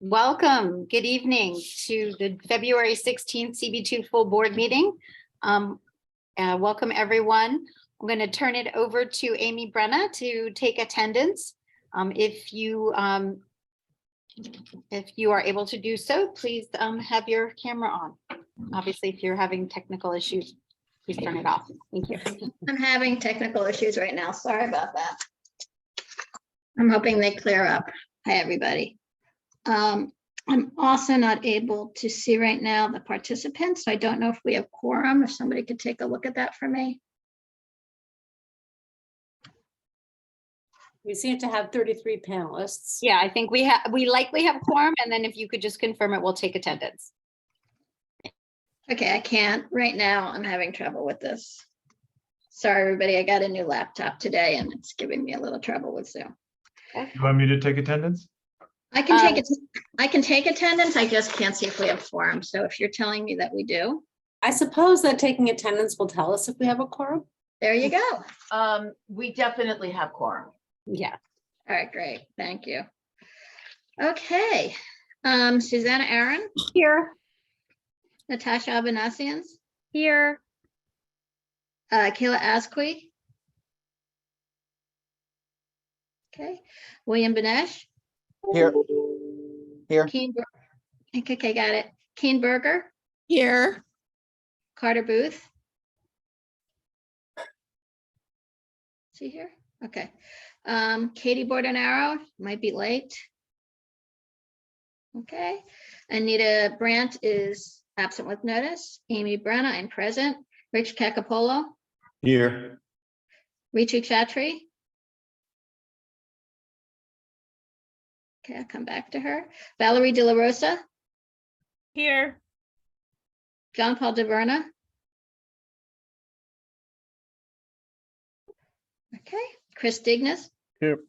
Welcome. Good evening to the February 16th CB2 full board meeting. Welcome, everyone. I'm going to turn it over to Amy Brenna to take attendance. If you are able to do so, please have your camera on. Obviously, if you're having technical issues, please turn it off. Thank you. I'm having technical issues right now. Sorry about that. I'm hoping they clear up. Hi, everybody. I'm also not able to see right now the participants. So I don't know if we have quorum, if somebody could take a look at that for me. We seem to have 33 panelists. Yeah, I think we likely have quorum, and then if you could just confirm it, we'll take attendance. Okay, I can't right now. I'm having trouble with this. Sorry, everybody. I got a new laptop today and it's giving me a little trouble with Zoom. You want me to take attendance? I can take it. I can take attendance. I just can't see if we have quorum. So if you're telling me that we do, I suppose that taking attendance will tell us if we have a quorum. there you go. We definitely have quorum. Yeah. All right, great. Thank you. Okay. Susanna Aaron, Here. Natasha Abanasians, Here. Kayla Asqui. Okay. William Benesh. Here. Here. Okay, got it. Keen Berger, Here. Carter Booth. Is he here? Okay. Katie Bordenaro might be late. Okay. Anita Brandt is absent with notice. Amy Brenna, I'm present. Rich Cacapolo, Here. Ritu Chatri. Okay, I'll come back to her. Valerie De La Rosa, Here. John Paul DeVerna. Okay, Chris Dignas. Here.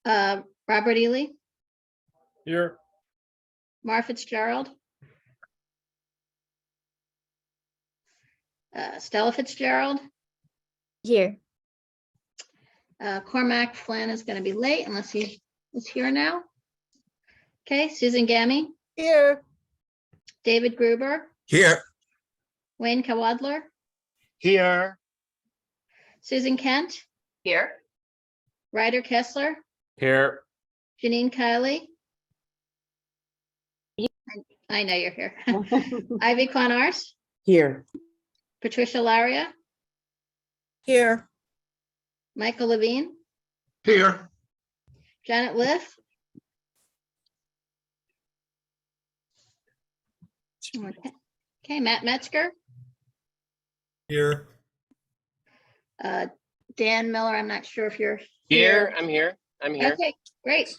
Robert Ely, Here. Mar Fitzgerald. Stella Fitzgerald. Here. Cormac Flynn is going to be late unless he is here now. Okay, Susan Gammy, Here. David Gruber, Here. Wayne Kawadler, Here. Susan Kent, Here. Ryder Kessler, Here. Janine Kiley. I know you're here. Ivy Quanars, Here. Patricia Laria, Here. Michael Levine, Here. Janet Liff. Okay, Matt Metzger, Here. Dan Miller, I'm not sure if you're Here, I'm here. Okay, great.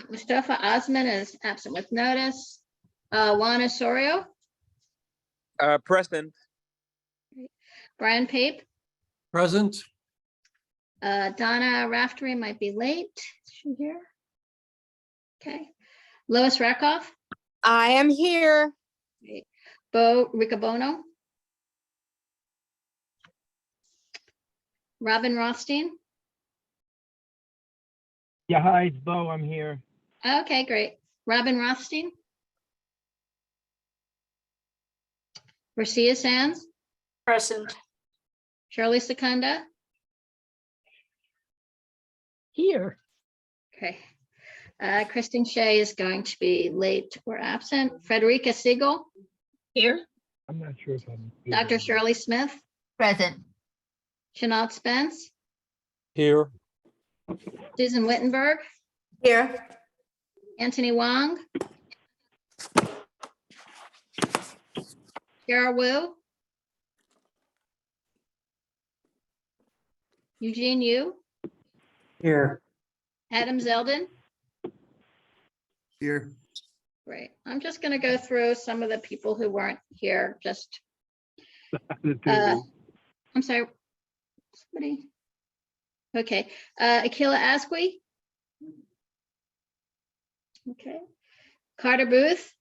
Mustafa Osman is absent with notice. Juan Osorio, Present. Brian Pape, Present. Donna Raftery might be late. Is she here? Okay. Lois Rakoff, I am here. Bo Ricobono, Robin Rothstein. Yeah, hi, it's Bo. I'm here. Okay, great. Robin Rothstein. Marcia Sands, Present. Shirley Secunda. Here. Okay. Kristen Shea is going to be late or absent. Frederica Siegel, Here. I'm not sure if I'm. Dr. Shirley Smith, Present. Chenault Spence, Here. Susan Wittenberg, Here. Anthony Wong, Sarah Wu, Eugene Yu, Here. Adam Zeldin. Here. Great. I'm just going to go through some of the people who weren't here. Just, I'm sorry. Somebody. Okay. Akila Asqui. Okay. Carter Booth.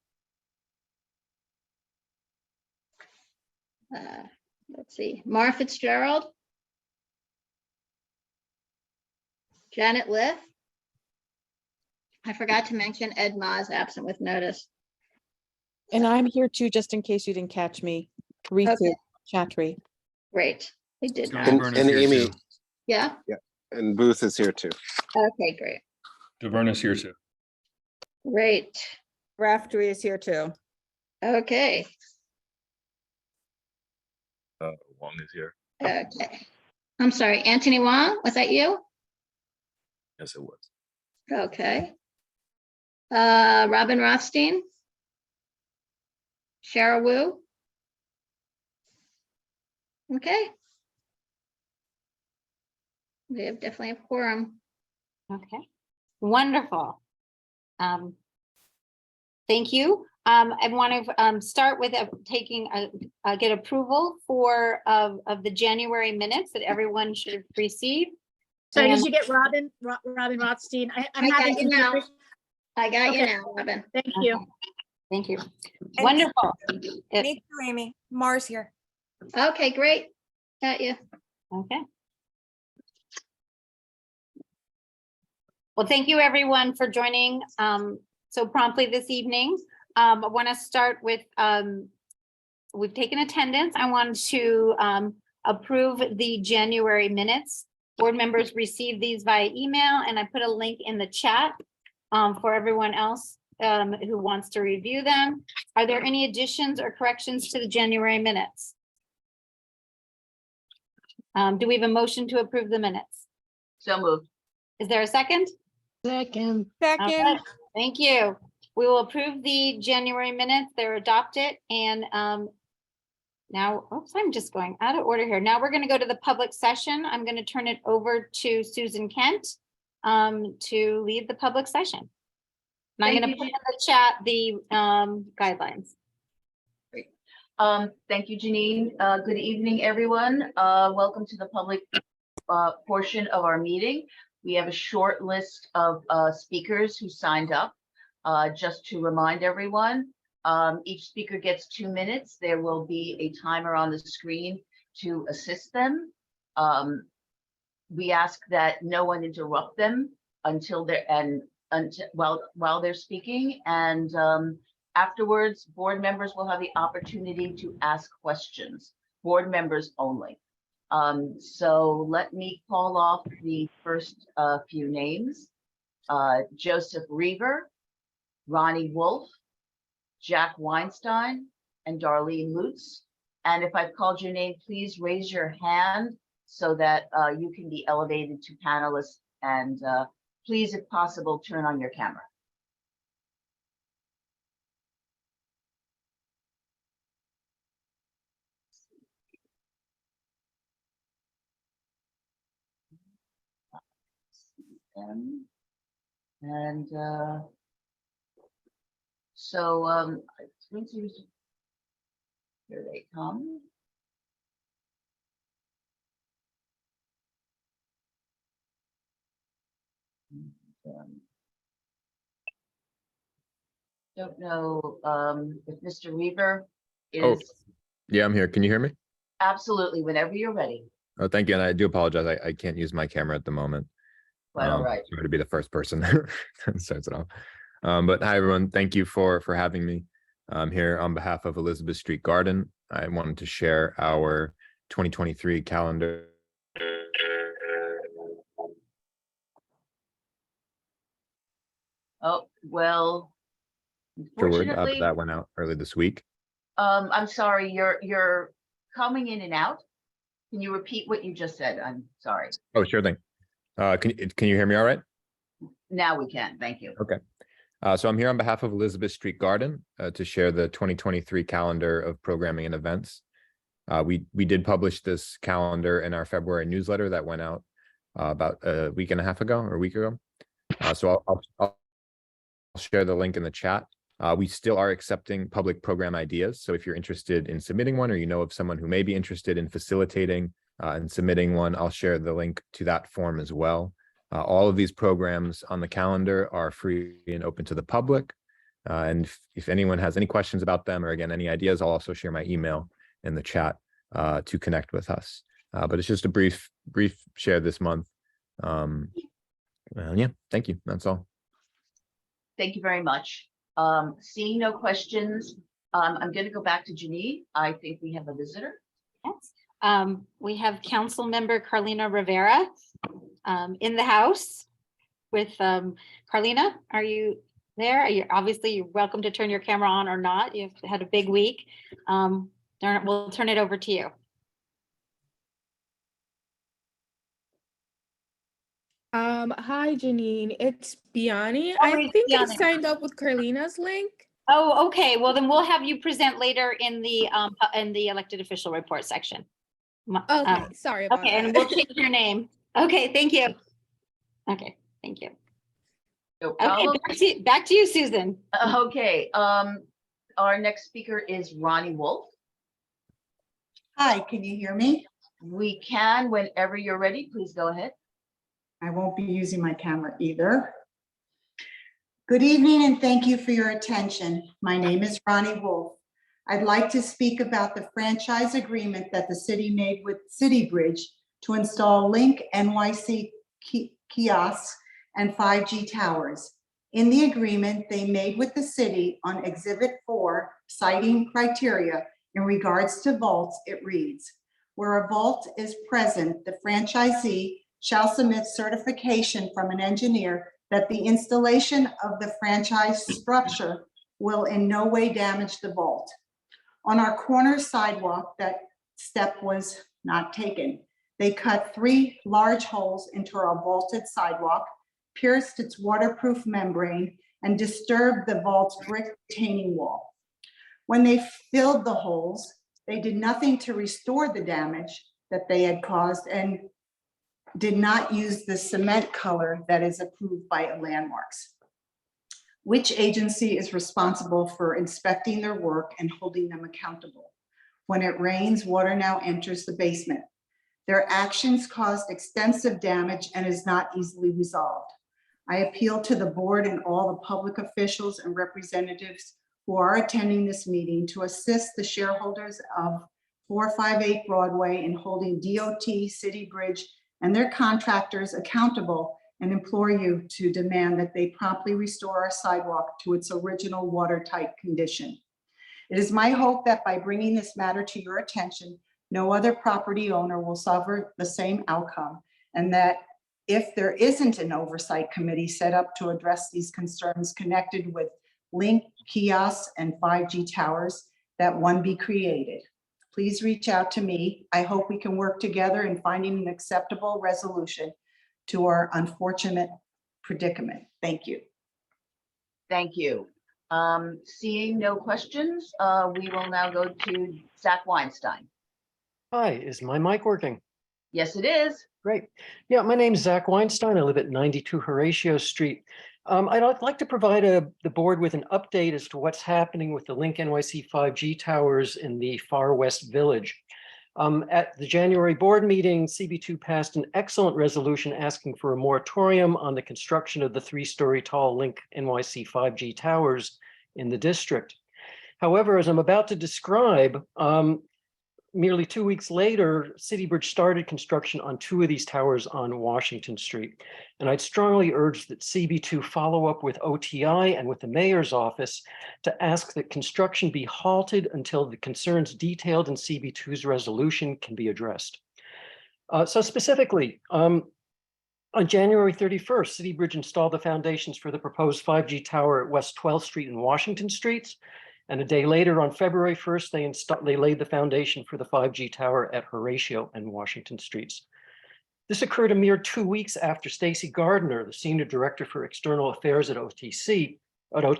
Let's see. Mar Fitzgerald. Janet Liff. I forgot to mention Ed Ma is absent with notice. And I'm here too, just in case you didn't catch me. Okay. Ritu Chatri. Great. They did So not. Verna's And here Amy. too. Yeah, And Booth is here too. okay, great, Verna's here too. great. Raftery is here too. Okay, Wong is here. okay. I'm sorry, Anthony Wong, was that you? Yes, it was. Okay. Robin Rothstein? Cheryl Wu? Okay. We have definitely a quorum. Okay, wonderful. Thank you. I want to start with get approval of the January minutes that everyone should receive. So And- did you get Robin Rothstein? I'm I got having you some now. different- I got you Okay. now, Robin. Thank you. Okay, thank you. Wonderful. If- Me too, Amy. Mars here. Okay, great. Got you. Okay. Well, thank you everyone for joining so promptly this evening. I want to start with, we've taken attendance. I want to approve the January minutes. Board members received these via email and I put a link in the chat for everyone else who wants to review them. Are there any additions or corrections to the January minutes? Do we have a motion to approve the minutes? So moved. Is there a second? Second. All Second. right, thank you. We will approve the January minutes. They're adopted and now, oops, I'm just going out of order here. Now we're going to go to the public session. I'm going to turn it over to Susan Kent to lead the public session. And I'm Thank going to you, put in the chat the guidelines. Thank you, Janine. Good evening, everyone. Welcome to the public portion of our meeting. We have a short list of speakers who signed up. Just to remind everyone, each speaker gets 2 minutes. There will be a timer on the screen to assist them. We ask that no one interrupt them until while they're speaking, and afterwards, board members will have the opportunity to ask questions. Board members only. So let me call off the first few names. Joseph Reaver, Ronnie Wolf, Jack Weinstein, and Darlene Lutz. And if I've called your name, please raise your hand so that you can be elevated to panelists. And please, if possible, turn on your camera. And so here they come. Don't know if Mr. Reaver Oh. is Yeah, I'm here. Can you hear me? absolutely whenever you're ready. Oh, thank you. And I do apologize. I can't use my camera at the moment. Quite all right. Sorry to be the first person that starts it off. But hi, everyone. Thank you for having me. I'm here on behalf of Elizabeth Street Garden. I wanted to share our 2023 calendar. Oh, well, Afterward, unfortunately, that went out early this week. I'm sorry, you're coming in and out. Can you repeat what you just said? I'm sorry. Oh, sure thing. Can you hear me all right? Now we can, thank you. Okay. So I'm here on behalf of Elizabeth Street Garden to share the 2023 calendar of programming and events. We did publish this calendar in our February newsletter that went out about a week and a half ago or a week ago. So I'll share the link in the chat. We still are accepting public program ideas. So if you're interested in submitting one or you know of someone who may be interested in facilitating and submitting one, I'll share the link to that form as well. All of these programs on the calendar are free and open to the public. And if anyone has any questions about them or again, any ideas, I'll also share my email in the chat to connect with us. But it's just a brief share this month. Yeah, thank you. That's all. Thank you very much. Seeing no questions, I'm going to go back to Janine. I think we have a visitor. Yes. We have Council Member Carlina Rivera in the house with Carlina. Are you there? Obviously, you're welcome to turn your camera on or not. You've had a big week. We'll turn it over to you. Hi Janine, it's Biani. Oh, I it's think I Biani. signed up with Carlina's link. Oh, okay. Well, then we'll have you present later in the elected official report section. Okay, sorry about Okay, that. and we'll change your name. Okay, thank you. Okay, thank you. No Okay, problem. back to you, Susan. Okay, our next speaker is Ronnie Wolf. Hi, can you hear me? We can, whenever you're ready, please go ahead. I won't be using my camera either. Good evening and thank you for your attention. My name is Ronnie Wolf. I'd like to speak about the franchise agreement that the city made with City Bridge to install Link NYC kiosks and 5G towers. In the agreement they made with the city on Exhibit 4, citing criteria in regards to vaults, it reads, where a vault is present, the franchisee shall submit certification from an engineer that the installation of the franchise structure will in no way damage the vault. On our corner sidewalk, that step was not taken. They cut 3 large holes into our vaulted sidewalk, pierced its waterproof membrane, and disturbed the vault's brick retaining wall. When they filled the holes, they did nothing to restore the damage that they had caused and did not use the cement color that is approved by Landmarks. Which agency is responsible for inspecting their work and holding them accountable? When it rains, water now enters the basement. Their actions caused extensive damage and is not easily resolved. I appeal to the board and all the public officials and representatives who are attending this meeting to assist the shareholders of 458 Broadway in holding DOT, City Bridge, and their contractors accountable, and implore you to demand that they promptly restore our sidewalk to its original watertight condition. It is my hope that by bringing this matter to your attention, no other property owner will suffer the same outcome, and that if there isn't an oversight committee set up to address these concerns connected with Link kiosks and 5G towers, that one be created. Please reach out to me. I hope we can work together in finding an acceptable resolution to our unfortunate predicament. Thank you. Thank you. Seeing no questions, we will now go to Zach Weinstein. Hi, is my mic working? Yes, it is. Great. Yeah, my name's Zach Weinstein. I live at 92 Horatio Street. I'd like to provide the board with an update as to what's happening with the Link NYC 5G towers in the far west village. At the January board meeting, CB2 passed an excellent resolution asking for a moratorium on the construction of the 3-story tall Link NYC 5G towers in the district. However, as I'm about to describe, merely 2 weeks later, City Bridge started construction on 2 of these towers on Washington Street. And I'd strongly urge that CB2 follow up with OTI and with the mayor's office to ask that construction be halted until the concerns detailed in CB2's resolution can be addressed. So specifically, on January 31st, City Bridge installed the foundations for the proposed 5G tower at West 12th Street and Washington Streets. And a day later, on February 1st, they laid the foundation for the 5G tower at Horatio and Washington Streets. This occurred a mere 2 weeks after Stacy Gardner, the Senior Director for External Affairs at OTI, told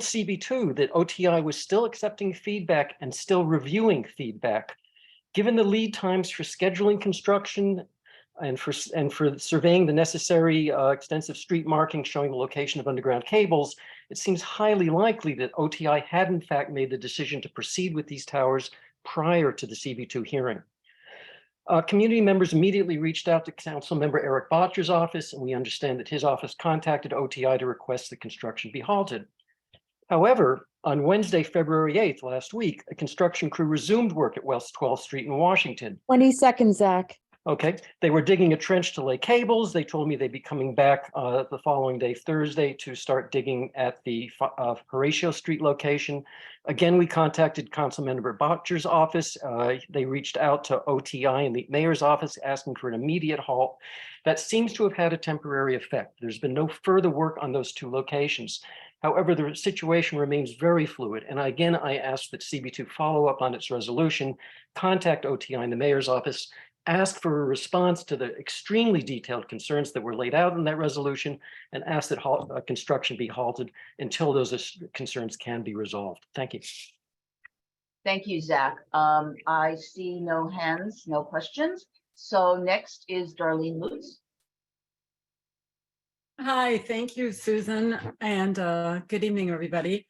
CB2 that OTI was still accepting feedback and still reviewing feedback. Given the lead times for scheduling construction and for surveying the necessary extensive street marking showing the location of underground cables, it seems highly likely that OTI had in fact made the decision to proceed with these towers prior to the CB2 hearing. Community members immediately reached out to Council Member Eric Botcher's office, and we understand that his office contacted OTI to request the construction be halted. However, on Wednesday, February 8th, last week, a construction crew resumed work at West 12th Street in Washington. 20 seconds, Zach. Okay, they were digging a trench to lay cables. They told me they'd be coming back the following day, Thursday, to start digging at the Horatio Street location. Again, we contacted Councilmember Botcher's office. They reached out to OTI and the mayor's office asking for an immediate halt. That seems to have had a temporary effect. There's been no further work on those two locations. However, the situation remains very fluid. And again, I ask that CB2 follow up on its resolution, contact OTI and the mayor's office, ask for a response to the extremely detailed concerns that were laid out in that resolution, and ask that construction be halted until those concerns can be resolved. Thank you. Thank you, Zach. I see no hands, no questions. So next is Darlene Lutz. Hi, thank you, Susan, and good evening, everybody.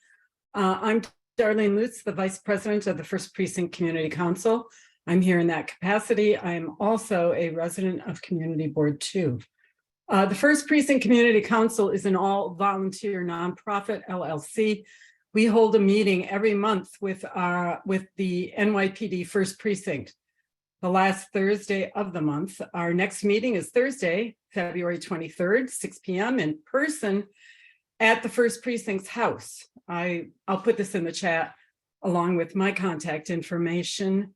I'm Darlene Lutz, the Vice President of the First Precinct Community Council. I'm here in that capacity. I am also a resident of Community Board 2. The First Precinct Community Council is an all-volunteer nonprofit LLC. We hold a meeting every month with the NYPD First Precinct. The last Thursday of the month. Our next meeting is Thursday, February 23rd, 6 p.m. in person at the First Precinct's house. I'll put this in the chat along with my contact information.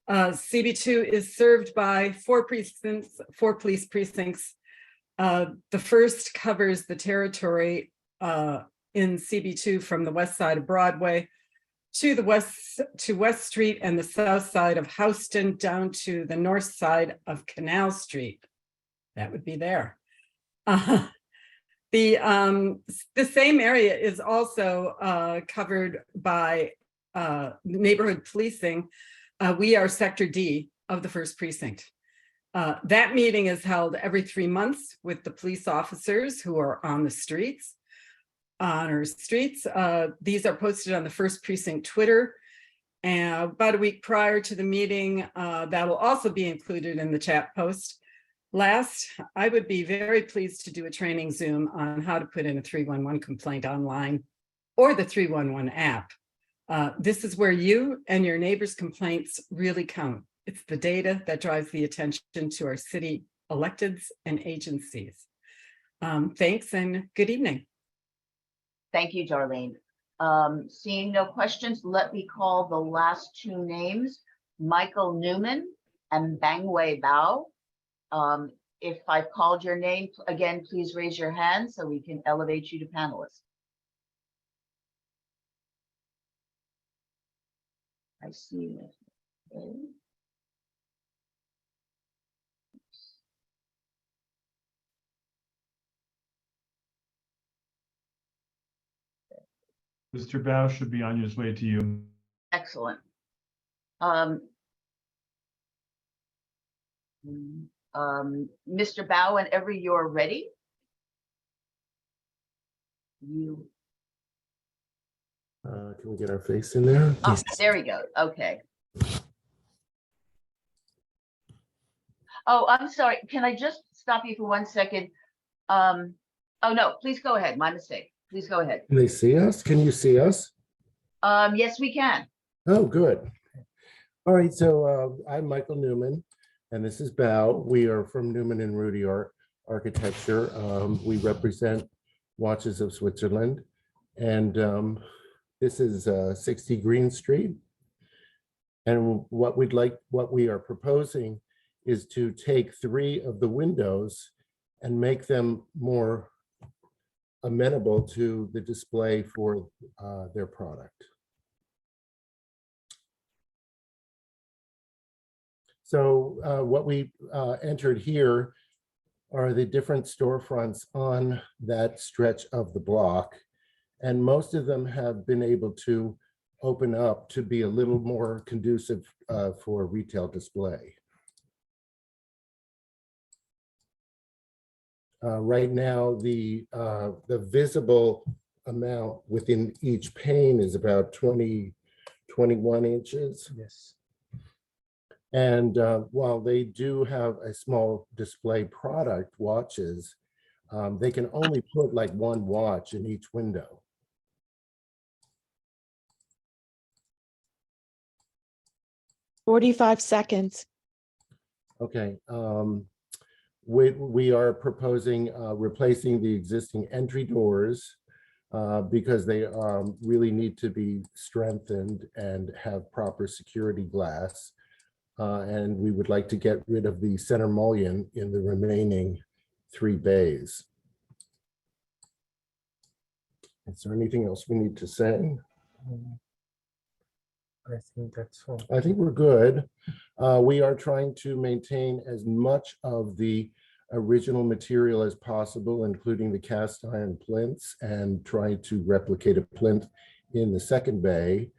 CB2 is served by 4 precincts, 4 police precincts. The first covers the territory in CB2 from the west side of Broadway to West Street and the south side of Houston down to the north side of Canal Street. That would be there. The same area is also covered by neighborhood policing. We are Sector D of the First Precinct. That meeting is held every 3 months with the police officers who are on the streets. On our streets. These are posted on the First Precinct Twitter. And about a week prior to the meeting, that will also be included in the chat post. Last, I would be very pleased to do a training Zoom on how to put in a 311 complaint online or the 311 app. This is where you and your neighbors' complaints really count. It's the data that drives the attention to our city electeds and agencies. Thanks and good evening. Thank you, Darlene. Seeing no questions, let me call the last 2 names, Michael Newman and Bangwei Bao. If I've called your name, again, please raise your hand so we can elevate you to panelist. I see it. Okay. Mr. Bao should be on his way to you. Excellent. Mr. Bao, whenever you're ready. You. Can we get our face in there? Oh, there we go. Okay. Oh, I'm sorry. Can I just stop you for 1 second? Oh, no, please go ahead. My mistake. Please go ahead. Can they see us? Can you see us? Yes, we can. Oh, good. All right, so I'm Michael Newman, and this is Bao. We are from Newman and Rudy Architecture. We represent Watches of Switzerland, and this is 60 Green Street. And what we are proposing is to take 3 of the windows and make them more amenable to the display for their product. So what we entered here are the different storefronts on that stretch of the block. And most of them have been able to open up to be a little more conducive for retail display. Right now, the visible amount within each pane is about 21 inches. Yes. And while they do have a small display product, watches, they can only put like 1 watch in each window. "45 seconds." Okay. We are proposing replacing the existing entry doors because they really need to be strengthened and have proper security glass. And we would like to get rid of the center mullion in the remaining 3 bays. Is there anything else we need to say? I think that's all. I think we're good. We are trying to maintain as much of the original material as possible, including the cast iron plinths, and try to replicate a plinth in the second bay.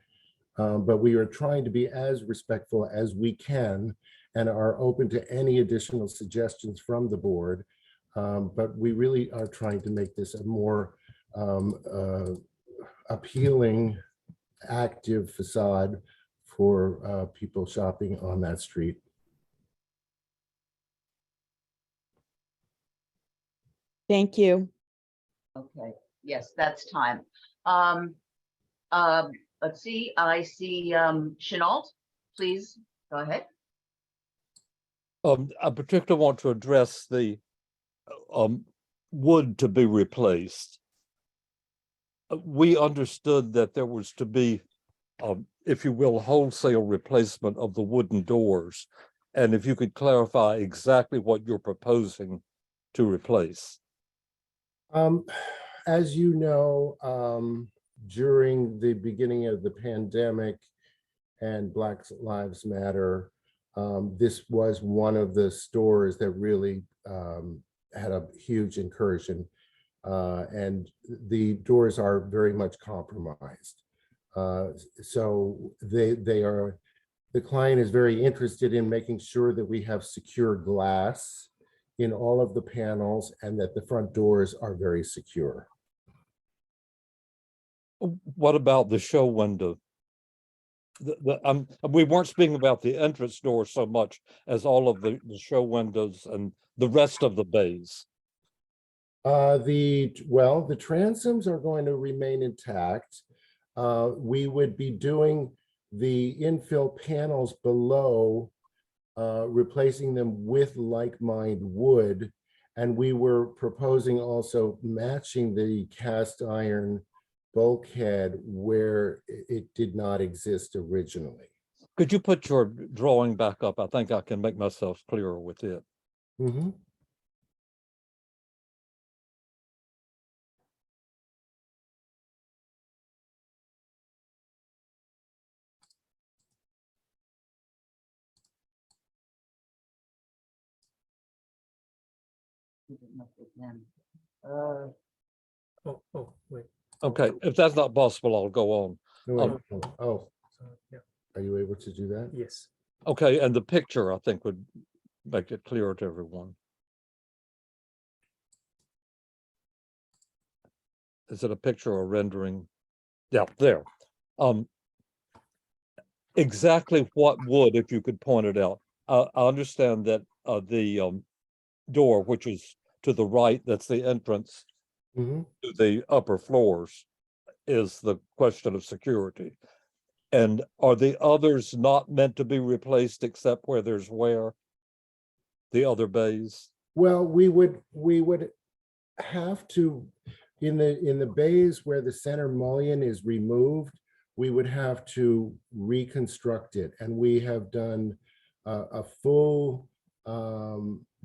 But we are trying to be as respectful as we can and are open to any additional suggestions from the board. But we really are trying to make this a more appealing, active facade for people shopping on that street. Thank you. Okay, yes, that's time. Let's see, I see Chenault, please go ahead. I particularly want to address the wood to be replaced. We understood that there was to be, if you will, wholesale replacement of the wooden doors. And if you could clarify exactly what you're proposing to replace. As you know, during the beginning of the pandemic and Black Lives Matter, this was one of the stores that really had a huge incursion, and the doors are very much compromised. So the client is very interested in making sure that we have secure glass in all of the panels and that the front doors are very secure. What about the show window? We weren't speaking about the entrance door so much as all of the show windows and the rest of the bays. The transoms are going to remain intact. We would be doing the infill panels below, replacing them with like-mind wood. And we were proposing also matching the cast iron bulkhead where it did not exist originally. Could you put your drawing back up? I think I can make myself clearer with it. Mm-hmm. Wait. Okay, if that's not possible, I'll go on. Yeah. Are you able to do that? Yes. Okay, and the picture I think would make it clearer to everyone. Is it a picture or rendering? Yeah, there. Exactly what wood, if you could point it out. I understand that the door, which is to the right, that's the entrance to the upper floors, is the question of security. And are the others not meant to be replaced except where there's wear? The other bays? Well, we would have to, in the bays where the center mullion is removed, we would have to reconstruct it. And we have done a full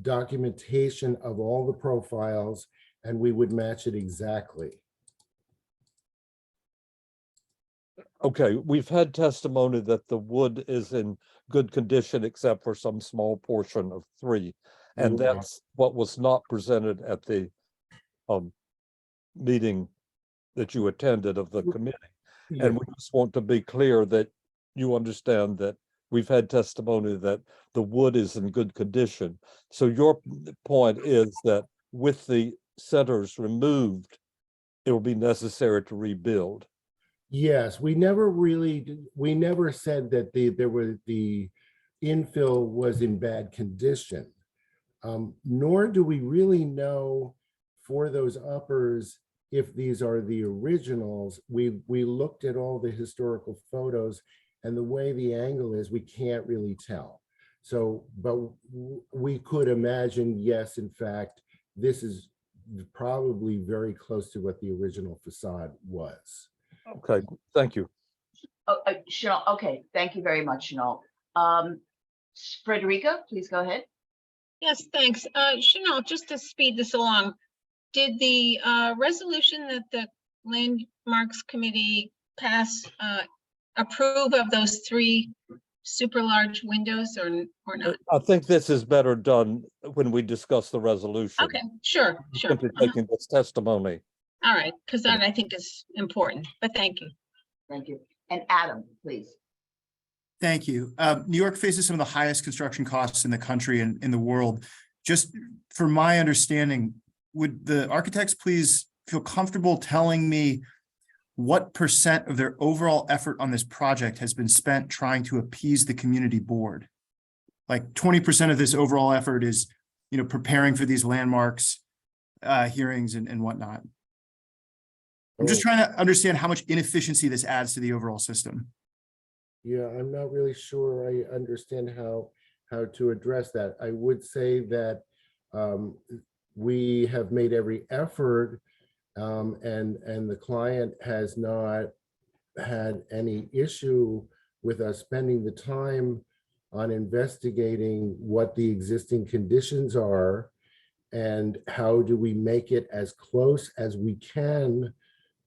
documentation of all the profiles, and we would match it exactly. Okay, we've had testimony that the wood is in good condition except for some small portion of 3. And that's what was not presented at the meeting that you attended of the committee. Yeah. And we just want to be clear that you understand that we've had testimony that the wood is in good condition. So your point is that with the centers removed, it will be necessary to rebuild. Yes, we never said that the infill was in bad condition. Nor do we really know for those uppers if these are the originals. We looked at all the historical photos, and the way the angle is, we can't really tell. So, but we could imagine, yes, in fact, this is probably very close to what the original facade was. Okay, thank you. Oh, Chanel, okay, thank you very much, Chanel. Frederica, please go ahead. Yes, thanks. Chanel, just to speed this along, did the resolution that the Landmarks Committee pass approve of those 3 super large windows or not? I think this is better done when we discuss the resolution. Okay, sure. Simply taking this testimony. All right, because that I think is important, but thank you. Thank you. And Adam, please. Thank you. New York faces some of the highest construction costs in the country and in the world. Just for my understanding, would the architects please feel comfortable telling me what % of their overall effort on this project has been spent trying to appease the community board? Like 20% of this overall effort is, preparing for these landmarks hearings and whatnot. I'm just trying to understand how much inefficiency this adds to the overall system. Yeah, I'm not really sure I understand how to address that. I would say that we have made every effort, and the client has not had any issue with us spending the time on investigating what the existing conditions are and how do we make it as close as we can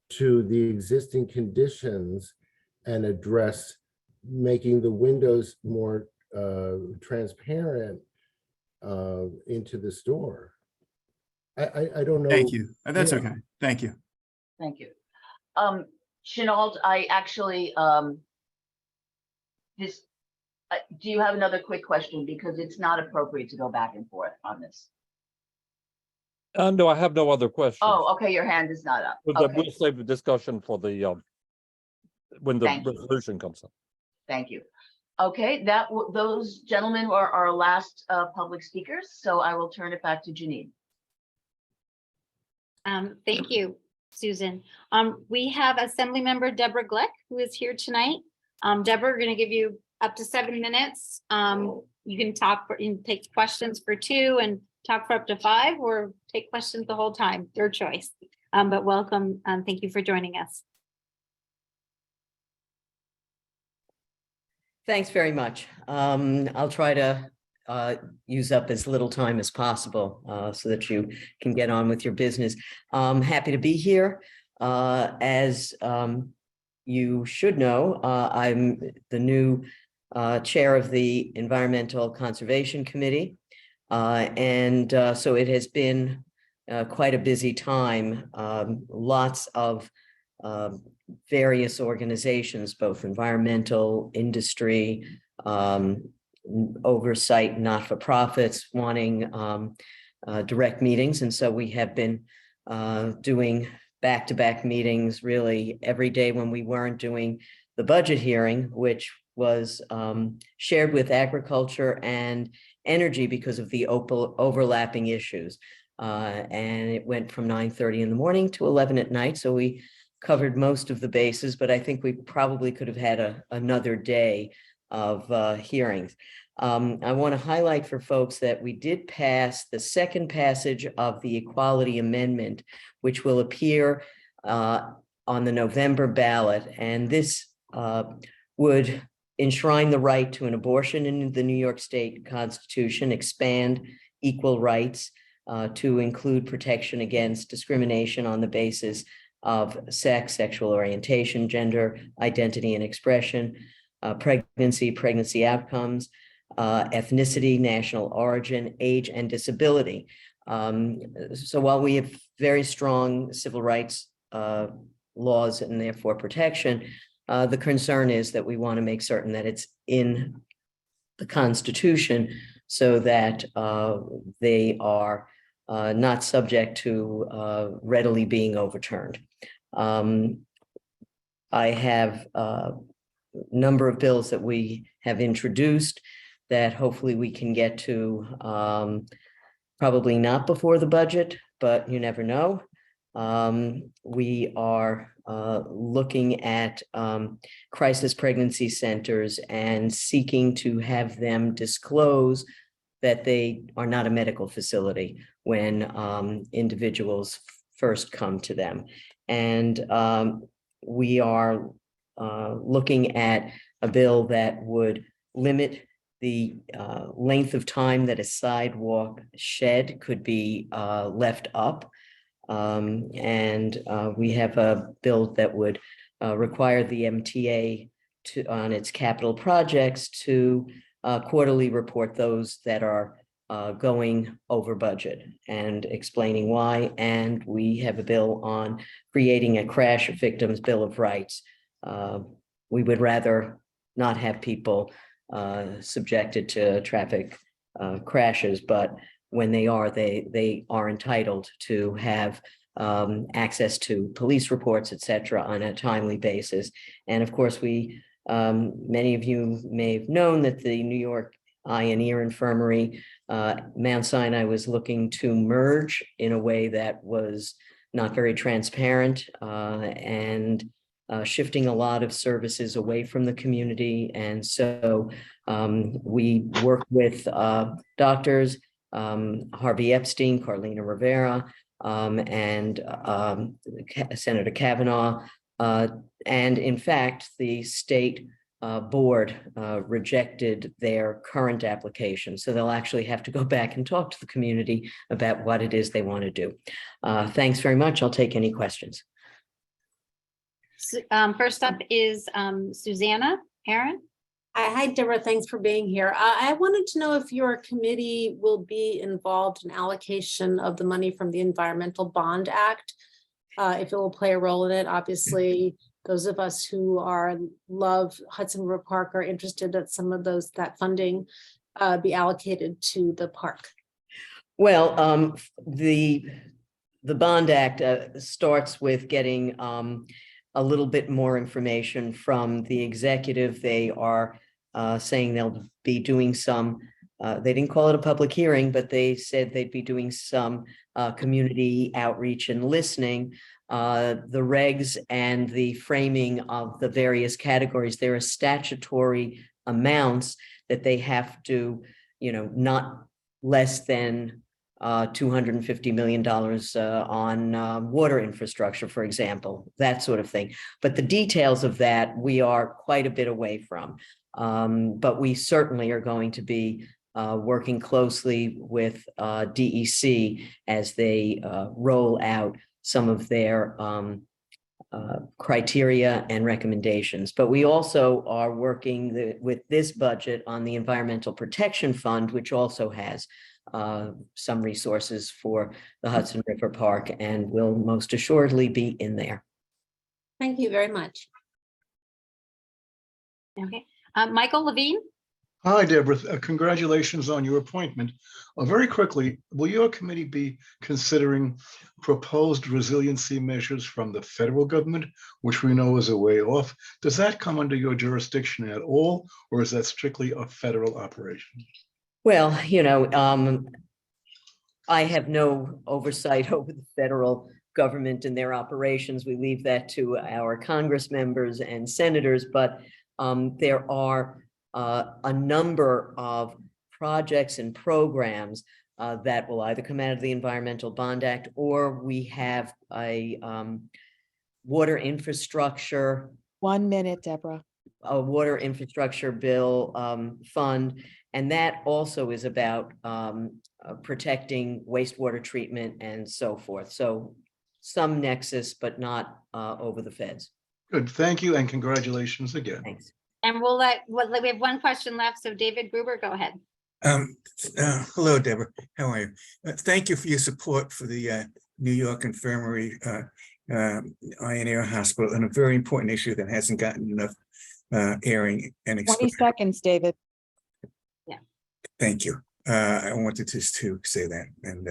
to the existing conditions and address making the windows more transparent into the store. I don't know. Thank you. That's Yeah. okay. Thank you. Thank you. Chenault, I actually, do you have another quick question? Because it's not appropriate to go back and forth on this. No, I have no other questions. Oh, okay, your hand is not up. We'll Okay, save the discussion for the when the Thank you. resolution comes up. thank you. Okay, those gentlemen are our last public speakers, so I will turn it back to Janine. Thank you, Susan. We have Assemblymember Deborah Glick, who is here tonight. Deborah, we're going to give you up to 7 minutes. You can talk and take questions for 2 and talk for up to 5, or take questions the whole time, your choice. But welcome, thank you for joining us. Thanks very much. I'll try to use up as little time as possible so that you can get on with your business. I'm happy to be here. As you should know, I'm the new chair of the Environmental Conservation Committee. So it has been quite a busy time. Lots of various organizations, both environmental, industry, oversight, not-for-profits, wanting direct meetings. And so we have been doing back-to-back meetings really every day when we weren't doing the budget hearing, which was shared with agriculture and energy because of the overlapping issues. And it went from 9:30 in the morning to 11 at night. So we covered most of the bases, but I think we probably could have had another day of hearings. I want to highlight for folks that we did pass the second passage of the Equality Amendment, which will appear on the November ballot. And this would enshrine the right to an abortion in the New York State Constitution, expand equal rights to include protection against discrimination on the basis of sex, sexual orientation, gender, identity and expression, pregnancy outcomes, ethnicity, national origin, age, and disability. So while we have very strong civil rights laws and therefore protection, the concern is that we want to make certain that it's in the Constitution so that they are not subject to readily being overturned. I have a number of bills that we have introduced that hopefully we can get to probably not before the budget, but you never know. We are looking at crisis pregnancy centers and seeking to have them disclose that they are not a medical facility when individuals first come to them. And we are looking at a bill that would limit the length of time that a sidewalk shed could be left up. And we have a bill that would require the MTA to, on its capital projects, to quarterly report those that are going over budget and explaining why. And we have a bill on creating a crash victims bill of rights. We would rather not have people subjected to traffic crashes, but when they are entitled to have access to police reports, et cetera, on a timely basis. And of course, we many of you may have known that the New York Eye and Ear Infirmary, Mount Sinai, was looking to merge in a way that was not very transparent and shifting a lot of services away from the community. And so we work with doctors, Harvey Epstein, Carlina Rivera, and Senator Kavanaugh. And in fact, the state board rejected their current application. So they'll actually have to go back and talk to the community about what it is they want to do. Thanks very much. I'll take any questions. First up is Susanna Aaron. Hi, Deborah. Thanks for being here. I wanted to know if your committee will be involved in allocation of the money from the Environmental Bond Act, if it will play a role in it. Obviously, those of us who love Hudson River Park are interested that some of that funding be allocated to the park. Well, the Bond Act starts with getting a little bit more information from the executive. They are saying they'll be doing some, they didn't call it a public hearing, but they said they'd be doing some community outreach and listening. The regs and the framing of the various categories, there are statutory amounts that they have to, not less than $250 million on water infrastructure, for example, that sort of thing. But the details of that, we are quite a bit away from. But we certainly are going to be working closely with DEC as they roll out some of their criteria and recommendations. But we also are working with this budget on the Environmental Protection Fund, which also has some resources for the Hudson River Park and will most assuredly be in there. Thank you very much. Okay, Michael Levine. Hi, Deborah. Congratulations on your appointment. Very quickly, will your committee be considering proposed resiliency measures from the federal government, which we know is a way off? Does that come under your jurisdiction at all, or is that strictly a federal operation? Well, I have no oversight over the federal government and their operations. We leave that to our Congress members and senators, but there are a number of projects and programs that will either come out of the Environmental Bond Act, or we have a water infrastructure. 1 minute, Deborah. A water infrastructure bill fund. And that also is about protecting wastewater treatment and so forth. So some nexus, but not over the feds. Good, thank you, and congratulations again. Thanks. And we have one question left. So David Gruber, go ahead. Hello, Deborah. How are you? Thank you for your support for the New York Infirmary Eye and Ear Hospital, and a very important issue that hasn't gotten enough airing and 20 seconds, David. Yeah. Thank you. I wanted just to say that, and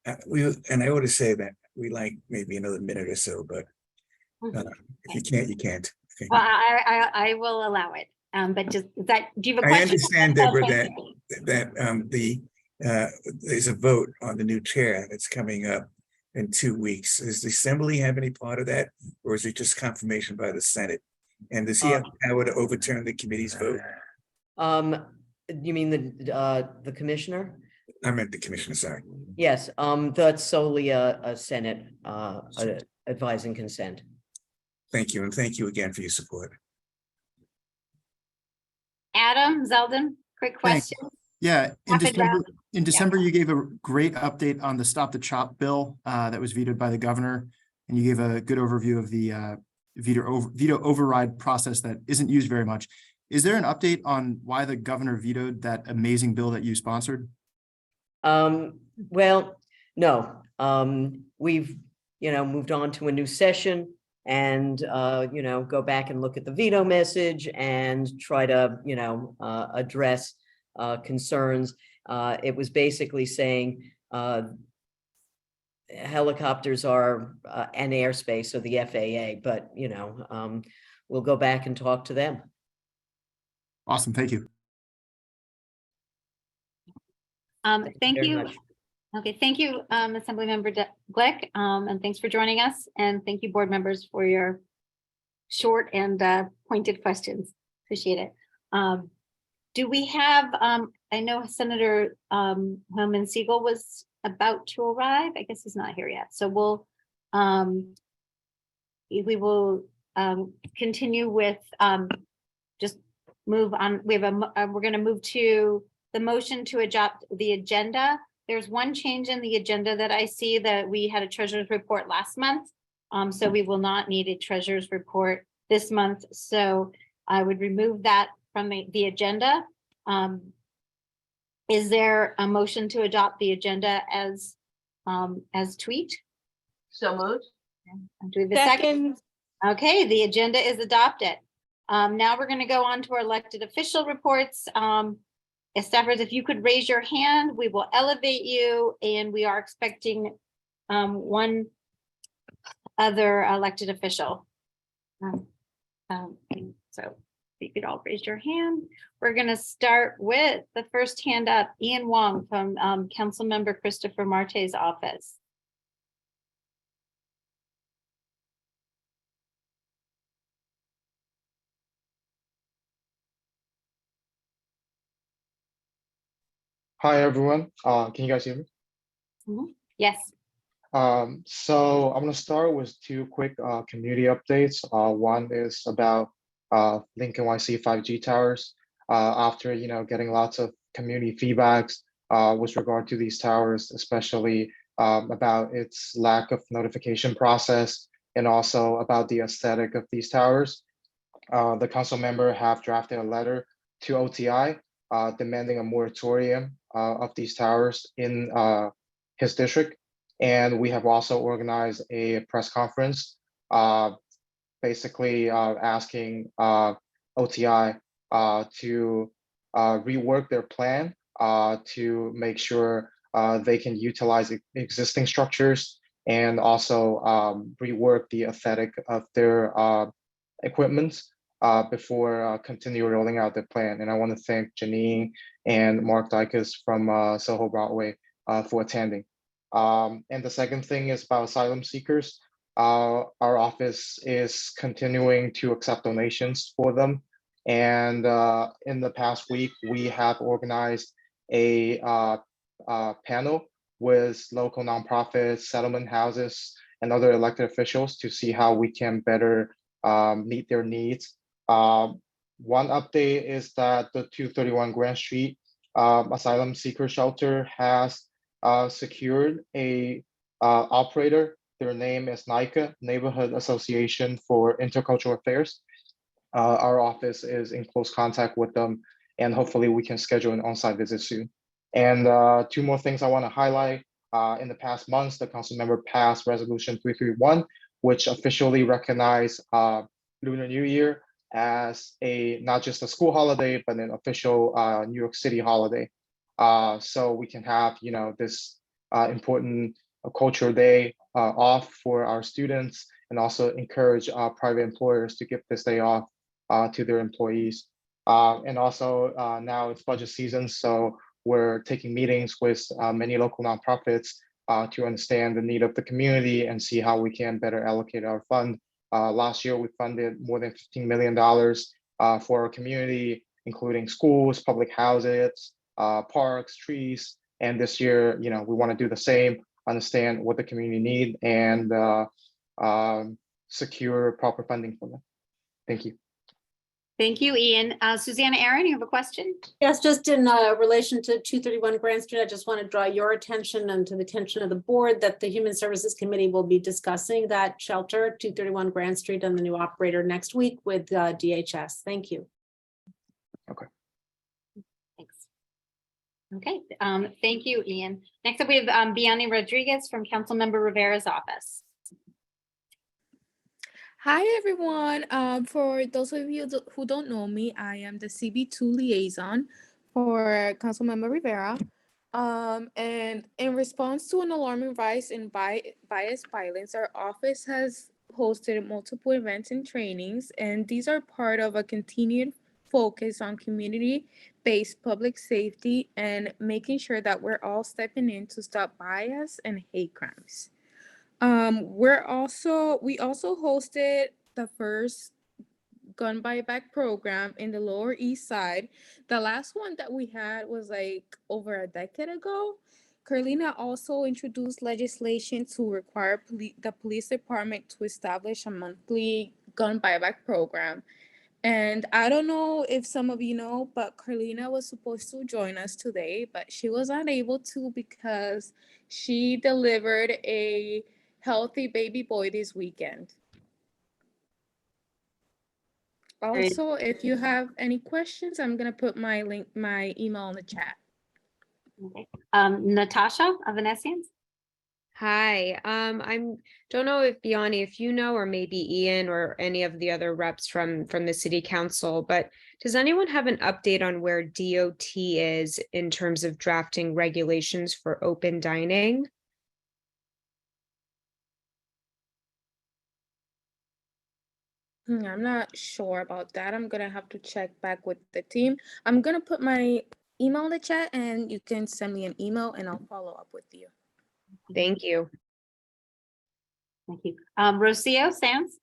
I ought to say that we like maybe another minute or so, but if you can't, you can't. Okay. Well, I will allow it. But just that, do you have a question? I understand, Deborah, that there's a vote on the new chair that's coming up, in 2 weeks. Does the Assembly have any part of that, or is it just confirmation by the Senate? And does he have the power to overturn the committee's vote? You mean the commissioner? I meant the commissioner, sorry. Yes, that's solely a Senate advising consent. Thank you, and thank you again for your support. Adam Zeldin, quick Thanks. question. Yeah, in Rapid December, round. you gave a great update on the Stop the Chop bill that was vetoed by the governor. And you gave a good overview of the veto override process that isn't used very much. Is there an update on why the governor vetoed that amazing bill that you sponsored? Well, no, we've, moved on to a new session and, go back and look at the veto message and try to, address concerns. It was basically saying helicopters are an airspace, so the FAA, but, we'll go back and talk to them. Awesome, thank you. Thank very you. much. Okay, thank you, Assemblymember Glick, and thanks for joining us. And thank you, board members, for your short and pointed questions. Appreciate it. Do we have, I know Senator Homan Siegel was about to arrive. I guess he's not here yet. So we will continue with just move on. We have we're going to move to the motion to adopt the agenda. There's one change in the agenda that I see, that we had a treasurer's report last month. So we will not need a treasurer's report this month. So I would remove that from the agenda. Is there a motion to adopt the agenda as tweaked? So moved. Do we have a second? Okay, the agenda is adopted. Now we're going to go on to our elected official reports. Staffers, if you could raise your hand, we will elevate you, and we are expecting one other elected official. So if you could all raise your hand. We're going to start with the first hand up, Ian Wong from Councilmember Christopher Marte's office. Hi, everyone. Can you guys hear me? Yes. So I'm going to start with two quick community updates. One is about Link NYC 5G towers. After getting lots of community feedbacks with regard to these towers, especially about its lack of notification process and also about the aesthetic of these towers, the council member have drafted a letter to OTI demanding a moratorium of these towers in his district. And we have also organized a press conference, basically asking OTI to rework their plan to make sure they can utilize existing structures and also rework the aesthetic of their equipment before continue rolling out the plan. And I want to thank Janine and Mark Dykus from Soho Broadway for attending. And the second thing is about asylum seekers. Our office is continuing to accept donations for them. And in the past week, we have organized a panel with local nonprofits, settlement houses, and other elected officials to see how we can better meet their needs. One update is that the 231 Grand Street asylum seeker shelter has secured a operator. Their name is NICA, Neighborhood Association for Intercultural Affairs. Our office is in close contact with them, and hopefully we can schedule an on-site visit soon. And two more things I want to highlight. In the past months, the council member passed Resolution 331, which officially recognized Lunar New Year as not just a school holiday, but an official New York City holiday. So we can have this important cultural day off for our students, and also encourage private employers to give this day off to their employees. And also now it's budget season, so we're taking meetings with many local nonprofits to understand the need of the community and see how we can better allocate our fund. Last year, we funded more than $15 million for our community, including schools, public houses, parks, trees. And this year, we want to do the same, understand what the community need, and secure proper funding for them. Thank you. Thank you, Ian. Susanna Aaron, you have a question? Yes, just in relation to 231 Grand Street, I just want to draw your attention and to the attention of the board that the Human Services Committee will be discussing that shelter, 231 Grand Street, and the new operator next week with DHS. Thank you. Okay. Thanks. Okay, thank you, Ian. Next up, we have Biani Rodriguez from Councilmember Rivera's office. Hi, everyone. For those of you who don't know me, I am the CB2 liaison for Councilmember Rivera. And in response to an alarming rise in bias violence, our office has hosted multiple events and trainings, and these are part of a continued focus on community-based public safety and making sure that we're all stepping in to stop bias and hate crimes. We also hosted the first gun buyback program in the Lower East Side. The last one that we had was like over a decade ago. Carolina also introduced legislation to require the police department to establish a monthly gun buyback program. And I don't know if some of you know, but Carolina was supposed to join us today, but she was unable to because she delivered a healthy baby boy this weekend. Also, if you have any questions, I'm gonna put my email in the chat. Okay. Natasha of Venetians. Hi, don't know if Biani, if you know, or maybe Ian or any of the other reps from the city council, but does anyone have an update on where DOT is in terms of drafting regulations for open dining? I'm not sure about that. I'm gonna have to check back with the team. I'm gonna put my email in the chat and you can send me an email and I'll follow up with you. Thank you. Thank you. Rocio Sands.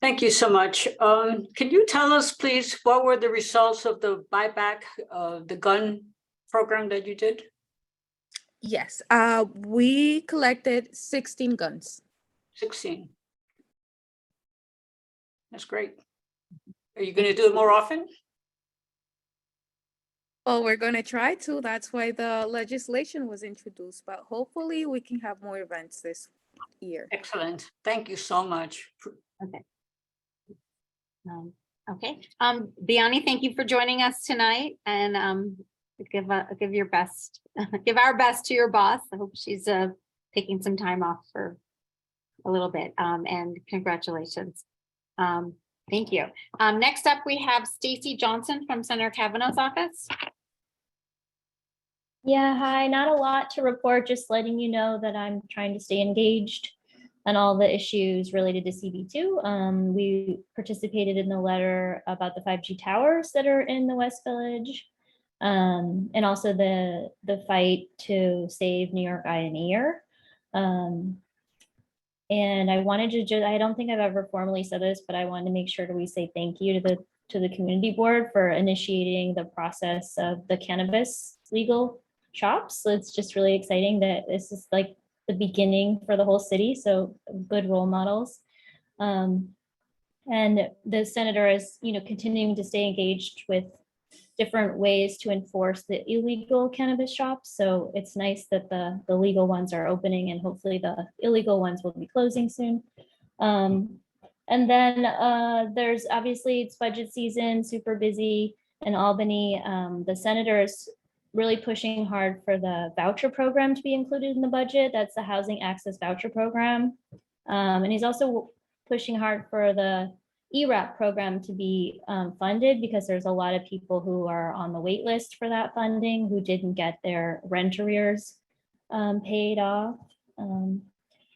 Thank you so much. Can you tell us, please, what were the results of the buyback, the gun program that you did? Yes, we collected 16 guns. 16. That's great. Are you going to do it more often? Well, we're going to try to. That's why the legislation was introduced, but hopefully we can have more events this year. Excellent. Thank you so much. Okay. Okay. Biani, thank you for joining us tonight, and give your best, give our best to your boss. I hope she's taking some time off for a little bit, and congratulations. Thank you. Next up, we have Stacy Johnson from Senator Kavanaugh's office. Yeah, hi, not a lot to report, just letting you know that I'm trying to stay engaged on all the issues related to CB2. We participated in the letter about the 5G towers that are in the West Village, and also the fight to save New York Eye and Ear. And I wanted to just, I don't think I've ever formally said this, but I wanted to make sure that we say thank you to the community board for initiating the process of the cannabis legal shops. So it's just really exciting that this is like the beginning for the whole city. So good role models. And the senator is, continuing to stay engaged with different ways to enforce the illegal cannabis shops. So it's nice that the legal ones are opening and hopefully the illegal ones will be closing soon. And then there's obviously it's budget season, super busy in Albany. The senator is really pushing hard for the voucher program to be included in the budget. That's the Housing Access Voucher Program. And he's also pushing hard for the ERAP program to be funded because there's a lot of people who are on the wait list for that funding who didn't get their rent arrears paid off. And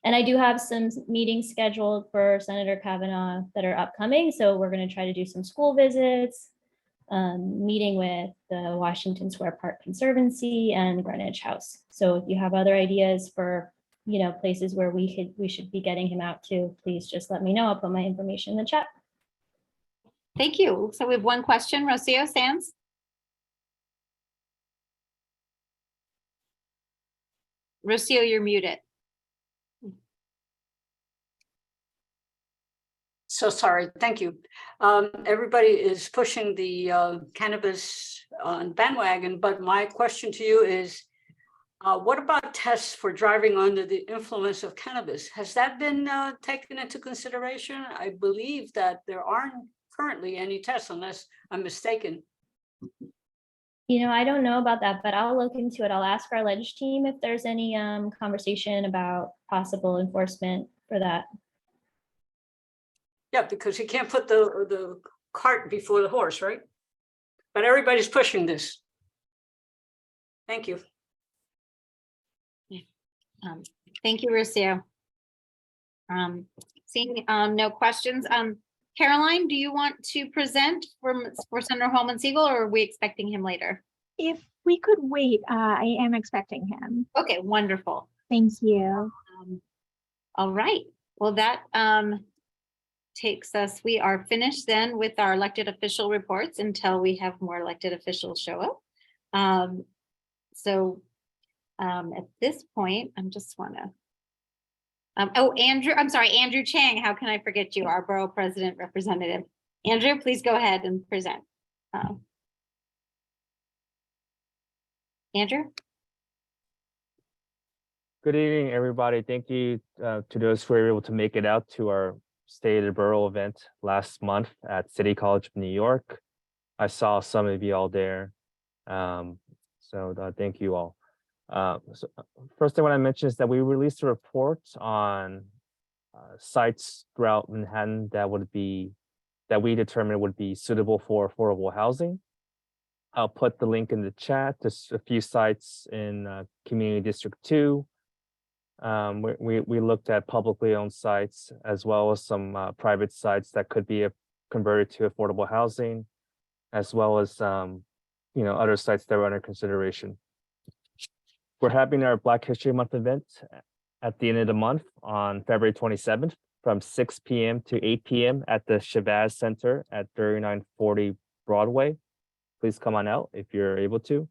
I do have some meetings scheduled for Senator Kavanaugh that are upcoming. So we're going to try to do some school visits, meeting with the Washington Square Park Conservancy and Greenwich House. So if you have other ideas for, places where we should be getting him out to, please just let me know. I'll put my information in the chat. Thank you. So we have one question, Rocio Sands. Rocio, you're muted. So sorry, thank you. Everybody is pushing the cannabis bandwagon, but my question to you is, what about tests for driving under the influence of cannabis? Has that been taken into consideration? I believe that there aren't currently any tests unless I'm mistaken. I don't know about that, but I'll look into it. I'll ask our ledge team if there's any conversation about possible enforcement for that. Yeah, because you can't put the cart before the horse, right? But everybody's pushing this. Thank you. Thank you, Rocio. Seeing no questions. Caroline, do you want to present for Senator Holman Siegel, or are we expecting him later? If we could wait, I am expecting him. Okay, wonderful. Thank you. All right. Well, that takes us, we are finished then with our elected official reports until we have more elected officials show up. At this point, I'm just wanna, Andrew, I'm sorry, Andrew Chang, how can I forget you, our borough president representative. Andrew, please go ahead and present. Andrew? Good evening, everybody. Thank you to those who were able to make it out to our State of the Borough event last month at City College of New York. I saw some of you all there. Thank you all. First thing I want to mention is that we released a report on sites throughout Manhattan that we determined would be suitable for affordable housing. I'll put the link in the chat. There's a few sites in Community District 2. We looked at publicly owned sites as well as some private sites that could be converted to affordable housing, as well as other sites that were under consideration. We're having our Black History Month event at the end of the month on February 27th from 6 p.m. to 8 p.m. at the Shabazz Center at 3940 Broadway. Please come on out if you're able to.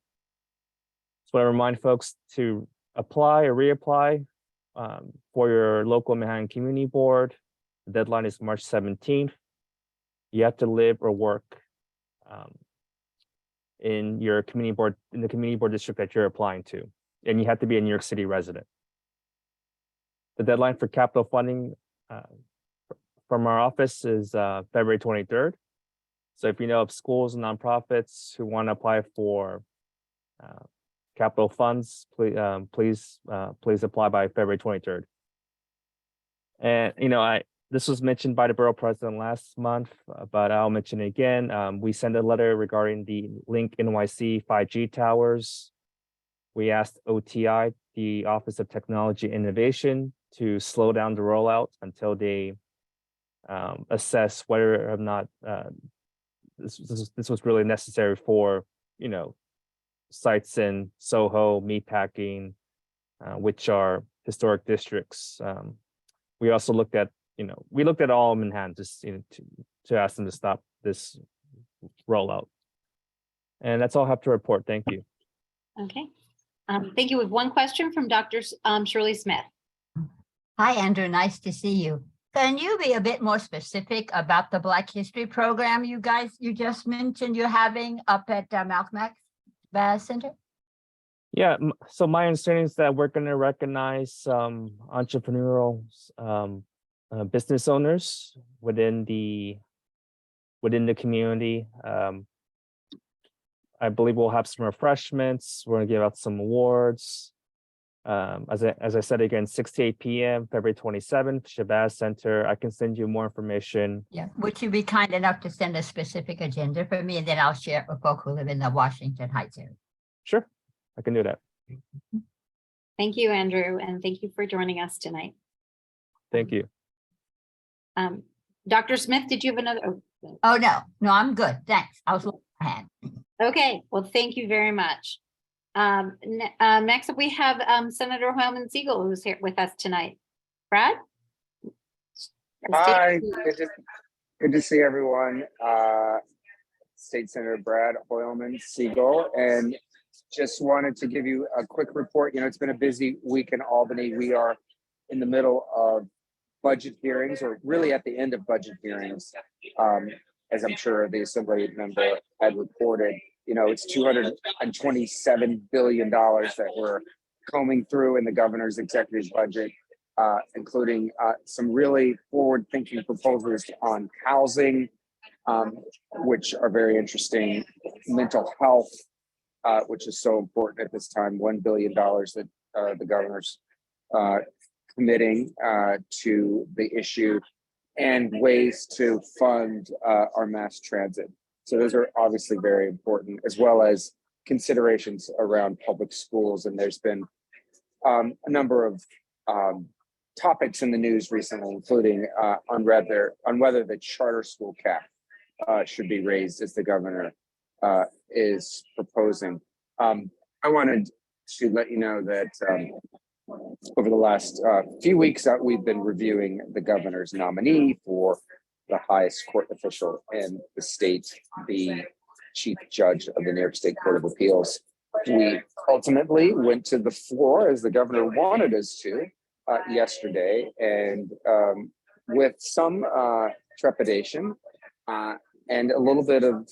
Just want to remind folks to apply or reapply for your local Manhattan Community Board. The deadline is March 17th. You have to live or work in your community board, in the community board district that you're applying to, and you have to be a New York City resident. The deadline for capital funding from our office is February 23rd. So if you know of schools and nonprofits who want to apply for capital funds, please apply by February 23rd. And this was mentioned by the borough president last month, but I'll mention it again. We sent a letter regarding the Link NYC 5G towers. We asked OTI, the Office of Technology Innovation, to slow down the rollout until they assess whether or not this was really necessary for sites in Soho, Meatpacking, which are historic districts. We also looked at all Manhattan just to ask them to stop this rollout. And that's all I have to report. Thank you. Okay. Thank you. We have one question from Dr. Shirley Smith. Hi, Andrew. Nice to see you. Can you be a bit more specific about the Black History program you just mentioned you're having up at Malcolm X Center? Yeah, so my understanding is that we're going to recognize entrepreneurial business owners within the community. I believe we'll have some refreshments. We're going to give out some awards. As I said again, 6 to 8 p.m., February 27th, Shabazz Center. I can send you more information. Yeah, would you be kind enough to send a specific agenda for me, and then I'll share it with folks who live in the Washington Heights area? Sure, I can do that. Thank you, Andrew, and thank you for joining us tonight. Thank you. Dr. Smith, did you have another? Oh, no, I'm good. Thanks. I was hand. Okay, well, thank you very much. Next up, we have Senator Hoylman Siegel, who's here with us tonight. Brad? Hi, good to see everyone. State Senator Brad Hoylman Siegel, and just wanted to give you a quick report. You know, it's been a busy week in Albany. We are in the middle of budget hearings, or really at the end of budget hearings. As I'm sure the Assembly member had reported, you know, it's $227 billion that we're combing through in the governor's executive budget, including some really forward-thinking proposals on housing, which are very interesting, mental health, which is so important at this time, $1 billion that the governor's committing to the issue, and ways to fund our mass transit. So those are obviously very important, as well as considerations around public schools. And there's been a number of topics in the news recently, including on whether the charter school cap should be raised, as the governor is proposing. I wanted to let you know that over the last few weeks, we've been reviewing the governor's nominee for the highest court official in the state, the chief judge of the New York State Court of Appeals. We ultimately went to the floor, as the governor wanted us to, yesterday, and with some trepidation and a little bit of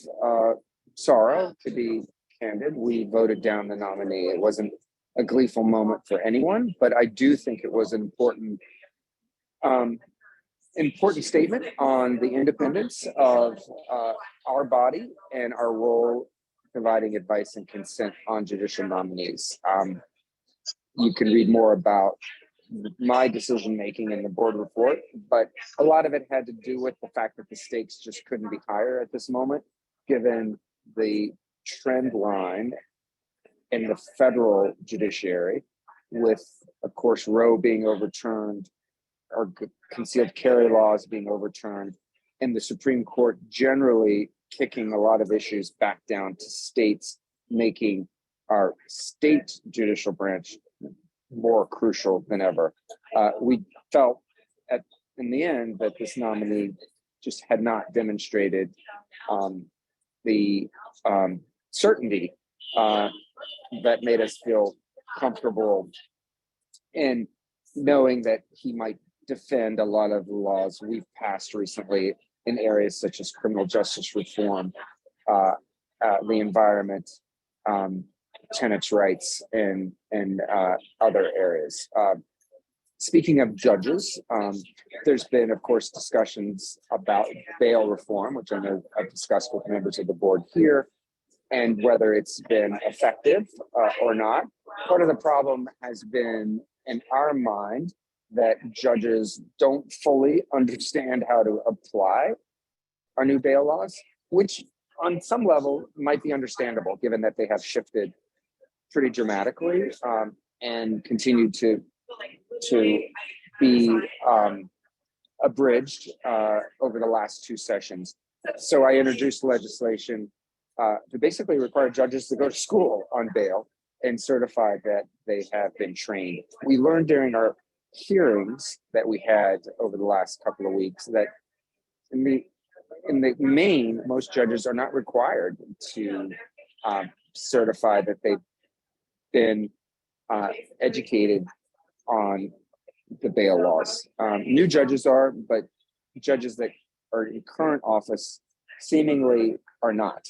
sorrow, to be candid, we voted down the nominee. It wasn't a gleeful moment for anyone, but I do think it was an important statement on the independence of our body and our role providing advice and consent on judicial nominees. You can read more about my decision-making in the board report, but a lot of it had to do with the fact that the stakes just couldn't be higher at this moment, given the trend line in the federal judiciary, with, of course, Roe being overturned, or concealed carry laws being overturned, and the Supreme Court generally kicking a lot of issues back down to states, making our state judicial branch more crucial than ever. We felt in the end that this nominee just had not demonstrated the certainty that made us feel comfortable in knowing that he might defend a lot of the laws we've passed recently in areas such as criminal justice reform, the environment, tenants' rights, and other areas. Speaking of judges, there's been, of course, discussions about bail reform, which I know I've discussed with members of the board here, and whether it's been effective or not. Part of the problem has been, in our mind, that judges don't fully understand how to apply our new bail laws, which on some level might be understandable, given that they have shifted pretty dramatically and continue to be abridged over the last two sessions. So I introduced legislation to basically require judges to go to school on bail and certify that they have been trained. We learned during our hearings that we had over the last couple of weeks that in the main, most judges are not required to certify that they've been educated on the bail laws. New judges are, but judges that are in current office seemingly are not.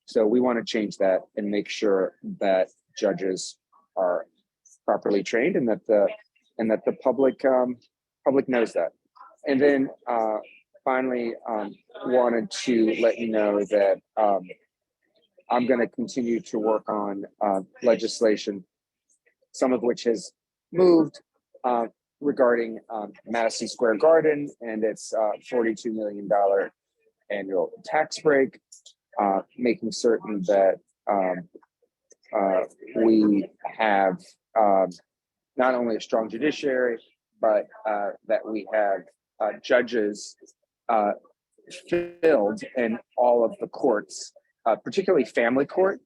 So we want to change that and make sure that judges are properly trained, and that the public knows that. And then finally, wanted to let you know that I'm going to continue to work on legislation, some of which has moved, regarding Madison Square Garden and its $42 million annual tax break, making certain that we have not only a strong judiciary, but that we have judges filled in all of the courts particularly family court,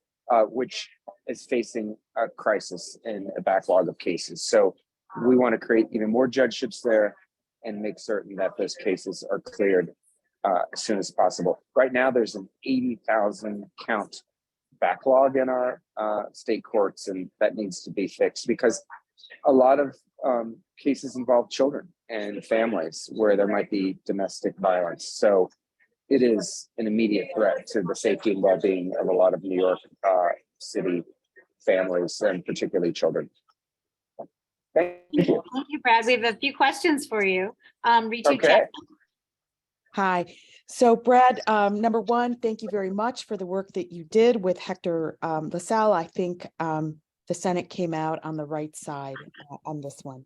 which is facing a crisis and a backlog of cases. So we want to create even more judgeships there and make certain that those cases are cleared as soon as possible. Right now, there's an 80,000 count backlog in our state courts, and that needs to be fixed because a lot of cases involve children and families where there might be domestic violence. So it is an immediate threat to the safety and well-being of a lot of New York City families and particularly children. Thank you. Thank you, Brad. We have a few questions for you. Ritu Okay. Chet. Hi. So Brad, number one, thank you very much for the work that you did with Hector LaSalle. I think the Senate came out on the right side on this one.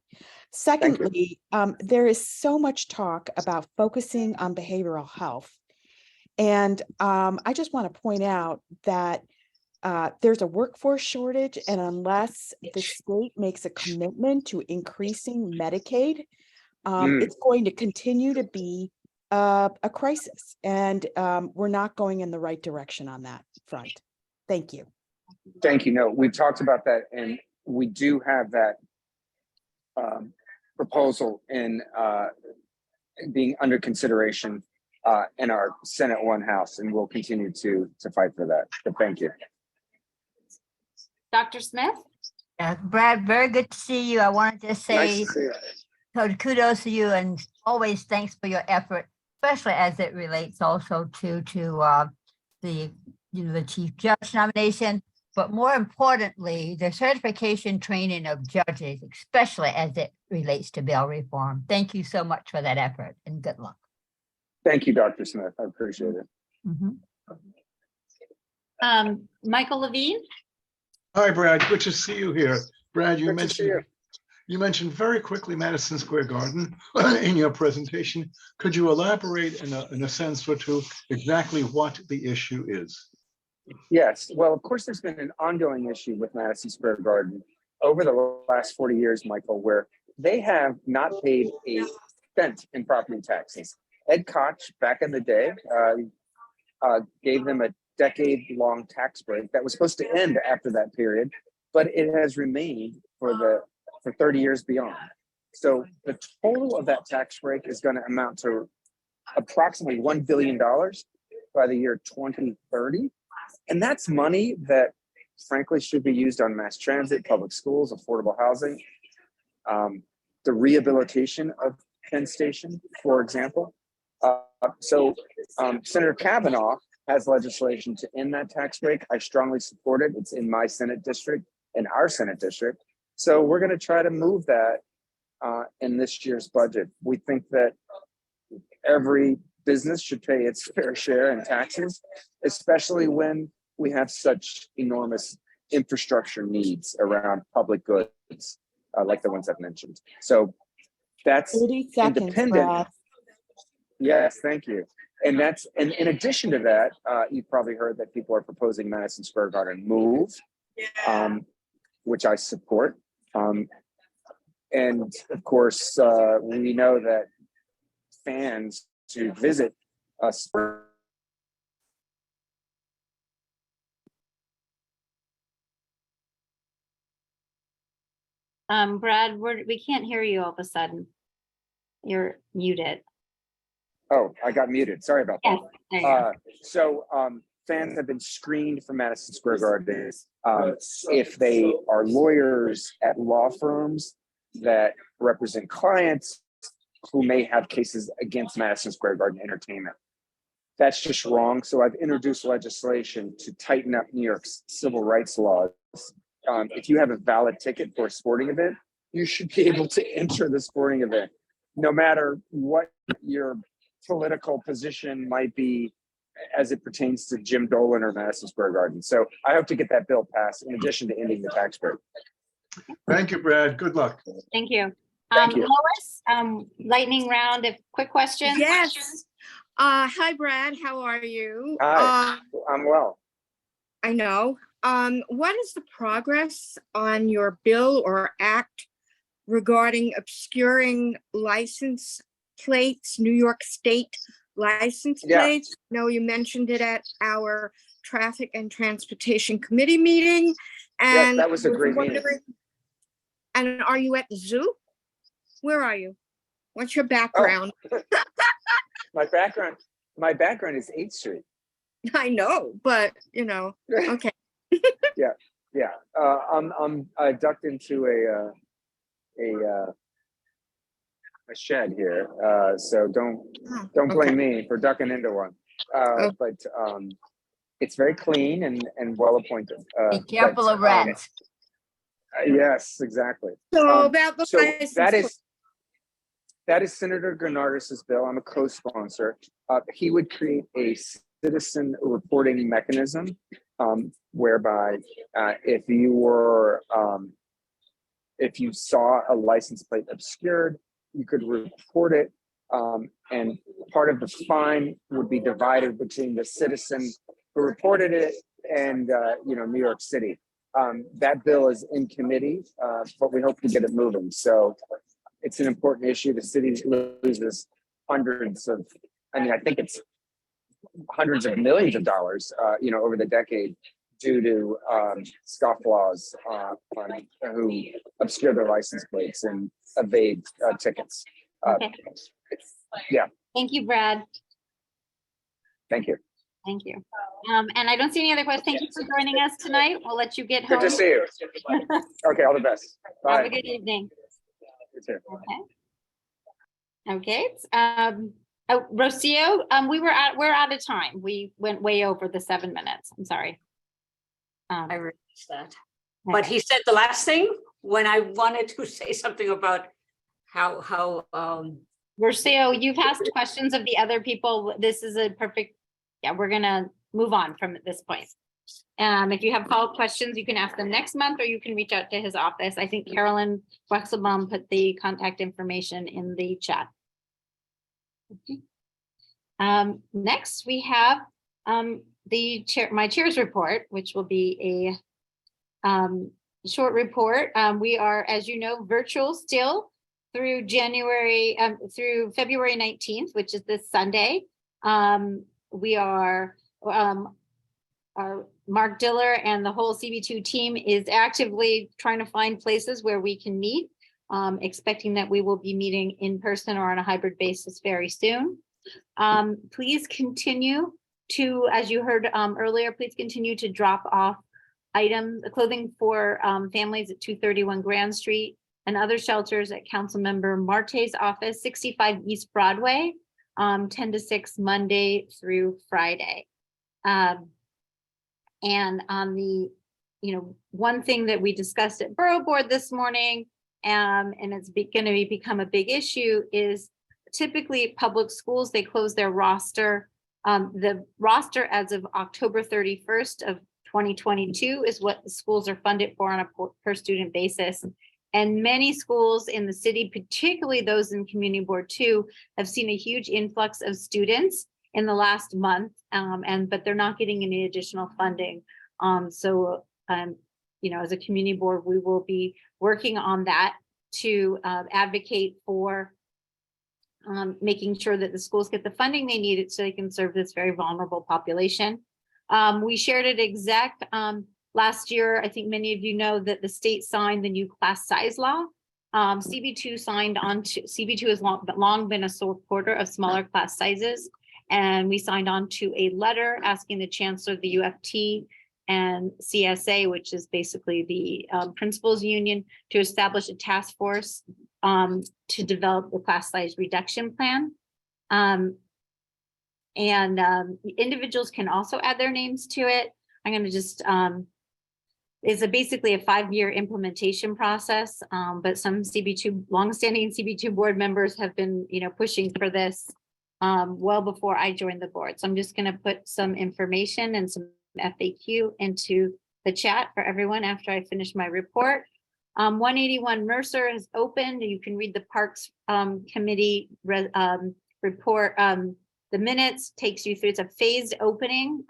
Secondly, there is so much talk about focusing on behavioral health. And I just want to point out that there's a workforce shortage, and unless the state makes a commitment to increasing Medicaid, it's going to continue to be a crisis, and we're not going in the right direction on that front. Thank you. Thank you. No, we've talked about that, and we do have that proposal in being under consideration in our Senate One House, and we'll continue to fight for that. But thank you. Dr. Smith? Brad, very good to see you. I wanted to say Nice to see you. so kudos to you, and always thanks for your effort, especially as it relates also to the chief judge nomination, but more importantly, the certification training of judges, especially as it relates to bail reform. Thank you so much for that effort, and good luck. Thank you, Dr. Smith. I appreciate it. Michael Levine? Hi, Brad. Good to see you here. Brad, you mentioned very quickly Madison Square Garden in your presentation. Could you elaborate in a sense or two exactly what the issue is? Yes. Well, of course, there's been an ongoing issue with Madison Square Garden over the last 40 years, Michael, where they have not paid a cent in property taxes. Ed Koch, back in the day, gave them a decade-long tax break that was supposed to end after that period, but it has remained for 30 years beyond. So the total of that tax break is going to amount to approximately $1 billion by the year 2030. And that's money that frankly should be used on mass transit, public schools, affordable housing, the rehabilitation of Penn Station, for example. So Senator Kavanaugh has legislation to end that tax break. I strongly support it. It's in my Senate district, in our Senate district. So we're going to try to move that in this year's budget. We think that every business should pay its fair share in taxes, especially when we have such enormous infrastructure needs around public goods, like the ones I've mentioned. So that's 30 seconds, independent. Brad. Yes, thank you. And in addition to that, you've probably heard that people are proposing Madison Square Garden move, which I support. And of course, we know that fans to visit us. Brad, we can't hear you all of a sudden. You're muted. Oh, I got muted. Sorry about that. Yes, there you go. Fans have been screened from Madison Square Garden if they are lawyers at law firms that represent clients who may have cases against Madison Square Garden Entertainment. That's just wrong. So I've introduced legislation to tighten up New York's civil rights laws. If you have a valid ticket for a sporting event, you should be able to enter the sporting event, no matter what your political position might be as it pertains to Jim Dolan or Madison Square Garden. So I hope to get that bill passed in addition to ending the tax break. Thank you, Brad. Good luck. Thank you. Thank you. Lois, lightning round of quick questions. Yes. Hi, Brad. How are you? Hi, I'm well. I know. What is the progress on your bill or act regarding obscuring license plates, New York State license plates? I know you mentioned it at our Traffic and Transportation Committee meeting. Yes, And that was a great meeting. wondering- And are you at the zoo? Where are you? What's your Oh, background? my background is 8th Street. I know, but you know, okay. Yeah. I'm ducked into a shed here. So don't blame me for ducking into one. But it's very clean and well appointed. Be careful of rats. Yes, exactly. So about the So license that is Senator Granardis's bill. I'm a co-sponsor. He would create a citizen reporting mechanism whereby if you saw a license plate obscured, you could report it, and part of the fine would be divided between the citizen who reported it and New York City. That bill is in committee, but we hope to get it moving. So it's an important issue. The city loses hundreds of, I think it's hundreds of millions of dollars, over the decade due to scofflaws who obscure their license plates and evade tickets. Okay. Yeah, Thank you, Brad. thank you. Thank you. And I don't see any other questions. Thank you for joining us tonight. We'll let you get home. Good to see you. Okay, all the best. Have a Bye. good evening. You too. Okay. Rocio, we're out of time. We went way over the 7 minutes. I'm sorry. I realized that. But he said the last thing when I wanted to say something about how Rocio, you've asked questions of the other people. This is a perfect, we're gonna move on from this point. If you have follow-up questions, you can ask them next month, or you can reach out to his office. I think Carolyn Wexelbaum put the contact information in the chat. Next, we have my chair's report, which will be a short report. We are, as you know, virtual still through through February 19th, which is this Sunday. We are Mark Diller and the whole CB2 team is actively trying to find places where we can meet, expecting that we will be meeting in person or on a hybrid basis very soon. Please continue to, as you heard earlier, please continue to drop off clothing for families at 231 Grand Street and other shelters at Councilmember Marte's office, 65 East Broadway, 10 to 6 Monday through Friday. And on the, one thing that we discussed at Borough Board this morning, and it's going to become a big issue, is typically public schools, they close their roster. The roster as of October 31st of 2022 is what the schools are funded for on a per student basis. And many schools in the city, particularly those in Community Board 2, have seen a huge influx of students in the last month, but they're not getting any additional funding. As a community board, we will be working on that to advocate for making sure that the schools get the funding they need so they can serve this very vulnerable population. We shared at exec last year. I think many of you know that the state signed the new class size law. CB2 signed on to, CB2 has long been a supporter of smaller class sizes. And we signed on to a letter asking the chancellor of the UFT and CSA, which is basically the principals union, to establish a task force to develop the class size reduction plan. Individuals can also add their names to it. I'm going to just, it's basically a 5-year implementation process, but some CB2, longstanding CB2 board members have been, pushing for this well before I joined the board. So I'm just going to put some information and some FAQ into the chat for everyone after I finish my report. 181 Mercer has opened. You can read the Parks Committee report. The minutes takes you through, it's a phased opening.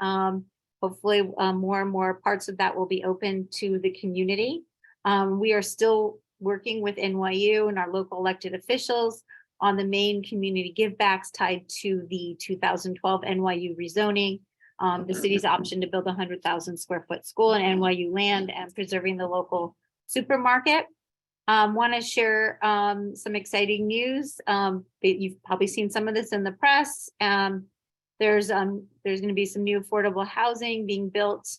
Hopefully more and more parts of that will be open to the community. We are still working with NYU and our local elected officials on the main community givebacks tied to the 2012 NYU rezoning. the city's option to build a 100,000 square foot school in NYU land and preserving the local supermarket. Want to share some exciting news. You've probably seen some of this in the press. There's going to be some new affordable housing being built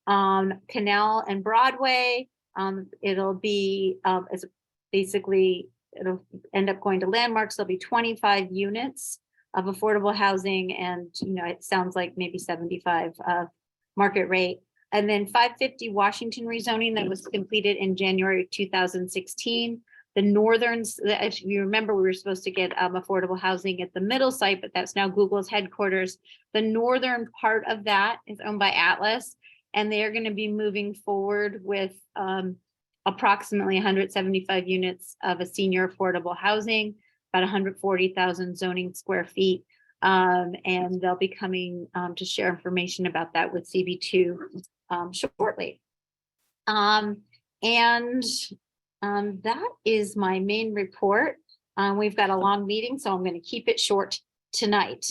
on Canal and Broadway. It'll be it'll end up going to Landmarks. There'll be 25 units of affordable housing, and it sounds like maybe 75 market rate. And then 550 Washington rezoning that was completed in January 2016. The northerns, if you remember, we were supposed to get affordable housing at the middle site, but that's now Google's headquarters. The northern part of that is owned by Atlas, and they're going to be moving forward with approximately 175 units of a senior affordable housing, about 140,000 zoning square feet. And they'll be coming to share information about that with CB2 shortly. That is my main report. We've got a long meeting, so I'm going to keep it short tonight.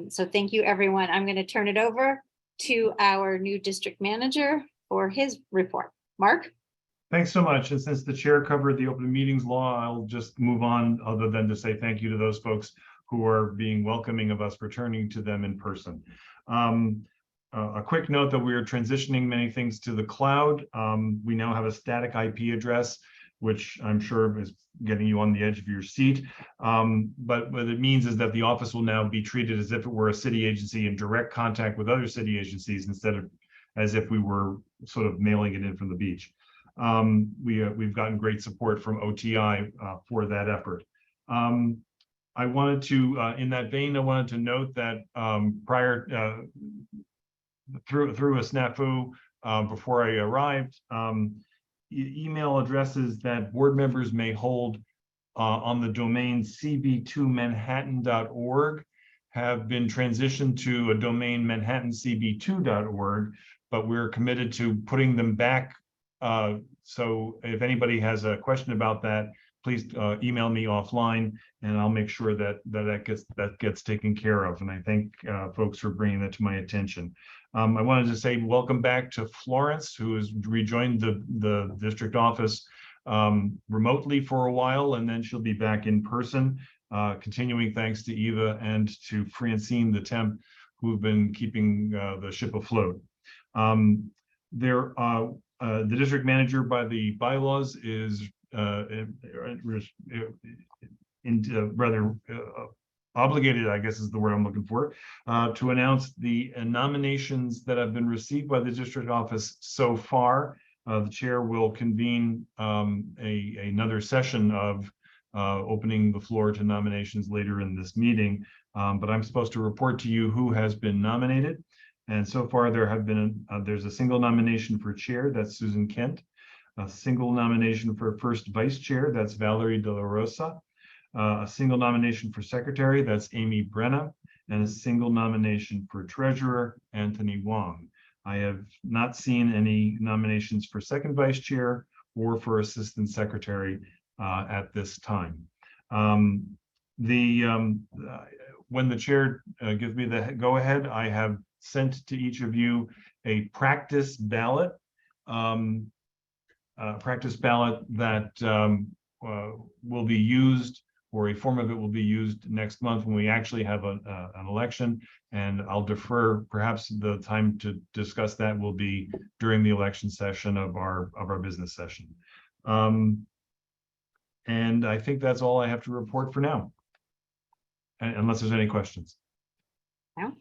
So thank you, everyone. I'm going to turn it over to our new district manager for his report. Mark? Thanks so much. And since the chair covered the open meetings law, I'll just move on, other than to say thank you to those folks who are being welcoming of us returning to them in person. A quick note that we are transitioning many things to the cloud. We now have a static IP address, which I'm sure is getting you on the edge of your seat. But what it means is that the office will now be treated as if it were a city agency in direct contact with other city agencies, instead of as if we were sort of mailing it in from the beach. We've gotten great support from OTI for that effort. I wanted to, in that vein, I wanted to note that through a snafu before I arrived, email addresses that board members may hold on the domain cb2manhattan.org have been transitioned to a domain manhattancb2.org, but we're committed to putting them back. So if anybody has a question about that, please email me offline, and I'll make sure that gets taken care of. And I thank folks for bringing that to my attention. I wanted to say welcome back to Florence, who has rejoined the district office remotely for a while, and then she'll be back in person. Continuing thanks to Eva and to Francine, the temp, who've been keeping the ship afloat. The district manager by the bylaws is rather obligated, I guess is the word I'm looking for, to announce the nominations that have been received by the district office so far. The chair will convene another session of opening the floor to nominations later in this meeting, but I'm supposed to report to you who has been nominated. And so far there's a single nomination for chair, that's Susan Kent. A single nomination for first vice chair, that's Valerie De La Rosa. A single nomination for secretary, that's Amy Brenna. And a single nomination for treasurer, Anthony Wong. I have not seen any nominations for second vice chair or for assistant secretary at this time. When the chair gives me the go-ahead, I have sent to each of you a practice ballot that will be used, or a form of it will be used next month when we actually have an election. And I'll defer, perhaps the time to discuss that will be during the election session of our business session. And I think that's all I have to report for now, unless there's any questions. No.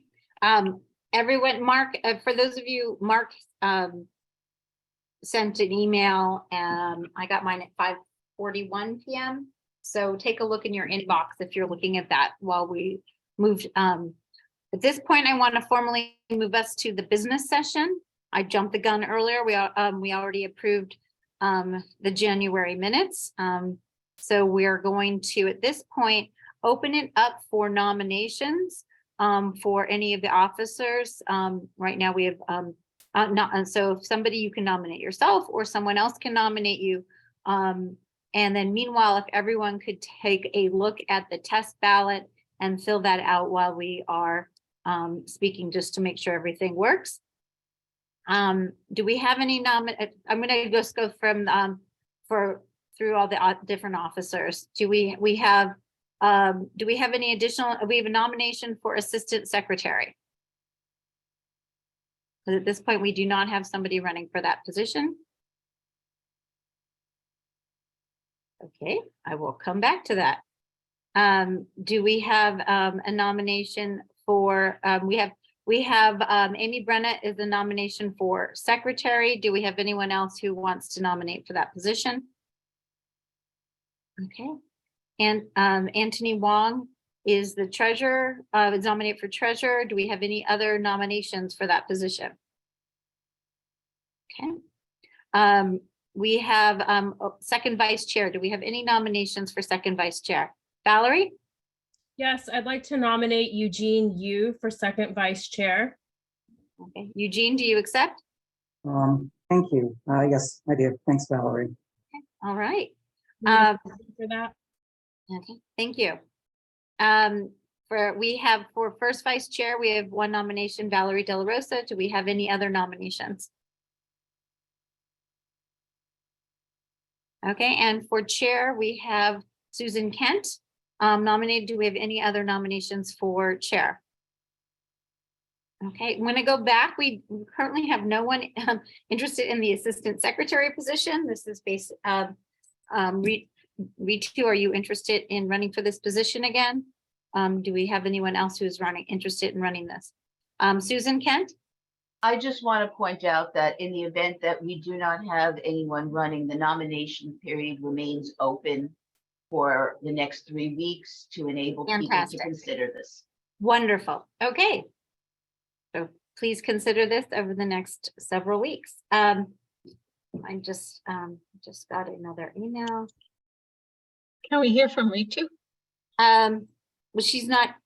Everyone, Mark, for those of you, Mark sent an email, and I got mine at 5:41 p.m. So take a look in your inbox if you're looking at that while we moved. At this point, I want to formally move us to the business session. I jumped the gun earlier. We already approved the January minutes. So we're going to, at this point, open it up for nominations for any of the officers. Right now we have so if somebody, you can nominate yourself or someone else can nominate you. And then meanwhile, if everyone could take a look at the test ballot and fill that out while we are speaking just to make sure everything works. Do we have any I'm gonna just go from through all the different officers. Do we have any additional, we have a nomination for assistant secretary? 'Cause at this point, we do not have somebody running for that position. Okay, I will come back to that. Do we have a nomination for, we have Amy Brenna is the nomination for secretary. Do we have anyone else who wants to nominate for that position? Okay, and Anthony Wong is the treasurer, is nominated for treasurer. Do we have any other nominations for that position? Okay. We have second vice chair. Do we have any nominations for second vice chair? Valerie? Yes, I'd like to nominate Eugene Yu for second vice chair. Okay, Eugene, do you accept? Thank you. Yes, I do. Thanks, Valerie. Okay. All right. For that. Okay, thank you. For first vice chair, we have one nomination, Valerie De La Rosa. Do we have any other nominations? Okay, and for chair, we have Susan Kent nominated. Do we have any other nominations for chair? Okay, I'm going to go back. We currently have no one interested in the assistant secretary position. This is based, Ritu, are you interested in running for this position again? Do we have anyone else who's interested in running this? Susan Kent? I just want to point out that in the event that we do not have anyone running, the nomination period remains open for the next 3 weeks to enable people Fantastic. to consider this. Wonderful. Okay. So please consider this over the next several weeks. I just got another email. Can we hear from Ritu? Well, she's not,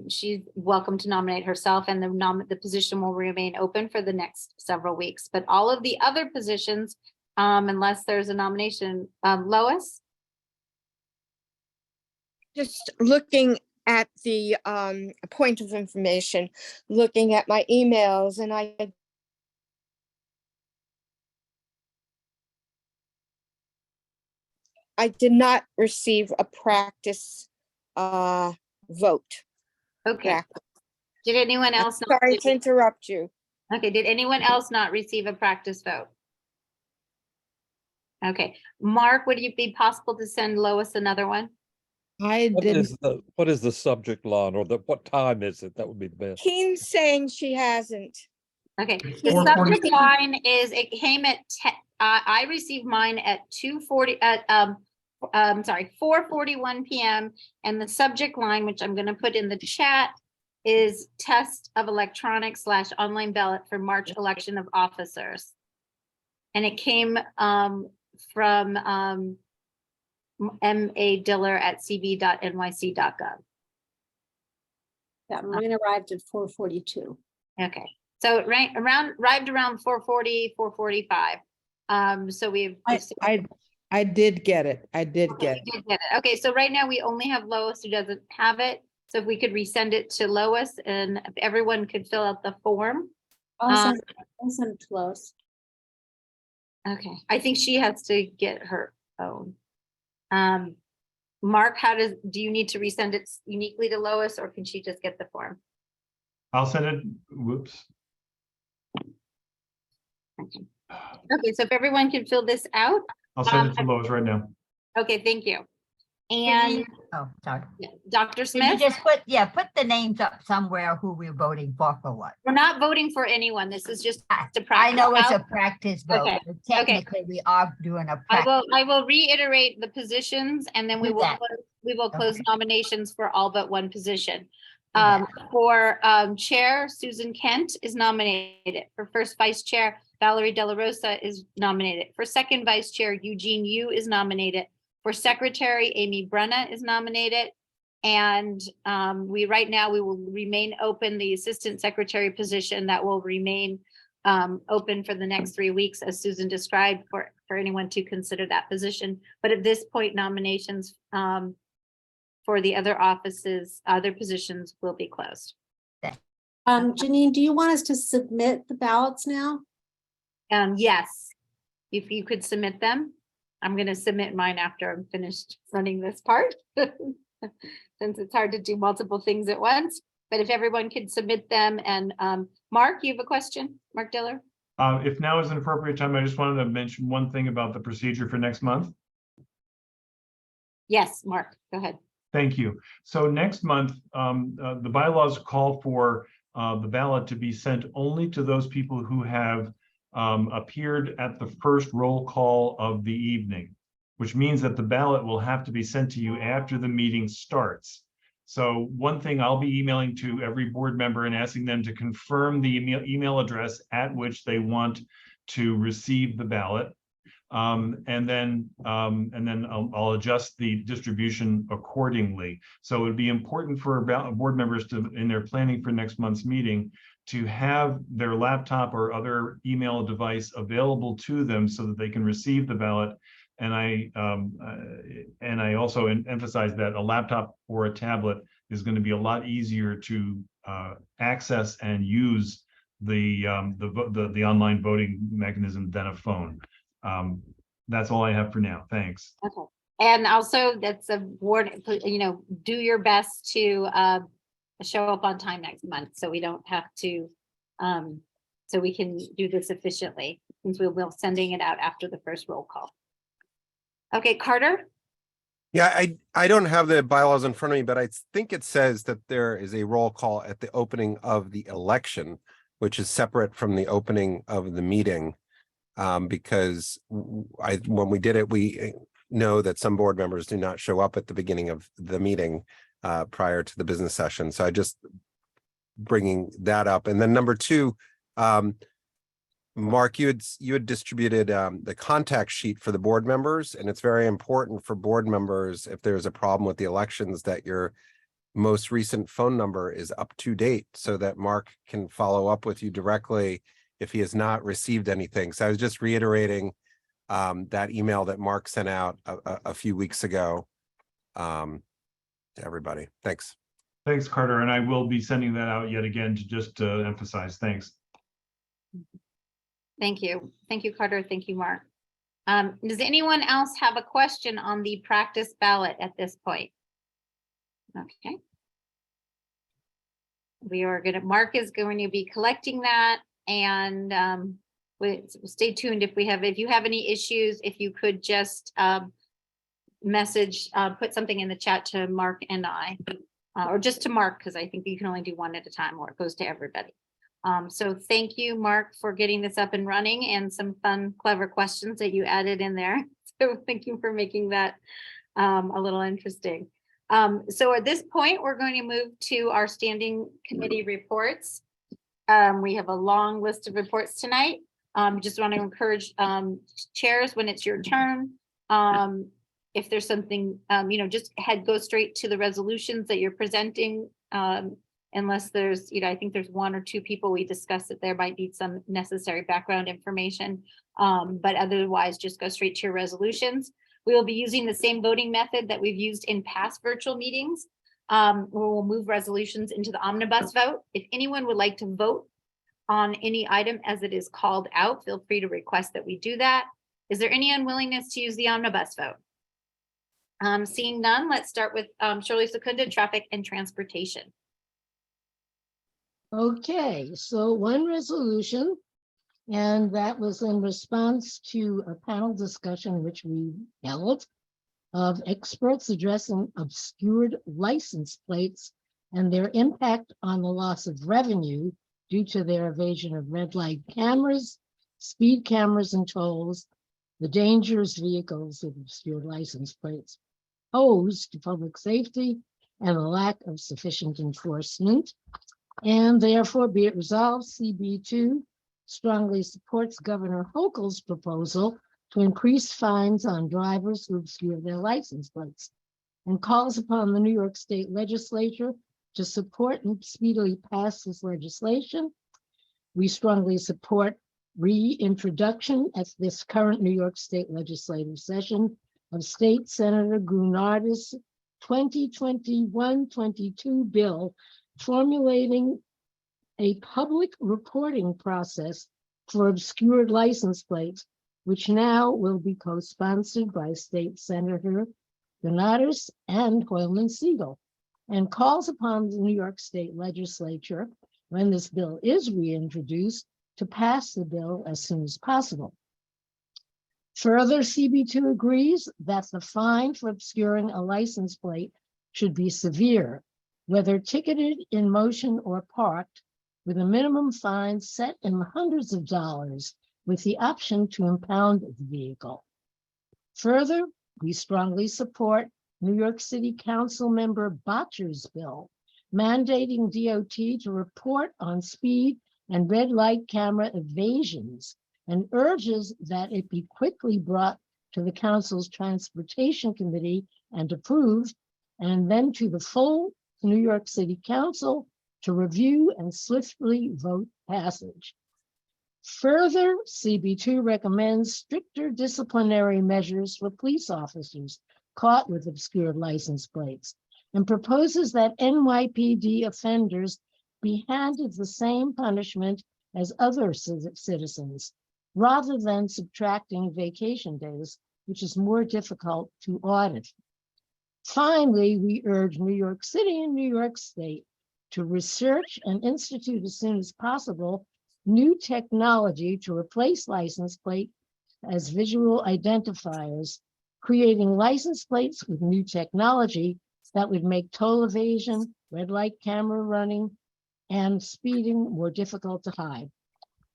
she's welcome to nominate herself, and the position will remain open for the next several weeks. But all of the other positions, unless there's a nomination, Lois? Just looking at the point of information, looking at my emails, and I did not receive a practice vote. Okay. back. Did anyone else? Sorry to interrupt you. Okay, did anyone else not receive a practice vote? Okay, Mark, would it be possible to send Lois another one? What is the subject line, or what time is it? That would be the best. Keen's saying she hasn't. Okay, the subject line is, it came at, I received mine at 2:40, sorry, 4:41 p.m. And the subject line, which I'm gonna put in the chat, is test of electronic / online ballot for March election of officers. And it came from M.A. Diller at cb.nyc.gov. Yeah, mine arrived at 4:42. Okay, so it arrived around 4:40, 4:45. So I did get it. I did get it. You did get it. Okay, so right now we only have Lois who doesn't have it. So if we could resend it to Lois, and if everyone could fill out the form. I'll send it to Lois. Okay, I think she has to get her own. Mark, do you need to resend it uniquely to Lois, or can she just get the form? I'll send it. Whoops. Okay, so if everyone can fill this out. I'll send it to Lois right now. Okay, thank you. And Oh, sorry. Dr. Can Smith? you just put the names up somewhere who we're voting for what? We're not voting for anyone. This is just to practice. I know it's a out. practice vote. Okay, But technically, we are doing a I practice. will reiterate the positions, and then we Do will that. close nominations for all but one position. that. For chair, Susan Kent is nominated. For first vice chair, Valerie De La Rosa is nominated. For second vice chair, Eugene Yu is nominated. For secretary, Amy Brenna is nominated. And right now we will remain open the assistant secretary position that will remain open for the next 3 weeks, as Susan described, for anyone to consider that position. But at this point, nominations for the other offices, other positions will be closed. Janine, do you want us to submit the ballots now? Yes, if you could submit them. I'm gonna submit mine after I'm finished running this part. Since it's hard to do multiple things at once, but if everyone could submit them and Mark, you have a question? Mark Diller? If now is an appropriate time, I just wanted to mention one thing about the procedure for next month. Yes, Mark, go ahead. Thank you. So next month, the bylaws call for the ballot to be sent only to those people who have appeared at the first roll call of the evening, which means that the ballot will have to be sent to you after the meeting starts. So one thing I'll be emailing to every board member and asking them to confirm the email address at which they want to receive the ballot. And then I'll adjust the distribution accordingly. So it would be important for board members to, in their planning for next month's meeting, to have their laptop or other email device available to them so that they can receive the ballot. And I also emphasize that a laptop or a tablet is going to be a lot easier to access and use the online voting mechanism than a phone. That's all I have for now. Thanks. Okay. And also that's a board, do your best to show up on time next month so we don't have to, so we can do this efficiently since we'll be sending it out after the first roll call. Okay, Carter? Yeah, I don't have the bylaws in front of me, but I think it says that there is a roll call at the opening of the election, which is separate from the opening of the meeting. Because when we did it, we know that some board members do not show up at the beginning of the meeting prior to the business session. So I just bringing that up. And then number two, Mark, you had distributed the contact sheet for the board members, and it's very important for board members, if there's a problem with the elections, that your most recent phone number is up to date so that Mark can follow up with you directly if he has not received anything. So I was just reiterating that email that Mark sent out a few weeks ago to everybody. Thanks. Thanks, Carter. And I will be sending that out yet again to just emphasize. Thanks. Thank you. Thank you, Carter. Thank you, Mark. Does anyone else have a question on the practice ballot at this point? Okay. Mark is going to be collecting that, and stay tuned if you have any issues, if you could just message, put something in the chat to Mark and I, or just to Mark, because I think you can only do one at a time, or it goes to everybody. So thank you, Mark, for getting this up and running and some fun, clever questions that you added in there. So thank you for making that a little interesting. So at this point, we're going to move to our standing committee reports. We have a long list of reports tonight. Just want to encourage chairs when it's your turn. If there's something, just go straight to the resolutions that you're presenting. Unless there's, I think there's one or two people we discussed that there might be some necessary background information. But otherwise, just go straight to your resolutions. We will be using the same voting method that we've used in past virtual meetings. We'll move resolutions into the omnibus vote. If anyone would like to vote on any item as it is called out, feel free to request that we do that. Is there any unwillingness to use the omnibus vote? Seeing none, let's start with Shirley Secunda, Traffic and Transportation. Okay, so one resolution, and that was in response to a panel discussion which we held of experts addressing obscured license plates and their impact on the loss of revenue due to their evasion of red light cameras, speed cameras and tolls, the dangerous vehicles with obscured license plates pose to public safety, and the lack of sufficient enforcement. And therefore be it resolved, CB2 strongly supports Governor Hochul's proposal to increase fines on drivers who obscure their license plates, and calls upon the New York State Legislature to support and speedily pass this legislation. We strongly support reintroduction at this current New York State legislative session of State Senator Grunard's 2021-22 bill formulating a public reporting process for obscured license plates, which now will be co-sponsored by State Senator Donatus and Hoylman Siegel, and calls upon the New York State Legislature, when this bill is reintroduced, to pass the bill as soon as possible. Further, CB2 agrees that the fine for obscuring a license plate should be severe, whether ticketed, in motion, or parked, with a minimum fine set in the hundreds of dollars, with the option to impound the vehicle. Further, we strongly support New York City Council Member Botcher's bill, mandating DOT to report on speed and red light camera evasions, and urges that it be quickly brought to the council's Transportation Committee and approved, and then to the full New York City Council to review and swiftly vote passage. Further, CB2 recommends stricter disciplinary measures for police officers caught with obscured license plates, and proposes that NYPD offenders be handed the same punishment as other citizens, rather than subtracting vacation days, which is more difficult to audit. Finally, we urge New York City and New York State to research and institute as soon as possible new technology to replace license plate as visual identifiers, creating license plates with new technology that would make toll evasion, red light camera running, and speeding more difficult to hide.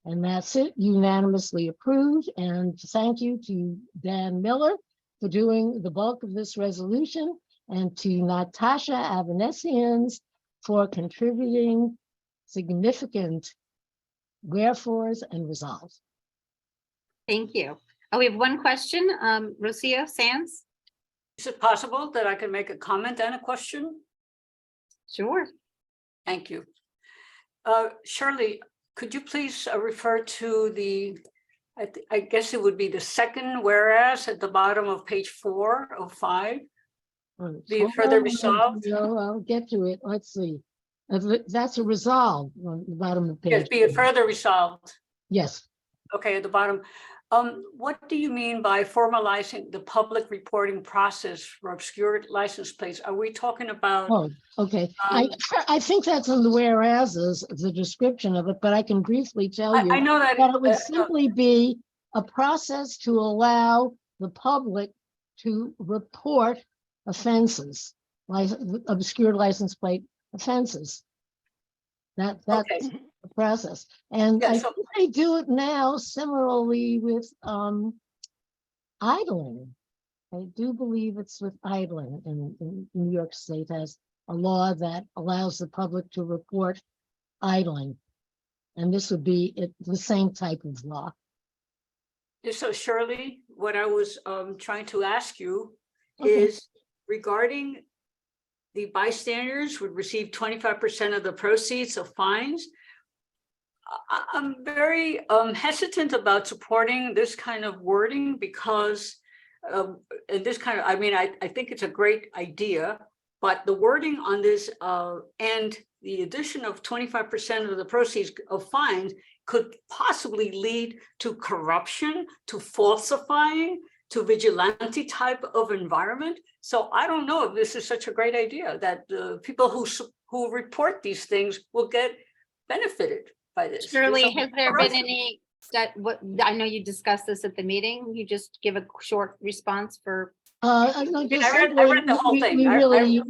And that's it, unanimously approved. And thank you to Dan Miller for doing the bulk of this resolution, and to Natasha Avanesians for contributing significant wherefores and resolves. Thank you. Oh, we have one question. Rocio Sands? Is it possible that I can make a comment and a question? Sure. Thank you. Shirley, could you please refer to the, I guess it would be the second whereas at the bottom of page 4 of 5? Be it further resolved? No, I'll get to it. Let's see. That's a resolve on the bottom of the Yes, page. be it further resolved. Yes. Okay, at the bottom. What do you mean by formalizing the public reporting process for obscured license plates? Are we talking about? Oh, okay. I think that's in the whereases, the description of it, but I can briefly tell you I know that it would simply be a process to allow the public to report offenses, like obscured license plate offenses. That's Okay. the process. And Yeah, I so- think they do it now similarly with idling. I do believe it's with idling, in New York State has a law that allows the public to report idling. And this would be the same type of law. So Shirley, what I was trying to ask you Okay. is regarding the bystanders would receive 25% of the proceeds of fines. I'm very hesitant about supporting this kind of wording because and this kind of, I mean, I think it's a great idea, but the wording on this and the addition of 25% of the proceeds of fines could possibly lead to corruption, to falsifying, to vigilante type of environment. So I don't know if this is such a great idea that the people who report these things will get benefited by this. Shirley, has there been any, I know you discussed this at the meeting. You just give a short response for. No, I just read the whole thing. we I really,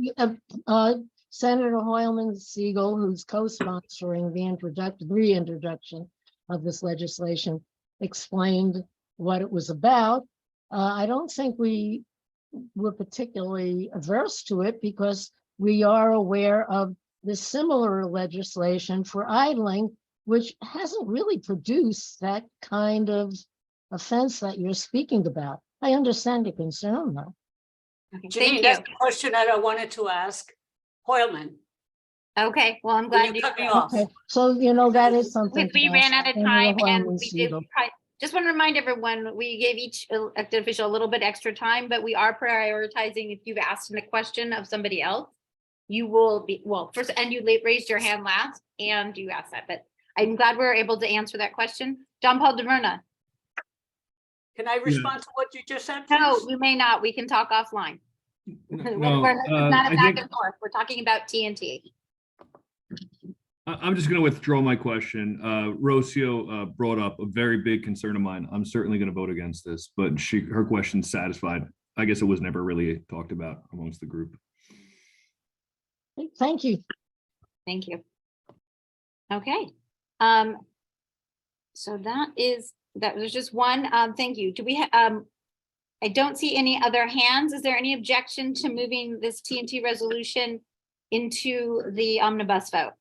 Senator Hoylman Siegel, who's co-sponsoring the reintroduction of this legislation, explained what it was about. I don't think we were particularly averse to it because we are aware of the similar legislation for idling, which hasn't really produced that kind of offense that you're speaking about. I understand your concern, though. Okay, Janine, thank that's you. the question that I wanted to ask Hoylman. Okay, well, I'm glad you. cut me off. Okay, so that is something. We to ran ask out of Senator time, and Hoylman we did Siegel. just want to remind everyone, we gave each elected official a little bit extra time, but we are prioritizing if you've asked a question of somebody else. you will be, well, first, and you raised your hand last and you asked that, but I'm glad we were able to answer that question. John Paul DeVerna. Can I respond to what you just said? No, please? you may not. We can talk offline. No, It's not a I back think and forth. We're talking about TNT. I'm just going to withdraw my question. Rocio brought up a very big concern of mine. I'm certainly going to vote against this, but her question's satisfied. I guess it was never really talked about amongst the group. Thank you. Thank you. Okay. So that was just one. Thank you. Do we I don't see any other hands. Is there any objection to moving this TNT resolution into the omnibus vote?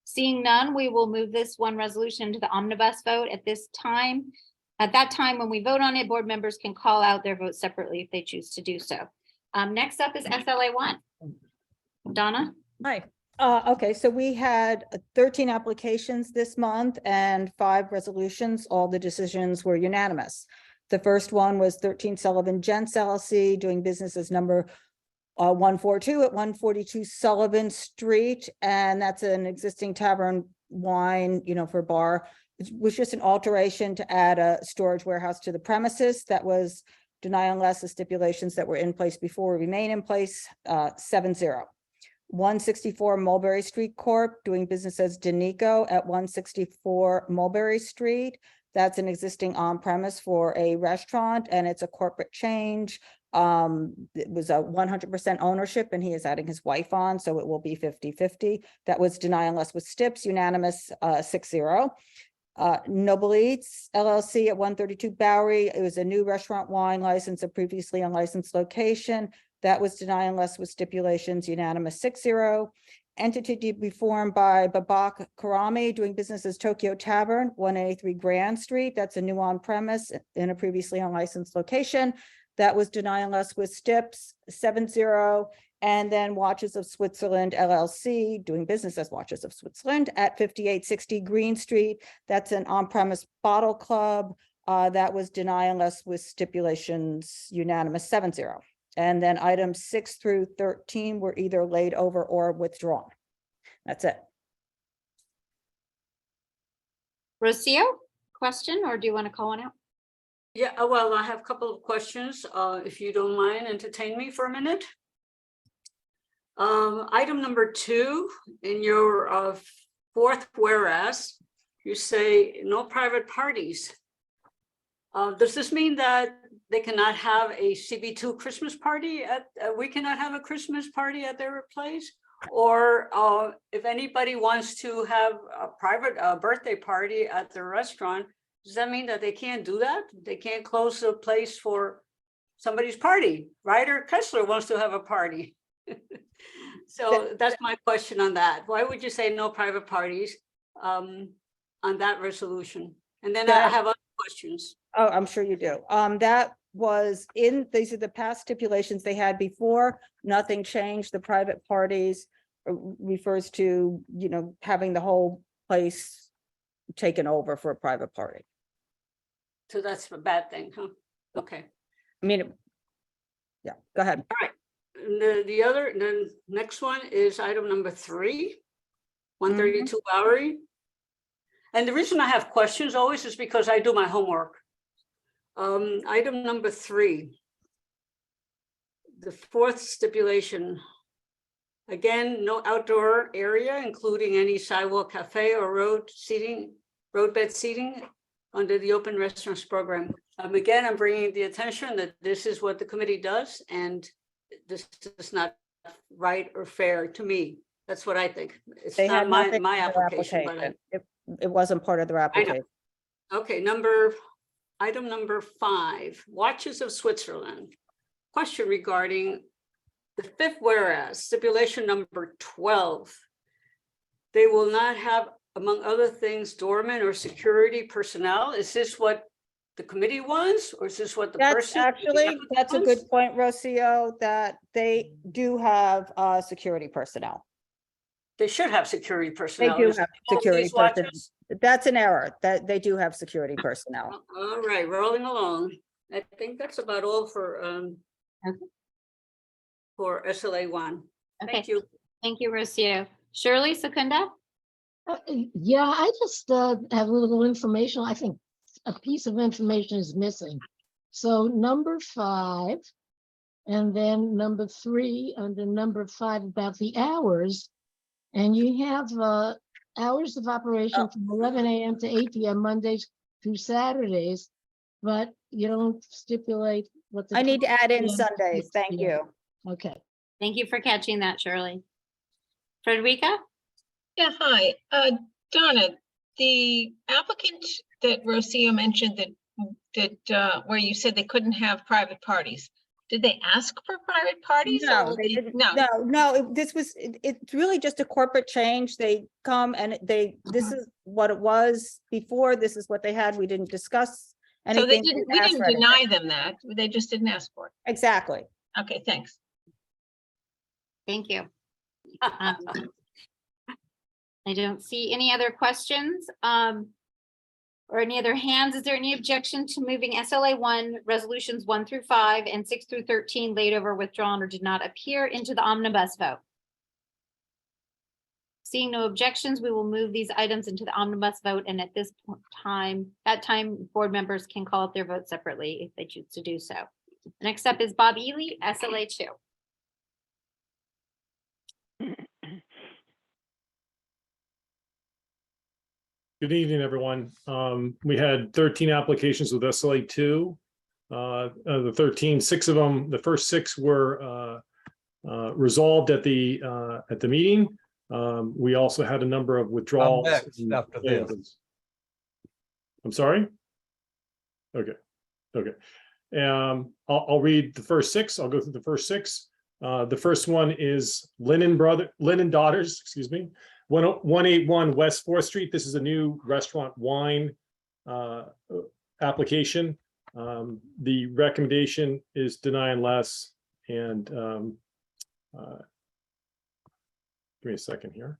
Seeing none, we will move this one resolution to the omnibus vote at this time. At that time, when we vote on it, board members can call out their votes separately if they choose to do so. Next up is SLA 1. Donna? Hi. Okay, so we had 13 applications this month and 5 resolutions. All the decisions were unanimous. The first one was 13 Sullivan Gents LLC, doing business as number 142 at 142 Sullivan Street. And that's an existing tavern wine, for bar. It was just an alteration to add a storage warehouse to the premises. That was denial unless the stipulations that were in place before remain in place, 7-0. 164 Mulberry Street Corp. doing business as Danico at 164 Mulberry Street. That's an existing on-premise for a restaurant and it's a corporate change. It was a 100% ownership and he is adding his wife on, so it will be 50-50. That was denial unless with Stips, unanimous 6-0. Noble Eats LLC at 132 Bowery. It was a new restaurant wine license, a previously unlicensed location. That was denied unless with stipulations, unanimous 6-0. Entity to be formed by Babak Karami, doing business as Tokyo Tavern, 183 Grand Street. That's a new on-premise in a previously unlicensed location. That was denied unless with Stips, 7-0. And then Watches of Switzerland LLC, doing business as Watches of Switzerland at 5860 Green Street. That's an on-premise bottle club. That was denied unless with stipulations, unanimous 7-0. And then items 6 through 13 were either laid over or withdrawn. That's it. Rocio, question, or do you want to call one out? Yeah, well, I have a couple of questions. If you don't mind, entertain me for a minute. Item number 2 in your fourth whereas, you say no private parties. Does this mean that they cannot have a CB2 Christmas party we cannot have a Christmas party at their place? Or if anybody wants to have a private birthday party at their restaurant, does that mean that they can't do that? They can't close the place for somebody's party? Ryder Kessler wants to have a party. So that's my question on that. Why would you say no private parties on that resolution? And then I have other questions. Oh, I'm sure you do. That was these are the past stipulations they had before. Nothing changed. The private parties refers to, having the whole place taken over for a private party. So that's a bad thing, huh? Okay. I mean, yeah, go ahead. All right. The next one is item number 3, 132 Bowery. And the reason I have questions always is because I do my homework. Item number 3, the fourth stipulation. Again, no outdoor area, including any sidewalk cafe or roadbed seating under the open restaurants program. Again, I'm bringing the attention that this is what the committee does, and this is not right or fair to me. That's what I think. It's They not had nothing my in their application, but it wasn't part of their I know. application. Okay, item number 5, Watches of Switzerland. Question regarding the 5th whereas, stipulation number 12. They will not have, among other things, doorman or security personnel. Is this what the committee wants, or is this what the person? That's a good point, Rocio, that they do have security personnel. They should have security They personnel. do Is have it all security these personnel. watches? That's an error, that they do have security personnel. All right, rolling along. I think that's about all for for SLA 1. Thank Okay, you. thank you, Rocio. Shirley Secunda? Yeah, I just have a little information. I think a piece of information is missing. So number 5, and then number 3 under number 5 about the hours. And you have hours of operation from 11 a.m. to 8 p.m. Mondays through Saturdays, but you don't stipulate what the. I need to add in 12 p.m. Sundays. Thank Yeah. you. Okay. Thank you for catching that, Shirley. Frederica? Yeah, hi. Donna, the applicant that Rocio mentioned where you said they couldn't have private parties, did they ask for private parties? No, or they didn't. No. No, it's really just a corporate change. They come and this is what it was before. This is what they had. We didn't discuss So they anything. didn't, didn't we ask didn't for anything. deny them that. They just didn't ask for it. Exactly. Okay, thanks. Thank you. I don't see any other questions or any other hands. Is there any objection to moving SLA 1 resolutions 1 through 5 and 6 through 13 laid over, withdrawn, or did not appear into the omnibus vote? Seeing no objections, we will move these items into the omnibus vote, and at this time, board members can call up their vote separately if they choose to do so. Next up is Bob Ely, SLA 2. Good evening, everyone. We had 13 applications with SLA 2. The 13, 6 of them, the first 6 were resolved at the meeting. We also had a number of withdrawals. After this. I'm sorry? Okay. I'll read the first 6. I'll go through the first 6. The first one is Linen Daughters, excuse me. 181 West 4th Street. This is a new restaurant wine application. The recommendation is deny unless, and give me a second here.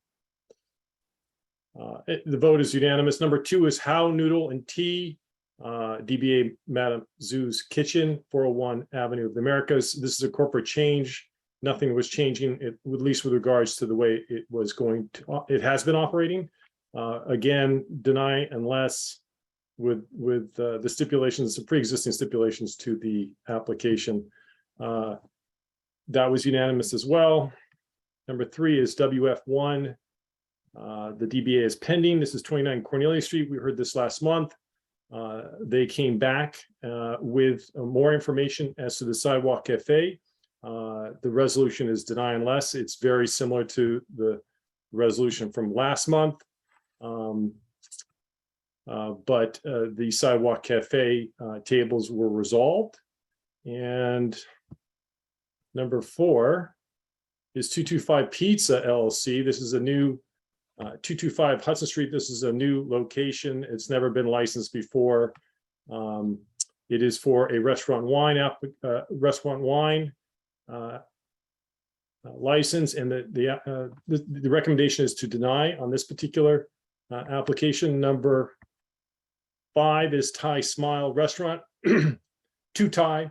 The vote is unanimous. Number 2 is How Noodle and Tea, DBA Madame Zoo's Kitchen, 401 Avenue of the Americas. This is a corporate change. Nothing was changing, at least with regards to the way it was going to, it has been operating. Again, deny unless with the stipulations, the pre-existing stipulations to the application. That was unanimous as well. Number 3 is WF1. The DBA is pending. This is 29 Cornelia Street. We heard this last month. They came back with more information as to the sidewalk cafe. The resolution is deny unless. It's very similar to the resolution from last month. But the sidewalk cafe tables were resolved. And number 4 is 225 Pizza LLC. This is a new 225 Hudson Street. This is a new location. It's never been licensed before. It is for a restaurant wine license, and the recommendation is to deny on this particular application. Number 5 is Thai Smile Restaurant, 2 Thai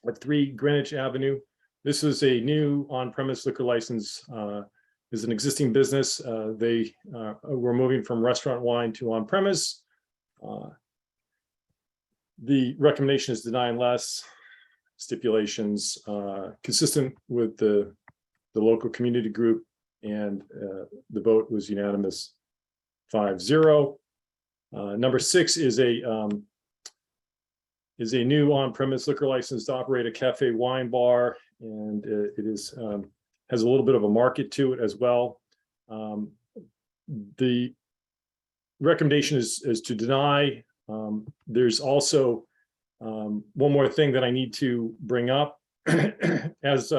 at 3 Greenwich Avenue. This is a new on-premise liquor license. Is an existing business. They were moving from restaurant wine to on-premise. The recommendation is deny unless. Stipulations consistent with the local community group, and the vote was unanimous 5-0. Number 6 is a new on-premise liquor license to operate a cafe wine bar, and it is has a little bit of a market to it as well. The recommendation is to deny. There's also one more thing that I need to bring up. As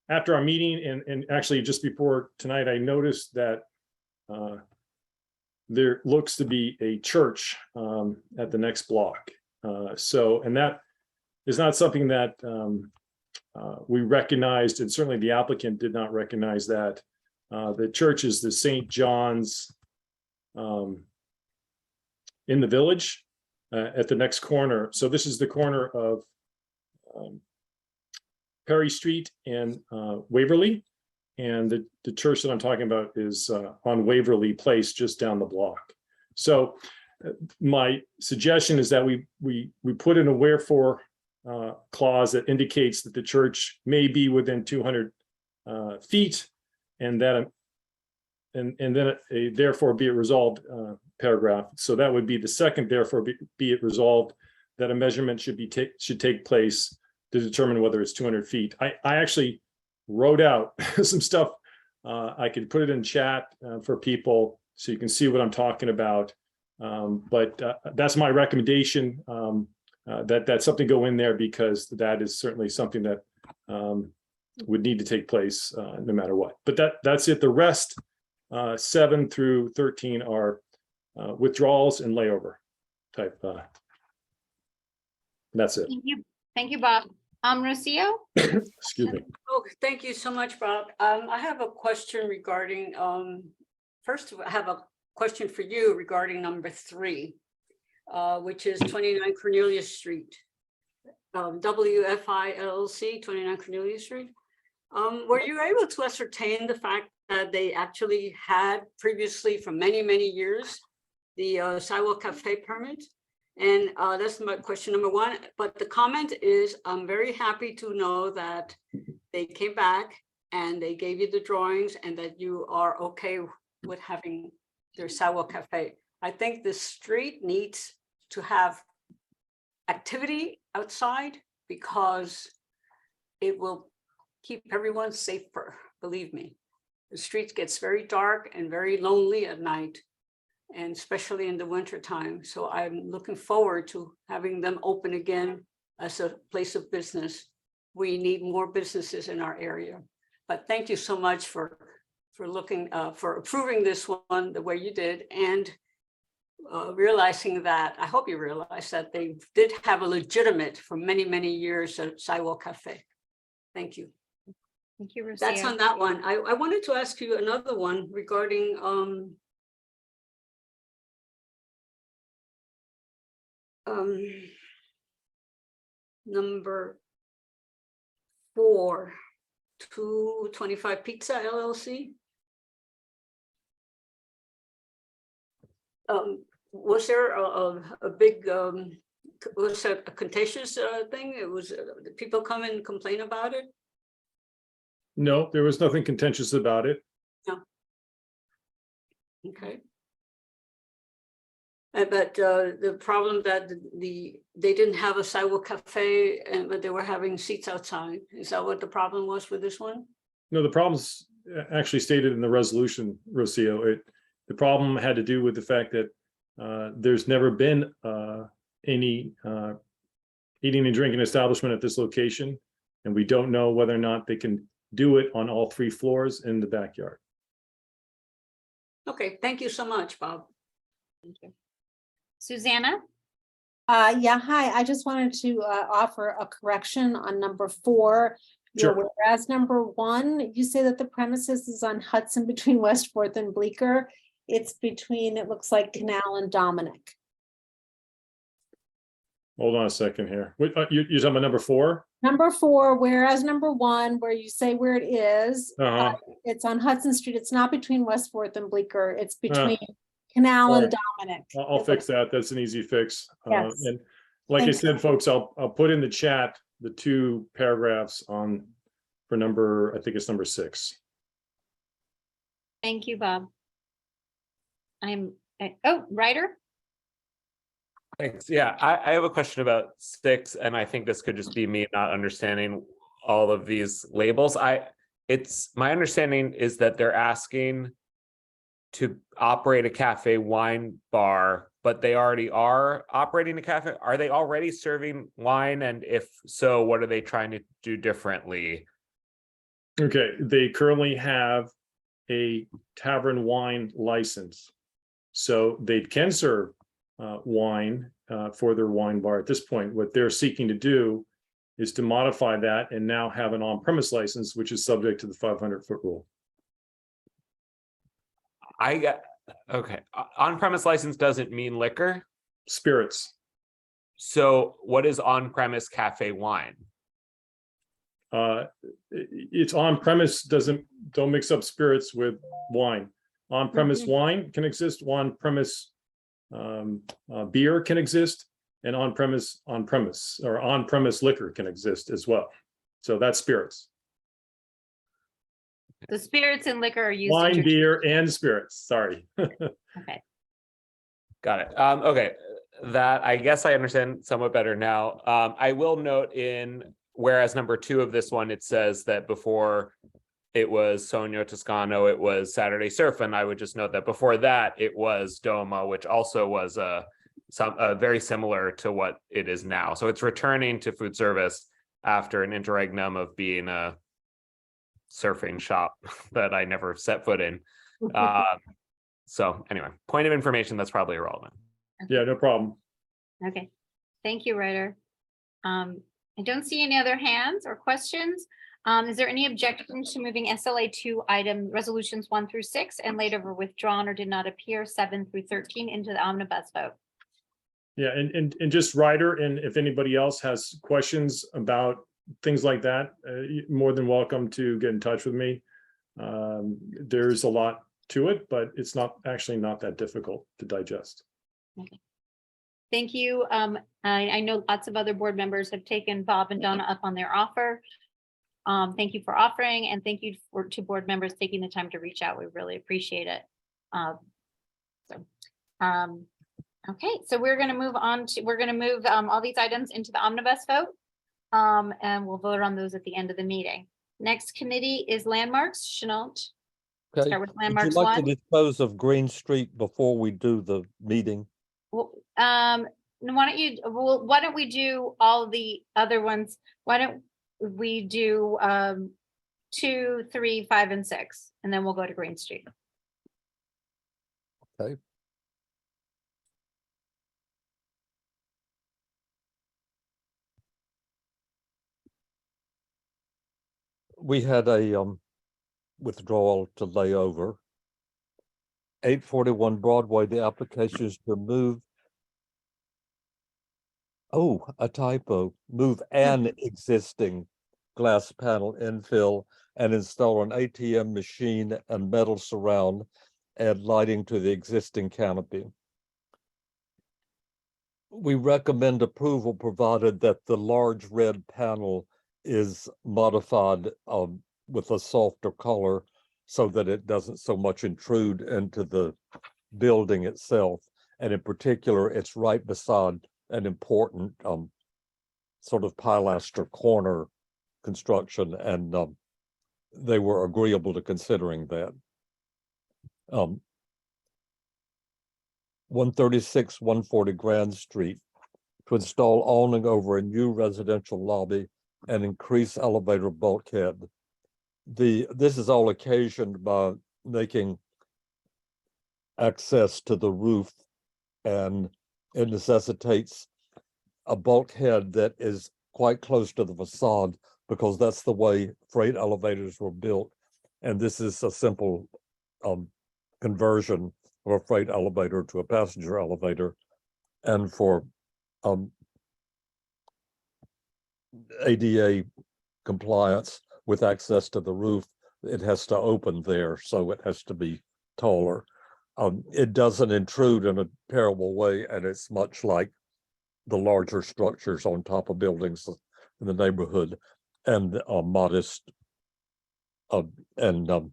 after our meeting, and actually just before tonight, I noticed that there looks to be a church at the next block. And that is not something that we recognized, and certainly the applicant did not recognize that. The church is the St. John's in the village. At the next corner. So this is the corner of Perry Street and Waverly. And the church that I'm talking about is on Waverly Place, just down the block. So my suggestion is that we put in a wherefore clause that indicates that the church may be within 200 feet, and that and then a therefore be it resolved paragraph. So that would be the second therefore be it resolved that a measurement should take place to determine whether it's 200 feet. I actually wrote out some stuff. I could put it in chat for people so you can see what I'm talking about. But that's my recommendation, that something go in there, because that is certainly something that would need to take place no matter what. But that's it. The rest, 7 through 13, are withdrawals and layover type. That's it. Thank you, Bob. Rocio? Excuse me. Oh, thank you so much, Bob. I have a question regarding, first, I have a question for you regarding number 3, which is 29 Cornelius Street, WFI LLC, 29 Cornelius Street. Were you able to ascertain the fact that they actually had previously, for many, many years, the Sidewalk Cafe permit? And that's my question number 1. But the comment is, I'm very happy to know that they came back and they gave you the drawings and that you are okay with having their Sidewalk Cafe. I think the street needs to have activity outside, because it will keep everyone safer, believe me. The street gets very dark and very lonely at night, and especially in the winter time. So I'm looking forward to having them open again as a place of business. We need more businesses in our area. But thank you so much for looking, for approving this one the way you did, and realizing that, I hope you realize that they did have a legitimate, for many, many years, Sidewalk Cafe. Thank you. Thank you, Rocio. That's on that one. I wanted to ask you another one regarding number 4, 225 Pizza LLC. Was there a big, was it a contentious thing? It was, did people come and complain about it? No, there was nothing contentious about it. No. Okay. But the problem that they didn't have a Sidewalk Cafe, but they were having seats outside. Is that what the problem was with this one? No, the problem's actually stated in the resolution, Rocio. The problem had to do with the fact that there's never been any eating and drinking establishment at this location, and we don't know whether or not they can do it on all 3 floors in the backyard. Okay, thank you so much, Bob. Thank you. Susanna? Yeah, hi. I just wanted to offer a correction on number 4. Sure. Whereas number 1, you say that the premises is on Hudson between West 4th and Bleecker. It's between, it looks like, Canal and Dominic. Hold on a second here. You're talking about number 4? Number 4, whereas number 1, where you say where it is, it's on Hudson Street. It's not between West 4th and Bleecker. It's between Canal and Dominic. I'll fix that. That's an easy fix. Yes. And like I Thank said, you. folks, I'll put in the chat the 2 paragraphs on for number, I think it's number 6. Thank you, Bob. Oh, Ryder? Thanks. Yeah, I have a question about 6, and I think this could just be me not understanding all of these labels. It's my understanding is that they're asking to operate a cafe wine bar, but they already are operating a cafe. Are they already serving wine? And if so, what are they trying to do differently? Okay, they currently have a tavern wine license. So they can serve wine for their wine bar at this point. What they're seeking to do is to modify that and now have an on-premise license, which is subject to the 500-foot rule. Okay. On-premise license doesn't mean liquor? Spirits. So what is on-premise cafe wine? It's on premise, don't mix up spirits with wine. On premise wine can exist, on premise beer can exist, and on premise or on premise liquor can exist as well. So that's spirits. The spirits and liquor are used. Wine, beer, and spirits, sorry. Okay. Got it. Okay, that I guess I understand somewhat better now. I will note in whereas number 2 of this one, it says that before it was Sonio Toscano, it was Saturday Surf, and I would just note that before that it was Doma, which also was very similar to what it is now. So it's returning to food service after an interregnum of being a surfing shop that I never set foot in. So anyway, point of information that's probably irrelevant. Yeah, no problem. Okay, thank you, Ryder. I don't see any other hands or questions. Is there any objection to moving SLA 2 item resolutions 1 through 6 and later were withdrawn or did not appear 7 through 13 into the omnibus vote? Yeah, and just Ryder, and if anybody else has questions about things like that, you're more than welcome to get in touch with me. There's a lot to it, but it's not that difficult to digest. Okay. Thank you. I know lots of other board members have taken Bob and Donna up on their offer. Thank you for offering, and thank you to board members taking the time to reach out. We really appreciate it. Okay, so we're going to move on to, all these items into the omnibus vote, and we'll vote on those at the end of the meeting. Next committee is landmarks. Chenault. Okay. Start with Would you landmarks like to 1. dispose of Green Street before we do the meeting? Well, why don't we do all the other ones? Why don't we do 2, 3, 5, and 6, and then we'll go to Green Street. Okay. We had a withdrawal to lay over. 841 Broadway, the application is to move. Oh, a typo. Move an existing glass panel infill and install an ATM machine and metal surround, add lighting to the existing canopy. We recommend approval provided that the large red panel is modified with a softer color so that it doesn't so much intrude into the building itself. And in particular, it's right beside an important sort of pilaster corner construction, and they were agreeable to considering that. 136, 140 Grand Street, to install awning over a new residential lobby and increase elevator bulkhead. This is all occasioned by making access to the roof, and it necessitates a bulkhead that is quite close to the facade because that's the way freight elevators were built. And this is a simple conversion of a freight elevator to a passenger elevator. And for ADA compliance with access to the roof, it has to open there, so it has to be taller. It doesn't intrude in a terrible way, and it's much like the larger structures on top of buildings in the neighborhood, and modest and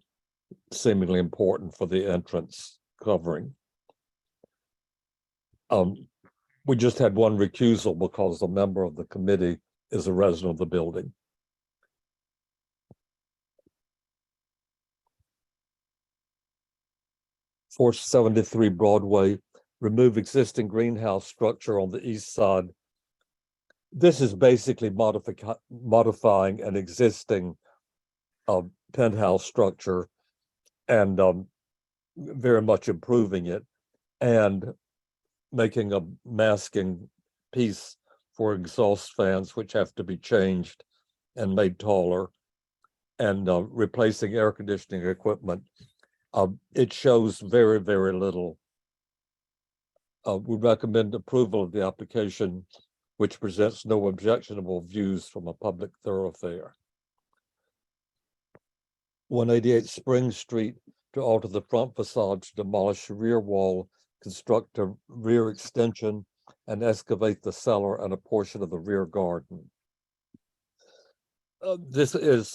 seemingly important for the entrance covering. We just had one recusal because a member of the committee is a resident of the building. .473 Broadway, remove existing greenhouse structure on the east side. This is basically modifying an existing penthouse structure and very much improving it, and making a masking piece for exhaust fans, which have to be changed and made taller, and replacing air conditioning equipment. It shows very, very little. We recommend approval of the application, which presents no objectionable views from a public thoroughfare. 188 Spring Street to alter the front facade to demolish the rear wall, construct a rear extension, and excavate the cellar and a portion of the rear garden. This is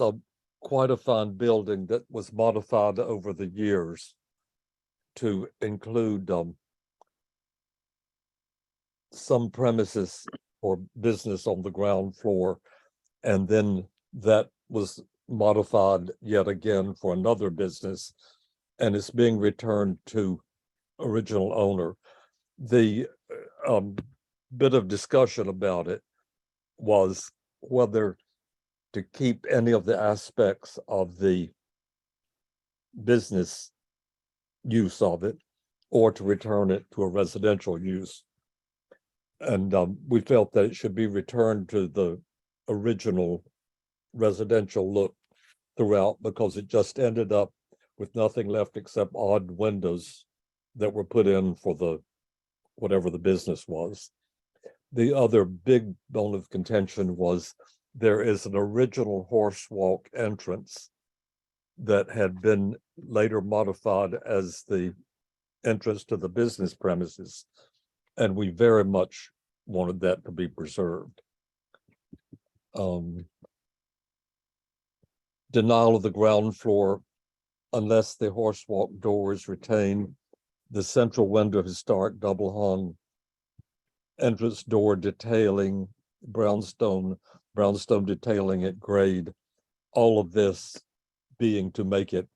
quite a fine building that was modified over the years to include some premises or business on the ground floor. And then that was modified yet again for another business, and it's being returned to original owner. The bit of discussion about it was whether to keep any of the aspects of the business use of it or to return it to a residential use. And we felt that it should be returned to the original residential look throughout, because it just ended up with nothing left except odd windows that were put in for the whatever the business was. The other big bone of contention was there is an original horse walk entrance that had been later modified as the entrance to the business premises, and we very much wanted that to be preserved. Denial of the ground floor unless the horse walk door is retained. The central window historic double hung entrance door detailing brownstone detailing at grade. All of this being to make it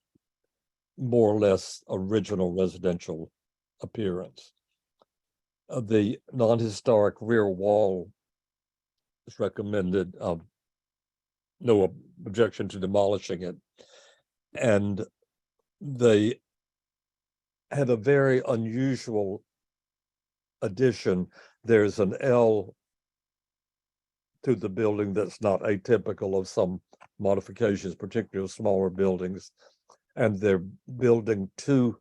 more or less original residential appearance. The non-historic rear wall is recommended. No objection to demolishing it. And they had a very unusual addition. There's an L to the building that's not atypical of some modifications, particularly of smaller buildings. And they're building two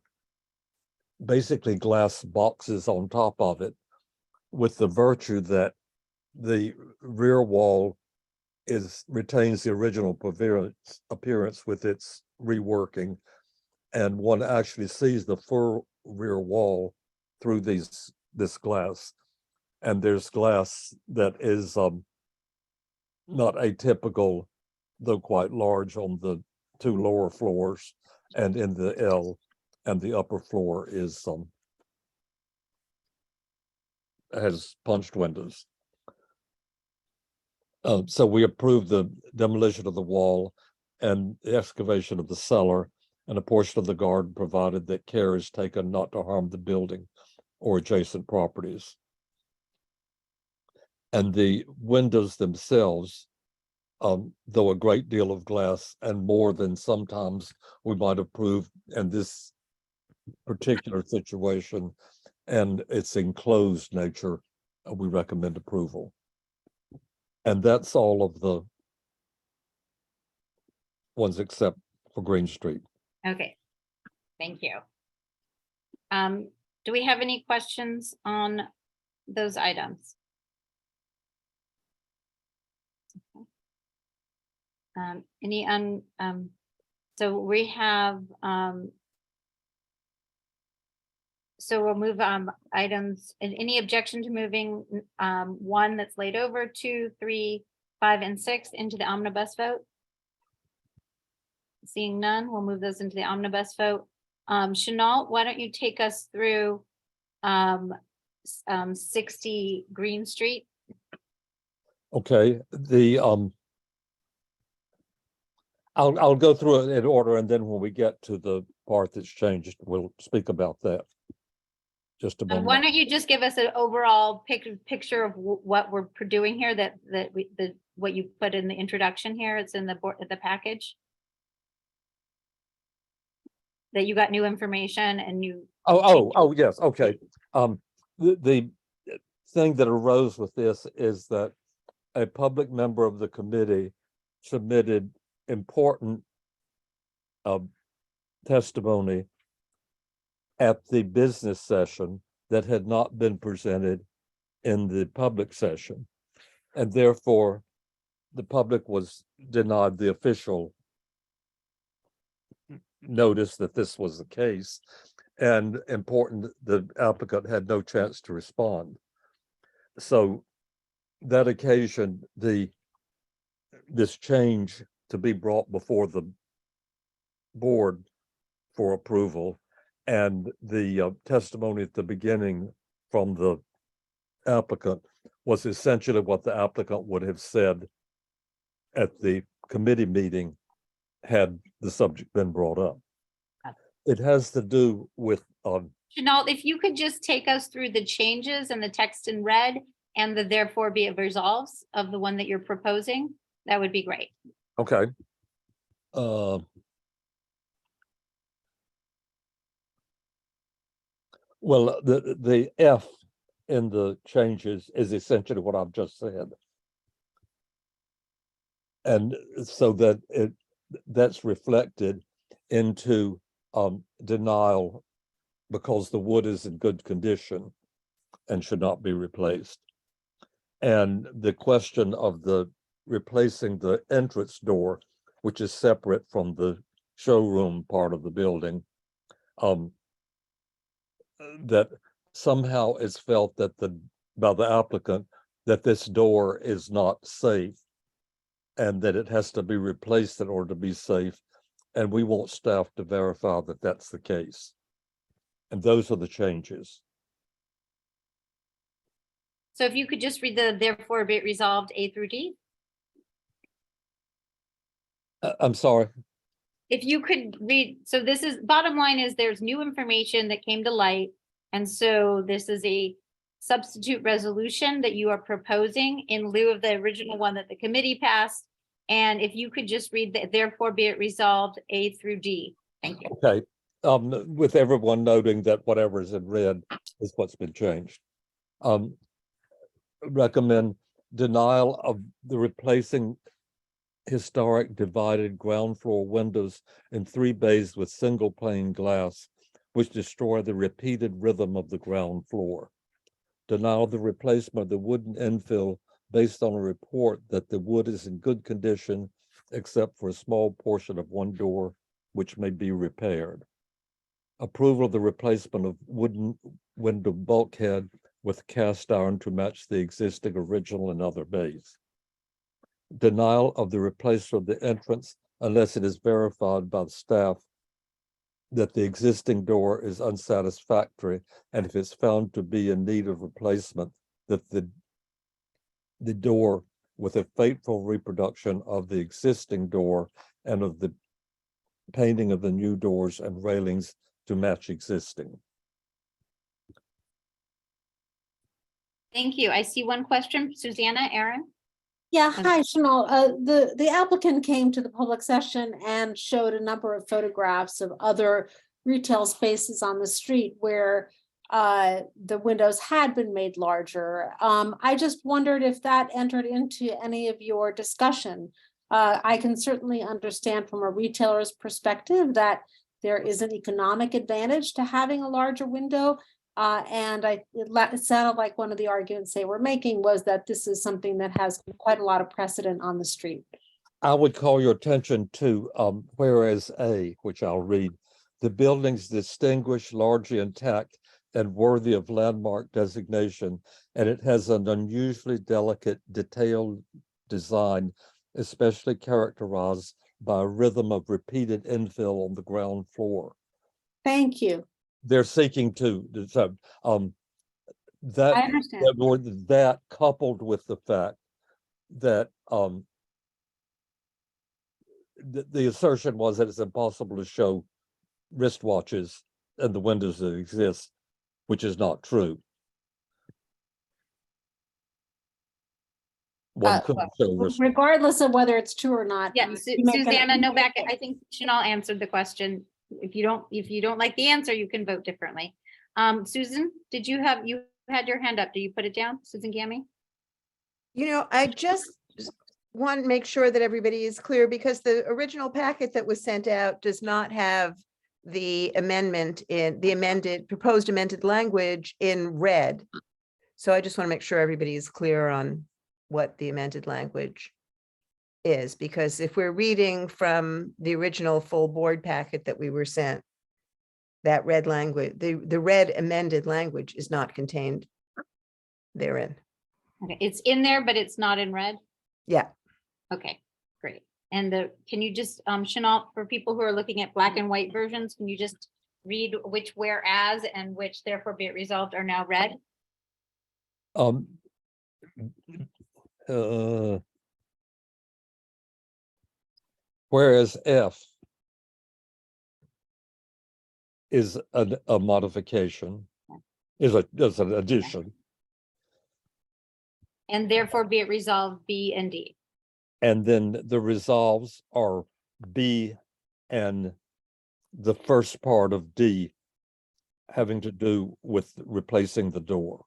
basically glass boxes on top of it, with the virtue that the rear wall retains the original appearance with its reworking, and one actually sees the full rear wall through this glass. And there's glass that is not atypical, though quite large, on the two lower floors and in the L, and the upper floor is has punched windows. So we approved the demolition of the wall and the excavation of the cellar and a portion of the garden, provided that care is taken not to harm the building or adjacent properties. And the windows themselves, though a great deal of glass and more than sometimes we might approve in this particular situation and its enclosed nature, we recommend approval. And that's all of the ones except for Green Street. Okay, thank you. Do we have any questions on those items? So we have, so we'll move items, and any objection to moving one that's laid over, 2, 3, 5, and 6 into the omnibus vote? Seeing none, we'll move those into the omnibus vote. Chanel, why don't you take us through 60 Green Street? Okay, I'll go through it in order, and then when we get to the part that's changed, we'll speak about that. Just a moment. Why don't you just give us an overall picture of what we're doing here, what you put in the introduction here, it's in the package? That you got new information and you. Oh, yes, okay. The thing that arose with this is that a public member of the committee submitted important testimony at the business session that had not been presented in the public session. And therefore, the public was denied the official notice that this was the case. And important, the applicant had no chance to respond. So that occasioned this change to be brought before the board for approval. And the testimony at the beginning from the applicant was essentially what the applicant would have said at the committee meeting had the subject been brought up. It has to do with Janelle, if you could just take us through the changes and the text in red and the therefore be it resolves of the one that you're proposing, that would be great. okay. Well, the F in the changes is essentially what I've just said. And so that's reflected into denial because the wood is in good condition and should not be replaced. And the question of the replacing the entrance door, which is separate from the showroom part of the building, that somehow it's felt that by the applicant that this door is not safe and that it has to be replaced in order to be safe. And we want staff to verify that that's the case. And those are the changes. So if you could just read the therefore be it resolved A through D. I'm sorry. If you could read, so this is, bottom line is there's new information that came to light. And so this is a substitute resolution that you are proposing in lieu of the original one that the committee passed. And if you could just read the therefore be it resolved A through D. Thank you. Okay. With everyone noting that whatever is in red is what's been changed. Recommend denial of the replacing historic divided ground floor windows in 3 bays with single pane glass, which destroy the repeated rhythm of the ground floor. Denial the replacement of the wooden infill based on a report that the wood is in good condition, except for a small portion of one door, which may be repaired. Approval of the replacement of wooden window bulkhead with cast iron to match the existing original and other bays. Denial of the replacement of the entrance unless it is verified by the staff that the existing door is unsatisfactory, and if it's found to be in need of replacement, that the door with a faithful reproduction of the existing door and of the painting of the new doors and railings to match existing. Thank you. I see one question. Susanna, Aaron? Yeah, hi, Chanel. The applicant came to the public session and showed a number of photographs of other retail spaces on the street where the windows had been made larger. I just wondered if that entered into any of your discussion. I can certainly understand from a retailer's perspective that there is an economic advantage to having a larger window. And it sounded like one of the arguments they were making was that this is something that has quite a lot of precedent on the street. I would call your attention to whereas A, which I'll read. The building's distinguished, largely intact, and worthy of landmark designation, and it has an unusually delicate, detailed design, especially characterized by a rhythm of repeated infill on the ground floor. Thank you. They're seeking to that I understand. that coupled with the fact that the assertion was that it's impossible to show wristwatches and the windows that exist, which is not true. One couldn't show wristwatches. Regardless of whether it's true or not. Yeah, you make Susanna, no back. I think Chanel answered the question. If you don't like the answer, you can vote differently. Susan, you had your hand up? Do you put it down, Susan Gammy? I just want to make sure that everybody is clear because the original packet that was sent out does not have the amendment in the proposed amended language in red. So I just want to make sure everybody is clear on what the amended language is, because if we're reading from the original full board packet that we were sent, that red language, the red amended language is not contained therein. Okay, it's in there, but it's not in red. Yeah. Okay, great. And can you just, Chenault, for people who are looking at black and white versions, can you just read which whereas and which therefore be it resolved are now read? Whereas F is a modification, is an addition, And therefore be it resolved B and D. and then the resolves are B and the first part of D having to do with replacing the door.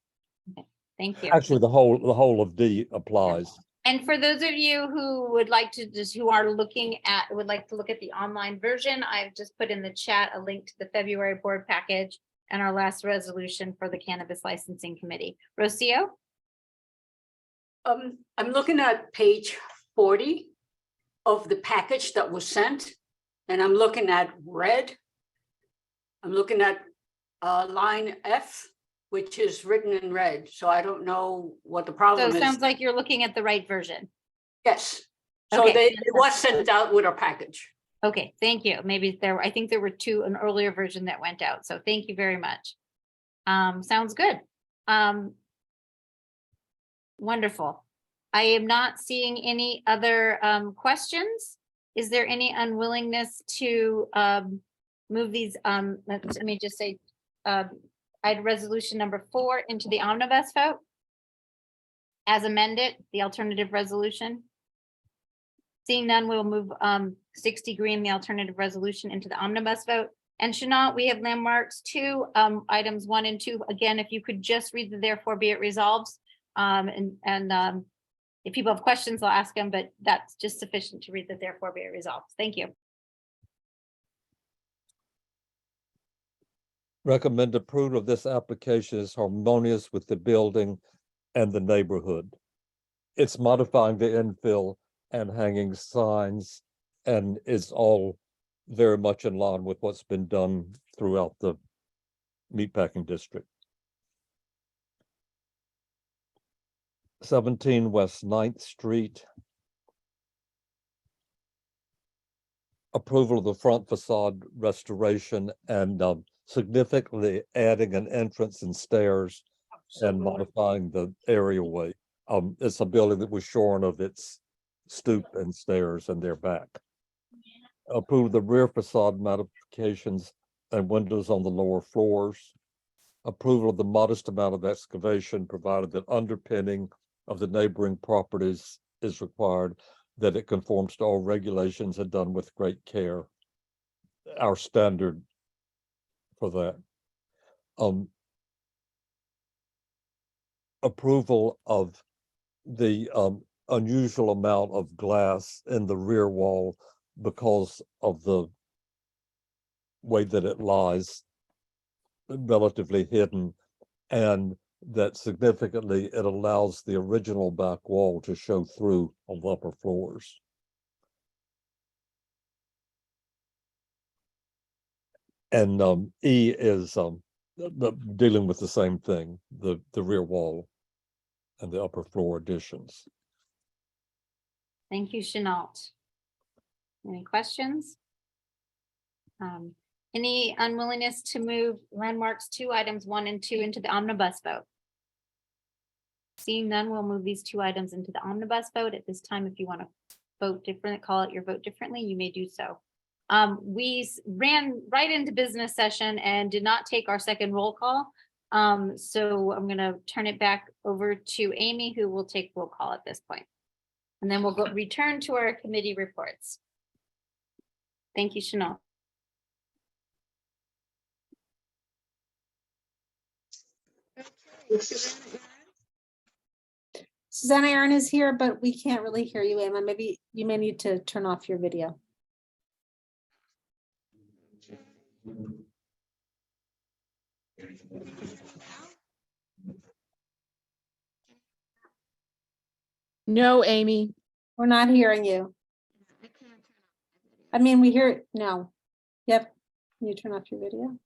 Thank you. Actually, the whole of D applies. And for those of you who would like to who are looking at, would like to look at the online version, I've just put in the chat a link to the February board package and our last resolution for the Cannabis Licensing Committee. Rocio? I'm looking at page 40 of the package that was sent, and I'm looking at red. I'm looking at line F, which is written in red. So I don't know what the So problem it is. sounds like you're looking at the right version. Yes. So Okay. it was sent out with our package. Okay, thank you. Maybe I think there were an earlier version that went out. So thank you very much. Sounds good. Wonderful. I am not seeing any other questions. Is there any unwillingness to move these? Let me just say, I'd resolution number 4 into the omnibus vote as amended, the alternative resolution. Seeing none, we'll move 60 Green, the alternative resolution, into the omnibus vote. And Chenault, we have landmarks 2, items 1 and 2. Again, if you could just read the therefore be it resolved. If people have questions, I'll ask them, but that's just sufficient to read the therefore be it resolved. Thank you. Recommend approval of this application is harmonious with the building and the neighborhood. It's modifying the infill and hanging signs, and it's all very much in line with what's been done throughout the meatpacking district. 17 West 9th Street. Approval of the front facade restoration and significantly adding an entrance and stairs and modifying the areaway. It's a building that was shorn of its stoop and stairs, and they're back. Approve the rear facade modifications and windows on the lower floors. Approval of the modest amount of excavation provided that underpinning of the neighboring properties is required, that it conforms to all regulations and done with great care. Our standard for that. Approval of the unusual amount of glass in the rear wall because of the way that it lies relatively hidden, and that significantly it allows the original back wall to show through on the upper floors. And E is dealing with the same thing, the rear wall and the upper floor additions. Thank you, Chenault. Any questions? Any unwillingness to move landmarks 2 items 1 and 2 into the omnibus vote? Seeing none, we'll move these 2 items into the omnibus vote. At this time, if you want to vote different, call it your vote differently, you may do so. We ran right into business session and did not take our second roll call. So I'm going to turn it back over to Amy, who will take roll call at this point. And then we'll return to our committee reports. Thank you, Chenault. Susanna Aaron is here, but we can't really hear you, Emma. Maybe you may need to turn off your video. No, Amy. We're not hearing you. I mean, we hear it now. Yep. Can you turn off your video?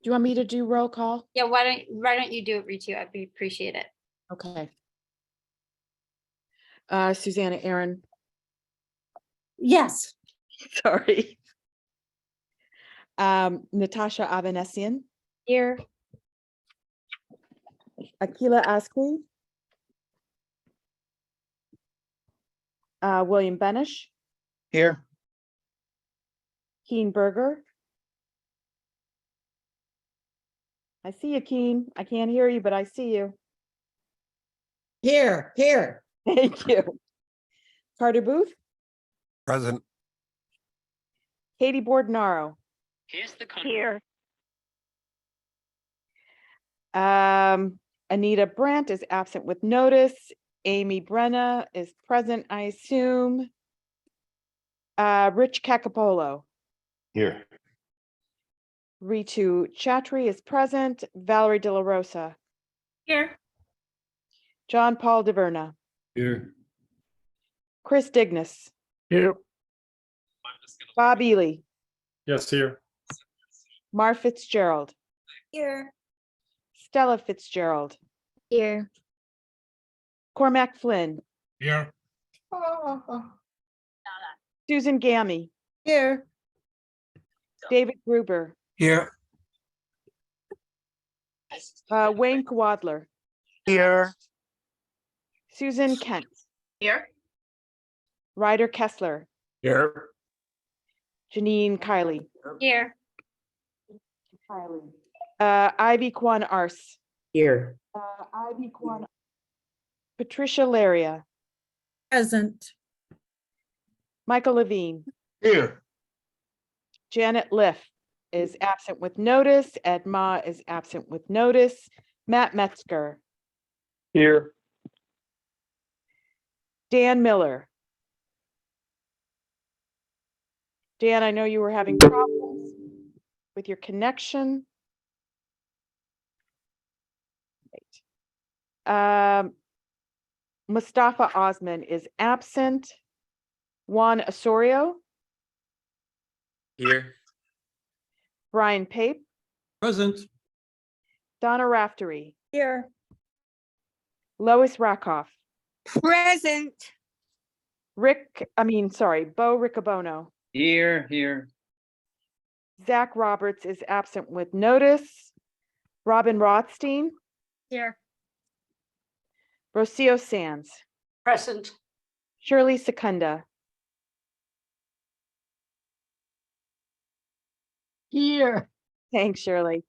Do you want me to do roll call? Yeah, why don't you do it, Ritu? I'd appreciate it. Okay. Susanna Aaron, Yes. sorry. Natasha Avanesian, Here. Akila Askley. William Benish, Here. Keen Berger. I see you, Keen. I can't hear you, but I see you. Here. Thank you. Carter Booth, Present. Katie Bordenaro. Here. Anita Brandt is absent with notice. Amy Brenna is present, I assume. Rich Cacapolo. Here. Ritu Chatri is present. Valerie De La Rosa. Here. John Paul DeVerna. Here. Chris Dignas. Here. Bob Ely. Yes, here. Mar Fitzgerald. Here. Stella Fitzgerald. Here. Cormac Flynn. Here. Susan Gammy. Here. David Gruber. Here. Wayne Kwadler. Here. Susan Kent. Here. Ryder Kessler. Here. Janine Kiley. Here. Ivy Kwan Ars. Here. Ivy Kwan. Patricia Laria. Present. Michael Levine. Here. Janet Liff is absent with notice. Ed Ma is absent with notice. Matt Metzger. Here. Dan Miller. Dan, I know you were having problems with your connection. Mustafa Osman is absent. Juan Osorio. Here. Brian Pape. Present. Donna Raftery. Here. Lois Rakoff. Present. Bo Riccobono. Here. Zach Roberts is absent with notice. Robin Rothstein. Here. Rocio Sands. Present. Shirley Secunda. Here. Thanks, Shirley.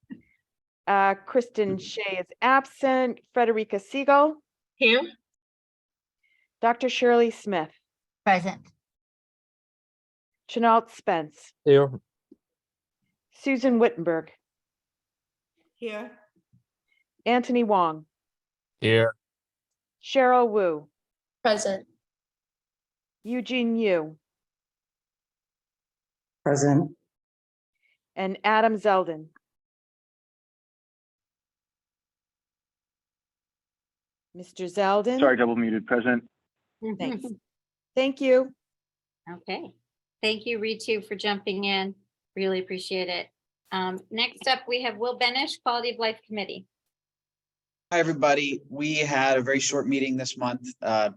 Kristen Shea is absent. Frederica Siegel. Here. Dr. Shirley Smith. Present. Chenault Spence. Here. Susan Wittenberg. Here. Anthony Wong. Here. Cheryl Wu. Present. Eugene Yu. Present. And Adam Zeldin. Mr. Zeldin. Sorry, double muted. Present. Thanks. Thank you. Okay. Thank you, Ritu, for jumping in. Really appreciate it. Next up, we have Will Benish, Quality of Life Committee. Hi, everybody. We had a very short meeting this month,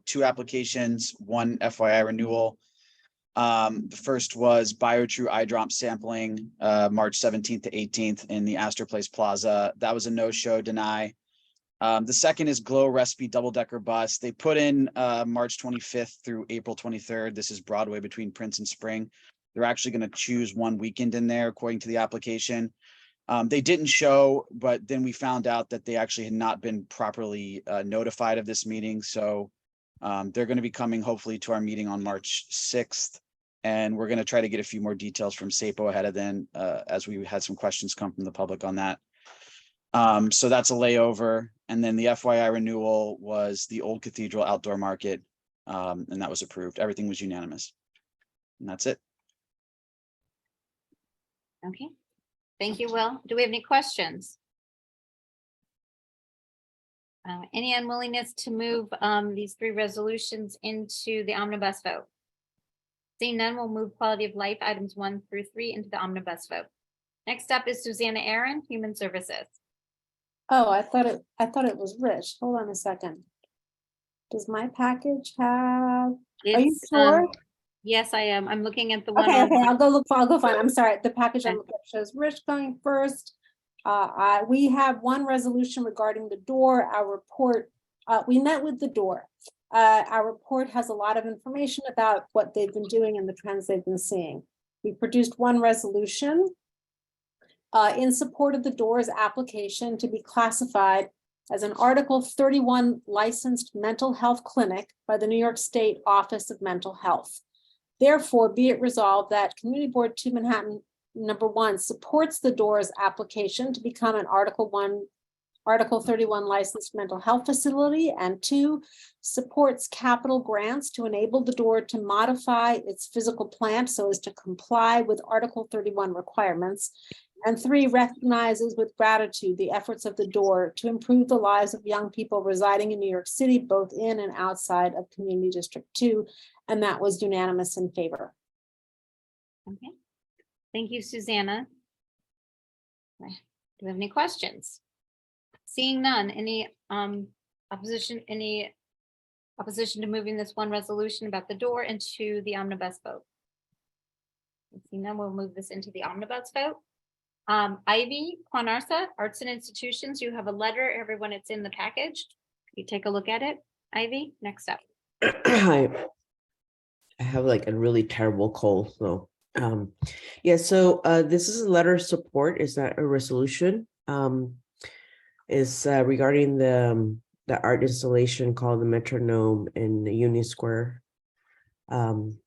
2 applications, 1 FYI renewal. The first was BioTrue eye drop sampling, March 17th to 18th in the Astor Place Plaza. That was a no-show deny. The second is Glow Recipe double-decker bus. They put in March 25th through April 23rd. This is Broadway between Prince and Spring. They're actually going to choose one weekend in there according to the application. They didn't show, but then we found out that they actually had not been properly notified of this meeting. So they're going to be coming hopefully to our meeting on March 6th. And we're going to try to get a few more details from SAPO ahead of then, as we had some questions come from the public on that. So that's a layover. And then the FYI renewal was the Old Cathedral Outdoor Market, and that was approved. Everything was unanimous. And that's it. Okay. Thank you, Will. Do we have any questions? Any unwillingness to move these three resolutions into the omnibus vote? Seeing none, we'll move quality of life items 1 through 3 into the omnibus vote. Next up is Susanna Aaron, Human Services. Oh, I thought it was Rich. Hold on a second. Does my package have, are you It's, sure? yes, I am. I'm looking at the one. Okay, okay, online. I'll go find, I'm sorry, the package I'm Okay. looking at shows Rich going first. We have one resolution regarding the door, our report, we met with the door. Our report has a lot of information about what they've been doing and the trends they've been seeing. We produced one resolution in support of the door's application to be classified as an Article 31 licensed mental health clinic by the New York State Office of Mental Health. Therefore, be it resolved that Community Board 2 Manhattan #1 supports the door's application to become an Article 31 licensed mental health facility, and 2, supports capital grants to enable the door to modify its physical plant so as to comply with Article 31 requirements, and 3, recognizes with gratitude the efforts of the door to improve the lives of young people residing in New York City, both in and outside of Community District 2, and that was unanimous in favor. Okay. Thank you, Susanna. Do we have any questions? Seeing none, any opposition to moving this one resolution about the door into the omnibus vote? Seeing none, we'll move this into the omnibus vote. Ivy Quanarsa, Arts and Institutions, you have a letter, everyone, it's in the package. You take a look at it. Ivy, next up. Hi. I have like a really terrible cold, so yeah, so this is a letter of support, it's not a resolution. Is regarding the art installation called the Metronome in Union Square. And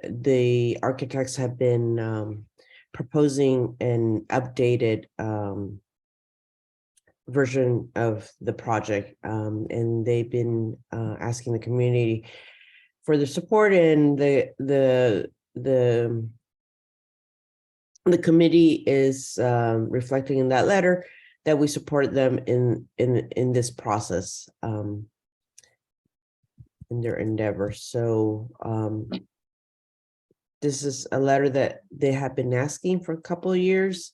the architects have been proposing an updated version of the project, and they've been asking the community for the support, and the committee is reflecting in that letter that we support them in this process, in their endeavor. So this is a letter that they have been asking for a couple of years,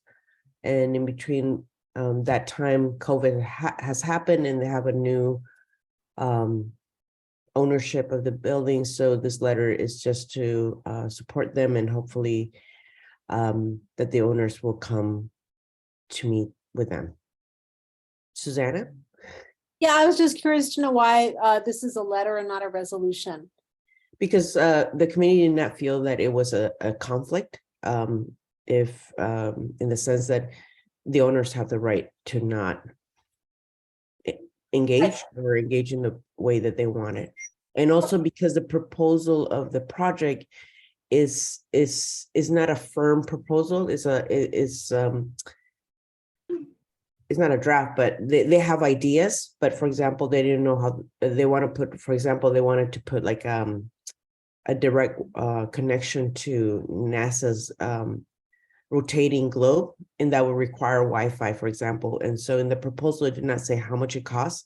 and in between that time, COVID has happened, and they have a new ownership of the building. So this letter is just to support them, and hopefully that the owners will come to meet with them. Susanna? Yeah, I was just curious to know why this is a letter and not a resolution. Because the committee did not feel that it was a conflict, if in the sense that the owners have the right to not engage or engage in the way that they want it. And also because the proposal of the project is not a firm proposal, it's not a draft, but they have ideas. But for example, they didn't know how they want to put, for example, they wanted to put like a direct connection to NASA's rotating globe, and that would require Wi-Fi, for example. And so in the proposal, it did not say how much it costs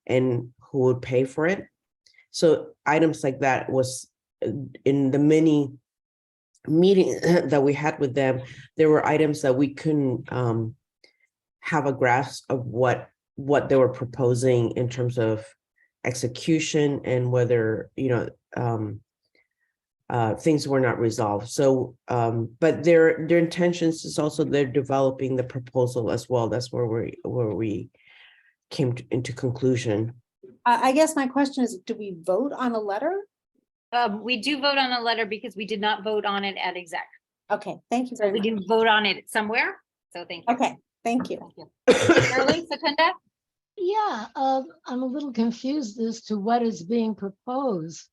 and who would pay for it. So items like that was in the mini meeting that we had with them, there were items that we couldn't have a grasp of what they were proposing in terms of execution, and whether, you know, things were not resolved. So, but their intentions is also they're developing the proposal as well. That's where we came into conclusion. I guess my question is, do we vote on a letter? We do vote on a letter because we did not vote on it at exec. Okay, thank you very much. We do vote on it somewhere, so thank you. Okay, thank you. Caroline Secunda? Yeah, I'm a little confused as to what is being proposed.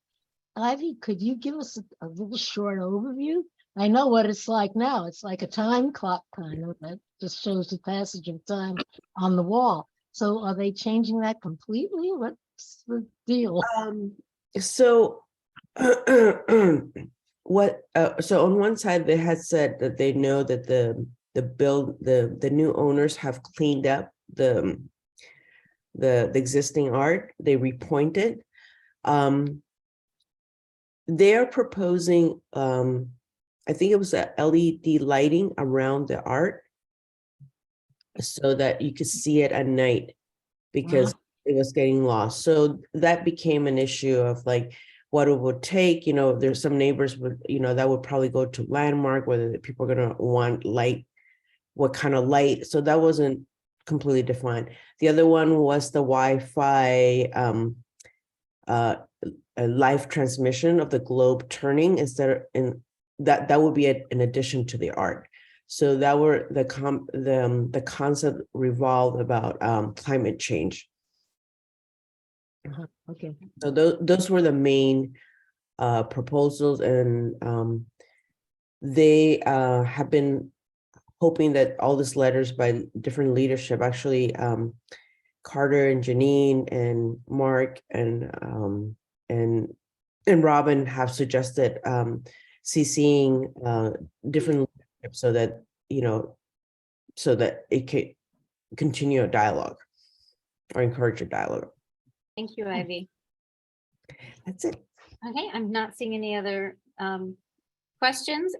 Ivy, could you give us a little short overview? I know what it's like now. It's like a time clock kind of that just shows the passage of time on the wall. So are they changing that completely? What's the deal? So what so on one side they had said that they know that the new owners have cleaned up the the existing art, they repointed. They're proposing, I think it was a LED lighting around the art so that you could see it at night because it was getting lost. So that became an issue of like what it would take. You know, there's some neighbors would, you know, that would probably go to landmark, whether the people are gonna want light, what kind of light. So that wasn't completely defined. The other one was the Wi-Fi a live transmission of the globe turning instead of in that would be an addition to the art. So that were the concept revolved about climate change. Okay. So those were the main proposals, and they have been hoping that all these letters by different leadership, actually Carter and Janine and Mark and Robin have suggested CCing different leadership so that, you know, so that it can continue a dialogue or encourage a dialogue. Thank you, Ivy. That's it. Okay, I'm not seeing any other questions.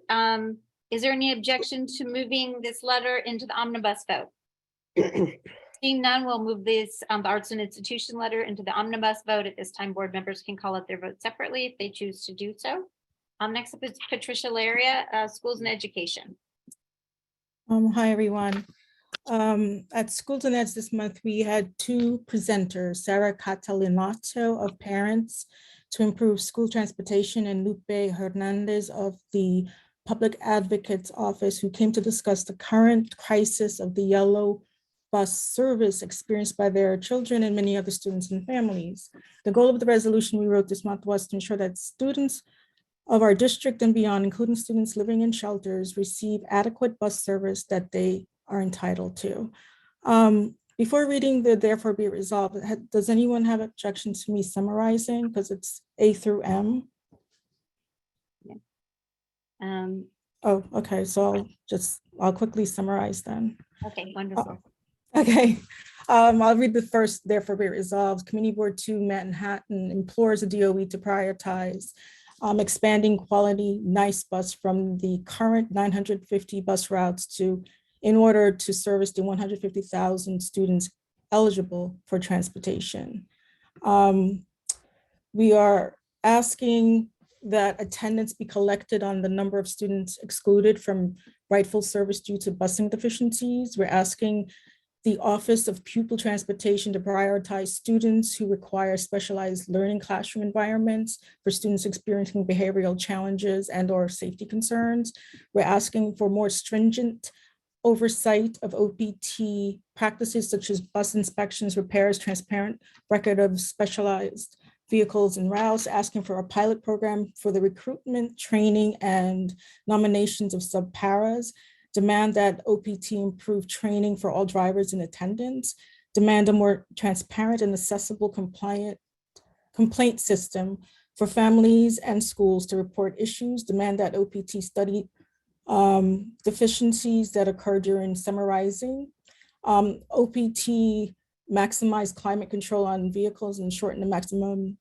Is there any objection to moving this letter into the omnibus vote? Seeing none, we'll move this the Arts and Institution letter into the omnibus vote. At this time, board members can call out their vote separately if they choose to do so. Next up is Patricia Laria, Schools and Education. Hi, everyone. At Schools and Eds this month, we had two presenters, Sarah Catalinato of Parents to Improve School Transportation and Lupe Hernandez of the Public Advocate's Office, who came to discuss the current crisis of the yellow bus service experienced by their children and many other students and families. The goal of the resolution we wrote this month was to ensure that students of our district and beyond, including students living in shelters, receive adequate bus service that they are entitled to. Before reading the therefore be it resolved, does anyone have objections to me summarizing? Because it's A through M. Yeah. Oh, okay, so I'll quickly summarize then. Okay, wonderful. Okay, I'll read the first, therefore be it resolved. Committee Board 2 Manhattan implores the DOE to prioritize expanding quality nice bus from the current 950 bus routes in order to service the 150,000 students eligible for transportation. We are asking that attendance be collected on the number of students excluded from rightful service due to busing deficiencies. We're asking the Office of Pupil Transportation to prioritize students who require specialized learning classroom environments for students experiencing behavioral challenges and/or safety concerns. We're asking for more stringent oversight of OPT practices such as bus inspections, repairs, transparent record of specialized vehicles and routes, asking for a pilot program for the recruitment, training, and nominations of sub-paras, demand that OPT improve training for all drivers in attendance, demand a more transparent and accessible complaint system for families and schools to report issues, demand that OPT study deficiencies that occur during summarizing, OPT maximize climate control on vehicles and shorten the maximum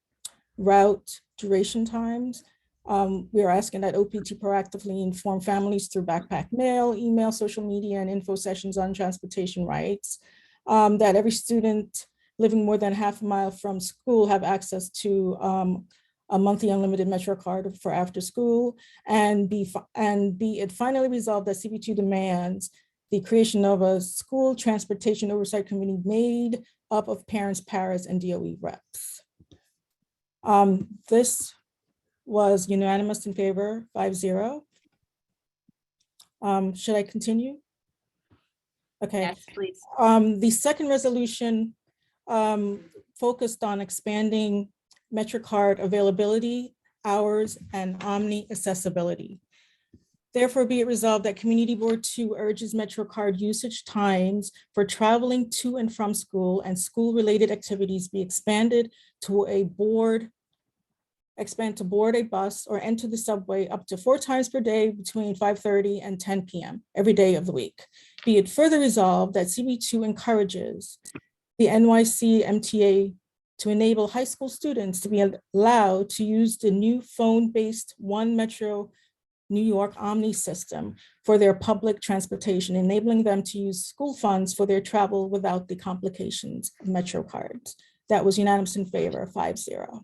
route duration times. We are asking that OPT proactively inform families through backpack mail, email, social media, and info sessions on transportation rights, that every student living more than half a mile from school have access to a monthly unlimited Metro card for after school, and be it finally resolved that CB2 demands the creation of a school transportation oversight committee made up of parents, paras, and DOE reps. This was unanimous in favor, 5-0. Should I continue? Okay. Yes, please. The second resolution focused on expanding MetroCard availability, hours, and omni accessibility. Therefore, be it resolved that Community Board 2 urges MetroCard usage times for traveling to and from school and school-related activities be expanded to board a bus or enter the subway up to 4 times per day between 5:30 and 10 p.m. every day of the week. Be it further resolved that CB2 encourages the NYC MTA to enable high school students to be allowed to use the new phone-based One Metro New York Omni system for their public transportation, enabling them to use school funds for their travel without the complications of Metro cards. That was unanimous in favor, 5-0.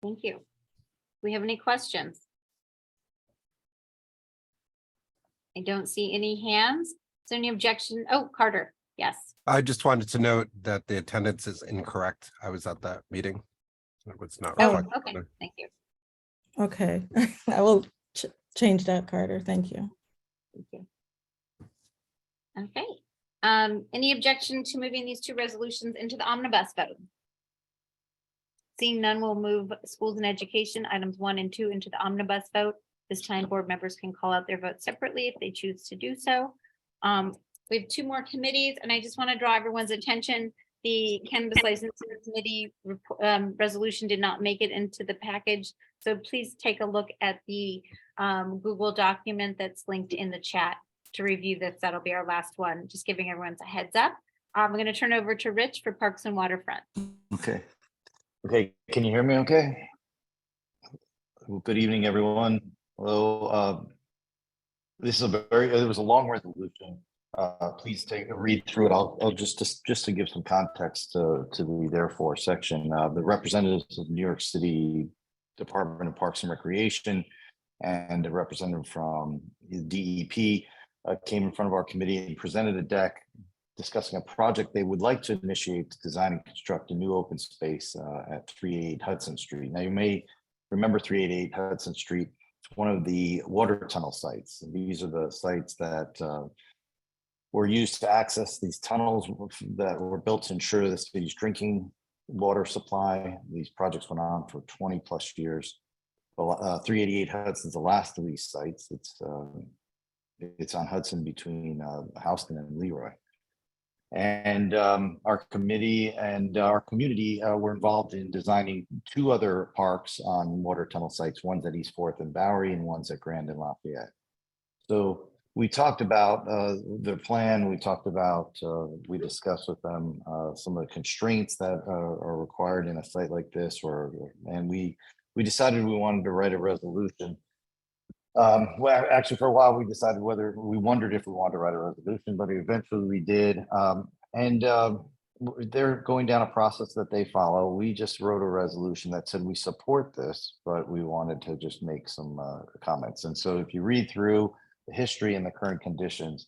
Thank you. Do we have any questions? I don't see any hands. Is there any objection? Oh, Carter, yes. I just wanted to note that the attendance is incorrect. I was at that meeting. It was not Oh, reflected. okay, thank you. Okay, I will change that, Carter. Thank you. Thank you. Okay. Any objection to moving these two resolutions into the omnibus vote? Seeing none, we'll move schools and education items 1 and 2 into the omnibus vote. This time, board members can call out their votes separately if they choose to do so. We have 2 more committees, and I just want to draw everyone's attention. The Cannabis Licensing Committee resolution did not make it into the package. So please take a look at the Google document that's linked in the chat to review this. That'll be our last one, just giving everyone a heads up. I'm going to turn over to Rich for Parks and Waterfront. Okay. Okay, can you hear me okay? Well, good evening, everyone. Hello. This is it was a long resolution. Please take a read through it. I'll just to give some context to the therefore section. The representatives of New York City Department of Parks and Recreation and a representative from DEP came in front of our committee and presented a deck discussing a project they would like to initiate to design and construct a new open space at 388 Hudson Street. Now, you may remember 388 Hudson Street. It's one of the water tunnel sites. These are the sites that were used to access these tunnels that were built to ensure the city's drinking water supply. These projects went on for 20 plus years. 388 Hudson is the last of these sites. It's on Hudson between Houston and Leroy. And our committee and our community were involved in designing 2 other parks on water tunnel sites, one's at East 4th and Bowery and one's at Grand and Lafayette. So we talked about their plan. We talked about, we discussed with them some of the constraints that are required in a site like this, and we decided we wanted to write a resolution. Well, actually, for a while, we wondered if we wanted to write a resolution, but eventually we did. They're going down a process that they follow. We just wrote a resolution that said we support this, but we wanted to just make some comments. And so if you read through the history and the current conditions,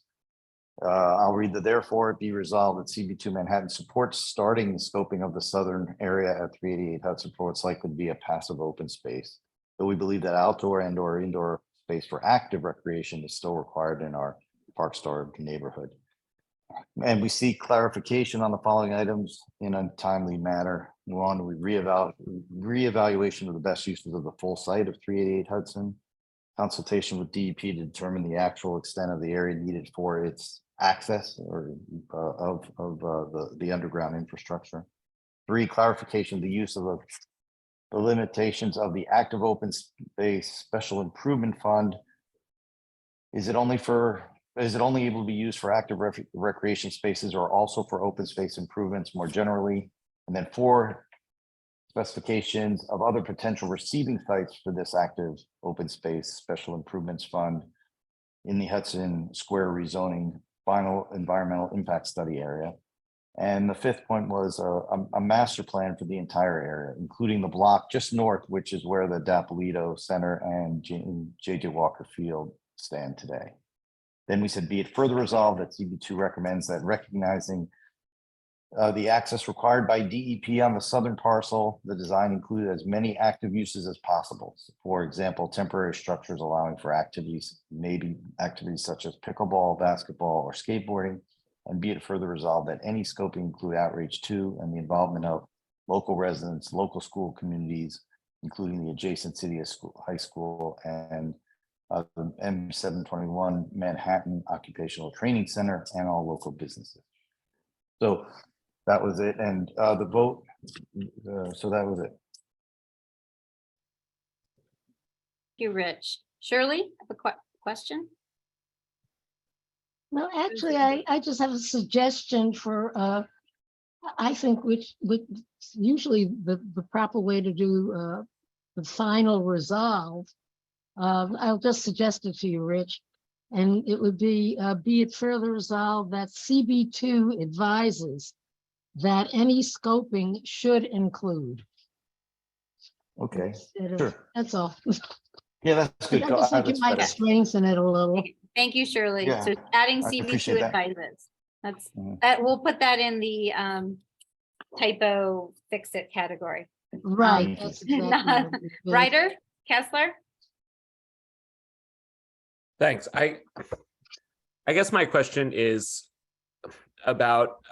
I'll read the therefore it be resolved that CB2 Manhattan supports starting the scoping of the southern area at 388 Hudson for what's likely to be a passive open space. But we believe that outdoor and/or indoor space for active recreation is still required in our park-starved neighborhood. And we seek clarification on the following items in a timely manner. 1, we reevaluation of the best uses of the full site of 388 Hudson, consultation with DEP to determine the actual extent of the area needed for its access or of the underground infrastructure. 3, clarification of the use of the limitations of the active open space special improvement fund. Is it only able to be used for active recreation spaces or also for open space improvements more generally? And then 4, specifications of other potential receiving sites for this active open space special improvements fund in the Hudson Square rezoning final environmental impact study area. And the 5th point was a master plan for the entire area, including the block just north, which is where the Dapolito Center and J.J. Walker Field stand today. Then we said, be it further resolved that CB2 recommends that recognizing the access required by DEP on the southern parcel, the design included as many active uses as possible. For example, temporary structures allowing for activities, maybe activities such as pickleball, basketball, or skateboarding. And be it further resolved that any scoping include outreach to and the involvement of local residents, local school communities, including the adjacent city high school and the M721 Manhattan Occupational Training Center and all local businesses. So that was it. And the vote, so that was it. Thank you, Rich. Shirley, I have a question. Well, actually, I just have a suggestion for, I think which usually the proper way to do the final resolve. I'll just suggest it to you, Rich. And it would be it further resolved that CB2 advises that any scoping should include. Okay, instead of- sure. That's all. Yeah, that's good. I just think it That's might better. strengthen it a little. Thank you, Shirley. Yeah, So adding I CB2 appreciate that. advises. That's, Mhm. we'll put that in the typo fix it category. Right. That's exactly what it is. Ryder Kessler? Thanks. I guess my question is about,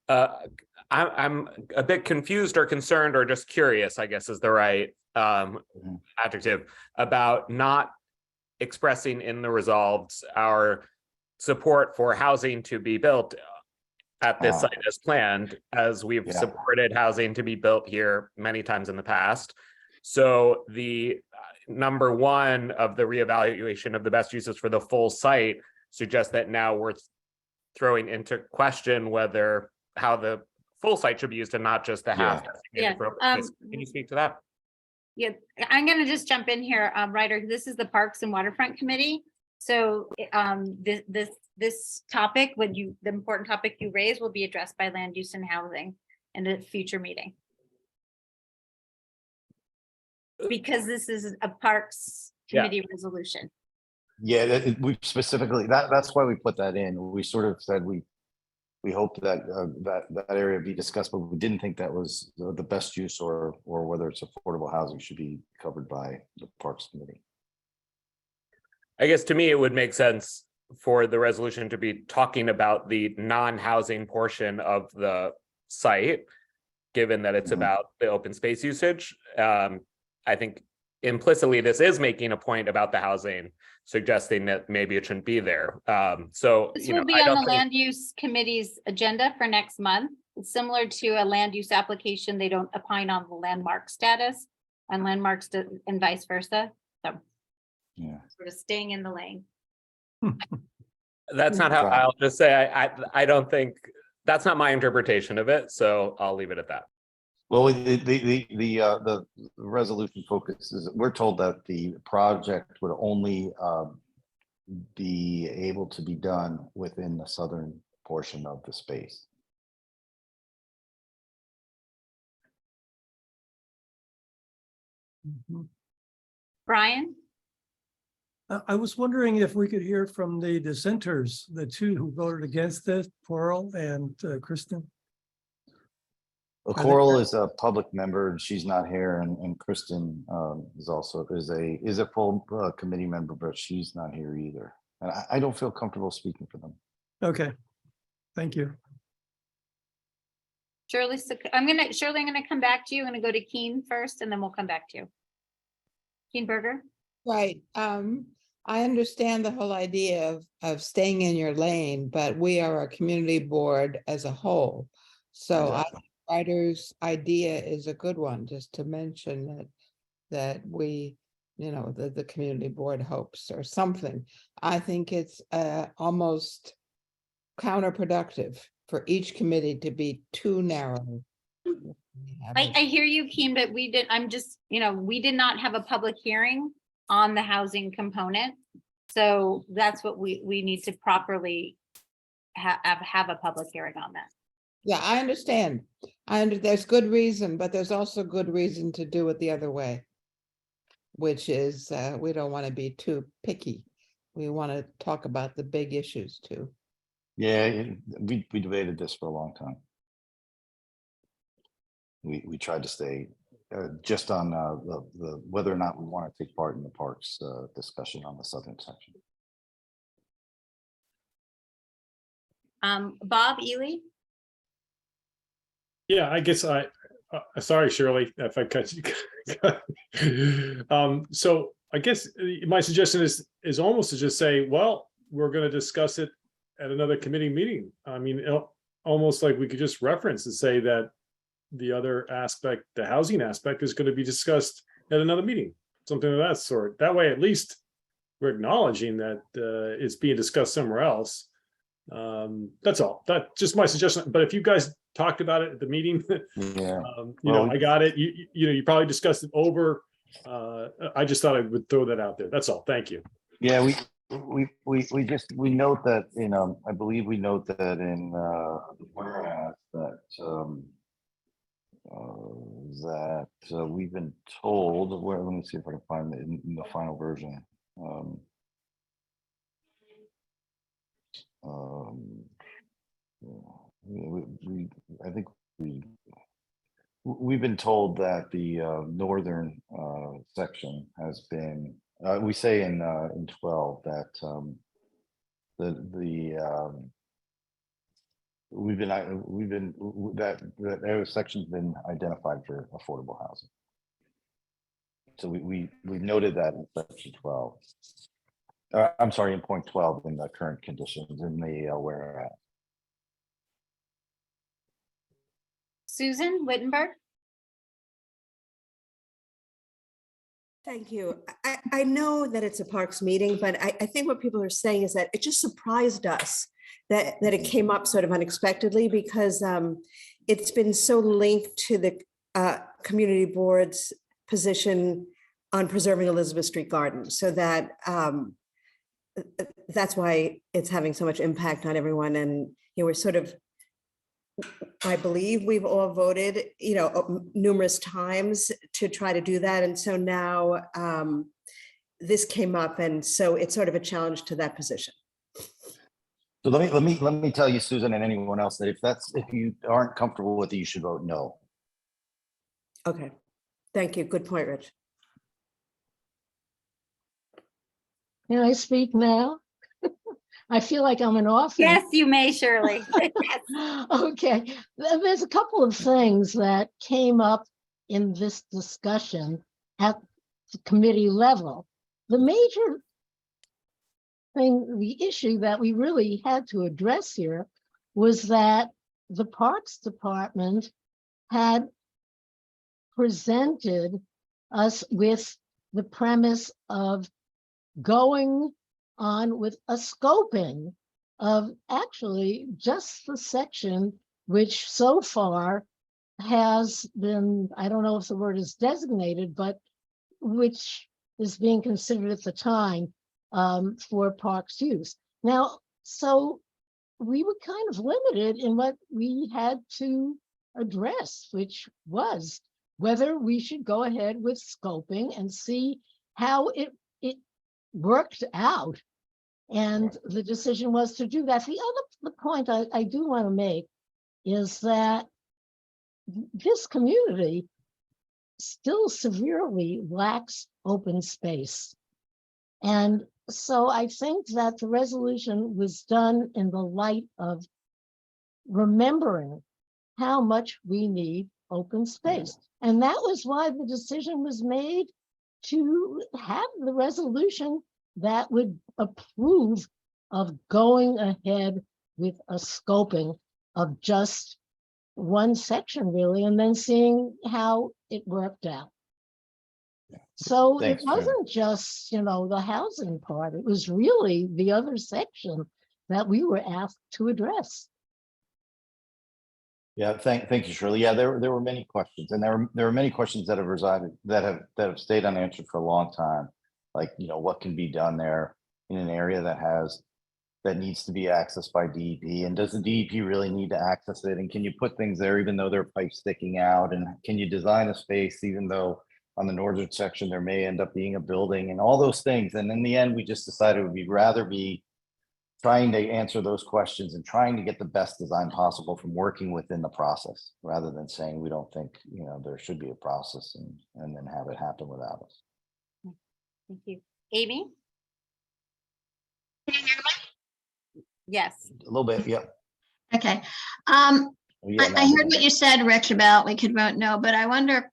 I'm a bit confused or concerned or just curious, I guess is the right adjective, about not expressing in the resolves our support for housing to be built at this site as planned, as we've supported housing to be built here many times in the past. So the number one of the reevaluation of the best uses for the full site suggests that now we're throwing into question whether how the full site should be used and not just the half. Yeah. Can you speak to that? Yeah, I'm gonna just jump in here, Ryder. This is the Parks and Waterfront Committee. So this topic, the important topic you raised, will be addressed by Land Use and Housing in a future meeting. Because this is a Parks Committee resolution. Yeah, we specifically, that's why we put that in. We sort of said we hoped that that area be discussed, but we didn't think that was the best use or whether it's affordable housing should be covered by the Parks Committee. I guess to me, it would make sense for the resolution to be talking about the non-housing portion of the site, given that it's about the open space usage. I think implicitly this is making a point about the housing, suggesting that maybe it shouldn't be there. So This will be on the Land Use Committee's agenda for next month. It's similar to a land use application. They don't opine on the landmark status and landmarks and vice versa. So yeah, sort of staying in the lane. That's not how, I'll just say, I don't think, that's not my interpretation of it, so I'll leave it at that. Well, the resolution focuses, we're told that the project would only be able to be done within the southern portion of the space. Brian? I was wondering if we could hear from the dissenters, the two who voted against this, Coral and Kristen. Well, Coral is a public member and she's not here, and Kristen is also is a full committee member, but she's not here either. And I don't feel comfortable speaking for them. Okay, thank you. Shirley, I'm gonna come back to you. I'm gonna go to Keen first, and then we'll come back to you. Keenberger? Right. I understand the whole idea of staying in your lane, but we are a community board as a whole. So I think Ryder's idea is a good one, just to mention that we, the community board hopes or something. I think it's almost counterproductive for each committee to be too narrow. I hear you, Keen, but we did not have a public hearing on the housing component. So that's what we need to properly have a public hearing on that. Yeah, I understand. There's good reason, but there's also good reason to do it the other way, which is we don't want to be too picky. We want to talk about the big issues too. Yeah, we debated this for a long time. We tried to stay just on the whether or not we want to take part in the parks discussion on the southern section. Bob Ely? Yeah, I guess sorry, Shirley, if I cut you. So I guess my suggestion is almost to just say, well, we're going to discuss it at another committee meeting. I mean, almost like we could just reference and say that the other aspect, the housing aspect, is going to be discussed at another meeting, something of that sort. That way, at least we're acknowledging that it's being discussed somewhere else. That's all. That's just my suggestion. But if you guys talked about it at the meeting, Yeah. you know, I got it. You know, you probably discussed it over. I just thought I would throw that out there. That's all. Thank you. Yeah, we note that, you know, I believe we note that in whereas that we've been told, where, let me see if I can find it in the final version. I think we've been told that the northern section has been, we say in 12 that that area section's been identified for affordable housing. So we noted that in section 12. I'm sorry, in point 12 in the current conditions in the whereas. Susan Wittenberg. Thank you. I know that it's a parks meeting, but I think what people are saying is that it just surprised us that it came up sort of unexpectedly, because it's been so linked to the community board's position on preserving Elizabeth Street Garden. So that that's why it's having so much impact on everyone. And you know, we're sort of, I believe we've all voted, you know, numerous times to try to do that. And so now this came up, and so it's sort of a challenge to that position. So let me tell you, Susan, and anyone else, that if you aren't comfortable with it, you should vote no. Okay, thank you. Good point, Rich. Can I speak now? I feel like I'm an orphan. Yes, you may, Shirley. Okay, there's a couple of things that came up in this discussion at the committee level. The major thing, the issue that we really had to address here was that the Parks Department had presented us with the premise of going on with a scoping of actually just the section which so far has been, I don't know if the word is designated, but which is being considered at the time for parks use. Now, so we were kind of limited in what we had to address, which was whether we should go ahead with scoping and see how it worked out. And the decision was to do that. The point I do want to make is that this community still severely lacks open space. And so I think that the resolution was done in the light of remembering how much we need open space. And that was why the decision was made to have the resolution that would approve of going ahead with a scoping of just one section, really, and then seeing how it worked out. So Thanks, it wasn't just, you know, the housing part, it was really the other section that we were asked to address. Yeah, thank you, Shirley. Yeah, there were many questions, and there were many questions that have resided, that have stayed unanswered for a long time. Like, you know, what can be done there in an area that needs to be accessed by DEP, and does the DEP really need to access it? And can you put things there even though there are pipes sticking out? And can you design a space even though on the northern section there may end up being a building, and all those things? And in the end, we just decided we'd rather be trying to answer those questions and trying to get the best design possible from working within the process, rather than saying we don't think, you know, there should be a process and then have it happen without us. Thank you. Amy? Yes. A little bit, yep. Okay. Yeah, I heard what you said, Rich, about we could vote no, but I wonder,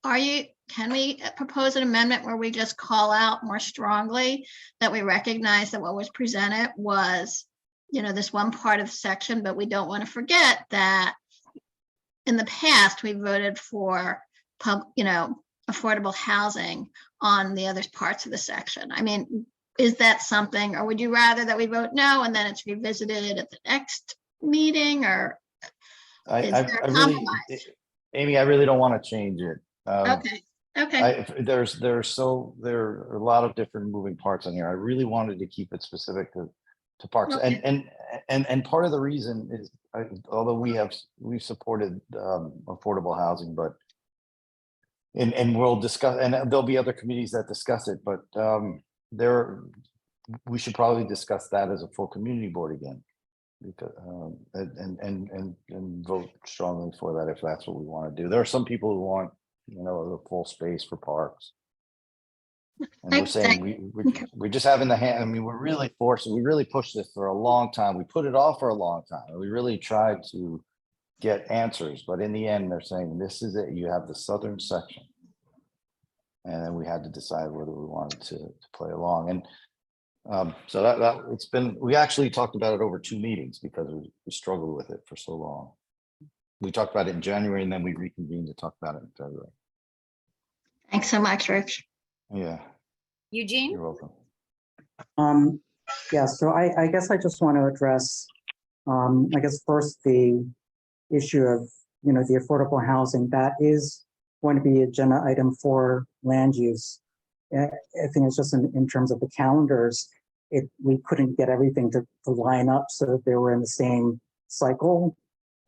can we propose an amendment where we just call out more strongly that we recognize that what was presented was, you know, this one part of the section, but we don't want to forget that in the past, we voted for, you know, affordable housing on the other parts of the section. I mean, is that something, or would you rather that we vote no and then it's revisited at the next meeting, or is there a really, compromise? Amy, I really don't want to change it. Okay, okay, There are a lot of different moving parts on here. I really wanted to keep it specific to parks, Okay. and part of the reason is, although we've supported affordable housing, but and we'll discuss, and there'll be other committees that discuss it, but we should probably discuss that as a full community board again, because and vote strongly for that if that's what we want to do. There are some people who want, the full space for parks. And we're saying we're just having the hand. I mean, we're really forcing. We really pushed this for a long time. We put it off for a long time. We really tried to get answers, but in the end, they're saying this is it. You have the southern section, and then we had to decide whether we wanted to play along. And so that it's been. We actually talked about it over 2 meetings because we struggled with it for so long. We talked about it in January, and then we reconvened to talk about it in February. Thanks so much, Rich. Yeah. Eugene? You're welcome. Yeah, so I guess I just want to address, I guess first the issue of, the affordable housing that is going to be agenda item for land use. I think it's just in terms of the calendars, we couldn't get everything to line up so that they were in the same cycle,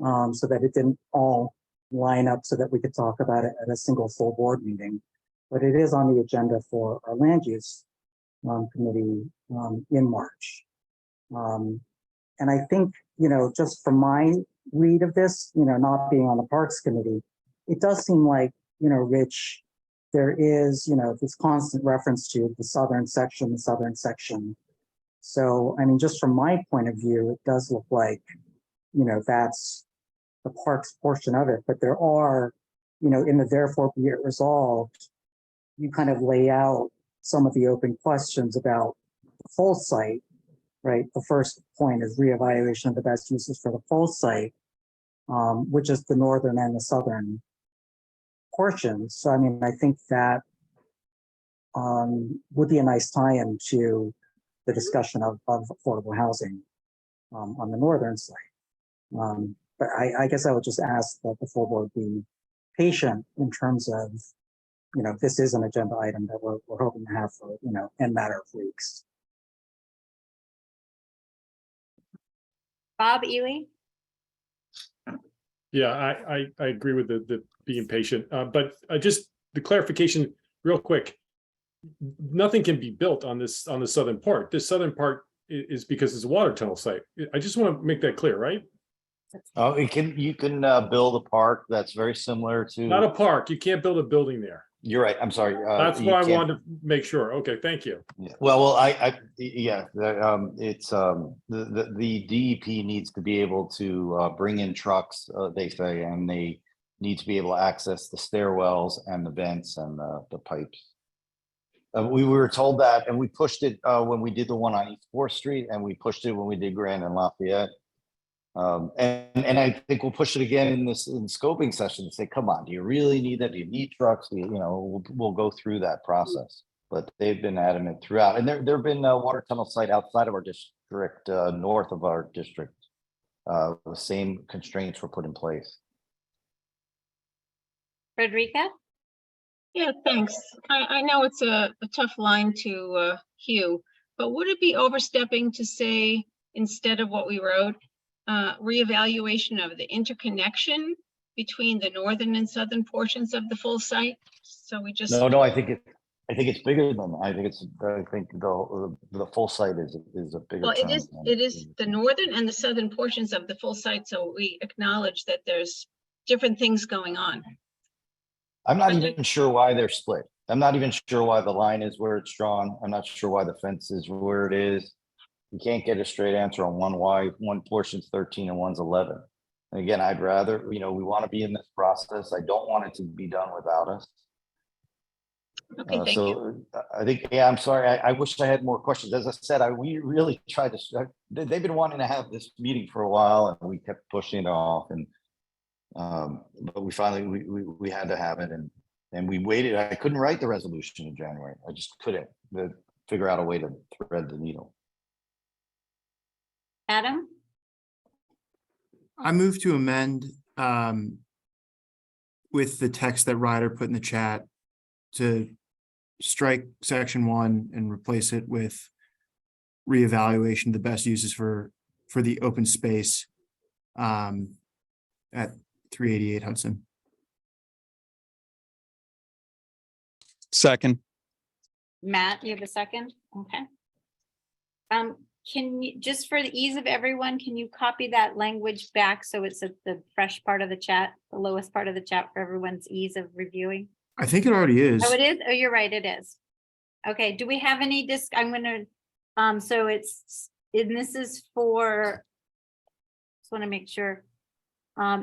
so that it didn't all line up so that we could talk about it at a single full board meeting. But it is on the agenda for our land use committee in March. And I think, just from my read of this, not being on the Parks Committee, it does seem like, Rich, there is, this constant reference to the southern section. So, I mean, just from my point of view, it does look like, that's the parks portion of it. But there are, in the therefore be it resolved, you kind of lay out some of the open questions about the full site, right? The first point is reevaluation of the best uses for the full site, which is the northern and the southern portions. So, I mean, I think that would be a nice tie-in to the discussion of affordable housing on the northern side. But I guess I would just ask that the full board be patient in terms of, this is an agenda item that we're hoping to have for, in a matter of weeks. Bob, Ely? Yeah, I agree with the being patient, but just the clarification real quick. Nothing can be built on the southern part. This southern part is because it's a water tunnel site. I just want to make that clear, right? Oh, you can build a park that's very similar to. Not a park. You can't build a building there. You're right. I'm sorry. That's why I wanted to make sure. Okay, thank you. Yeah. Well, it's the DEP needs to be able to bring in trucks, they say, and they need to be able to access the stairwells and the vents and the pipes. We were told that, and we pushed it when we did the one on East 4th Street, and we pushed it when we did Grand and Lafayette. And I think we'll push it again in the scoping session to say, come on, do you really need that? Do you need trucks? We'll go through that process. But they've been adamant throughout. And there have been a water tunnel site outside of our district, north of our district. The same constraints were put in place. Frederica? Yeah, thanks. I know it's a tough line to hew, but would it be overstepping to say, instead of what we wrote, reevaluation of the interconnection between the northern and southern portions of the full site? So we just. No, I think it's bigger than that. I think the full site is a bigger. Well, it is the northern and the southern portions of the full site. So we acknowledge that there's different things going on. I'm not even sure why they're split. I'm not even sure why the line is where it's drawn. I'm not sure why the fence is where it is. You can't get a straight answer on why one portion's 13 and one's 11. And again, I'd rather, we want to be in this process. I don't want it to be done without us. Okay, thank you. I think, I'm sorry. I wish I had more questions. As I said, we really tried to, they've been wanting to have this meeting for a while and we kept pushing it off. And, but we finally, we had to have it and we waited. I couldn't write the resolution in January. I just couldn't. figure out a way to thread the needle. Adam? I move to amend with the text that Ryder put in the chat to strike section 1 and replace it with reevaluation of the best uses for the open space at 388 Hudson. Second. Matt, you have a second? Okay. Can you, just for the ease of everyone, can you copy that language back so it's at the fresh part of the chat, the lowest part of the chat for everyone's ease of reviewing? I think it already is. Oh, it is? Oh, you're right, it is. Okay, do we have any I'm gonna, so it's, and this is for, just want to make sure.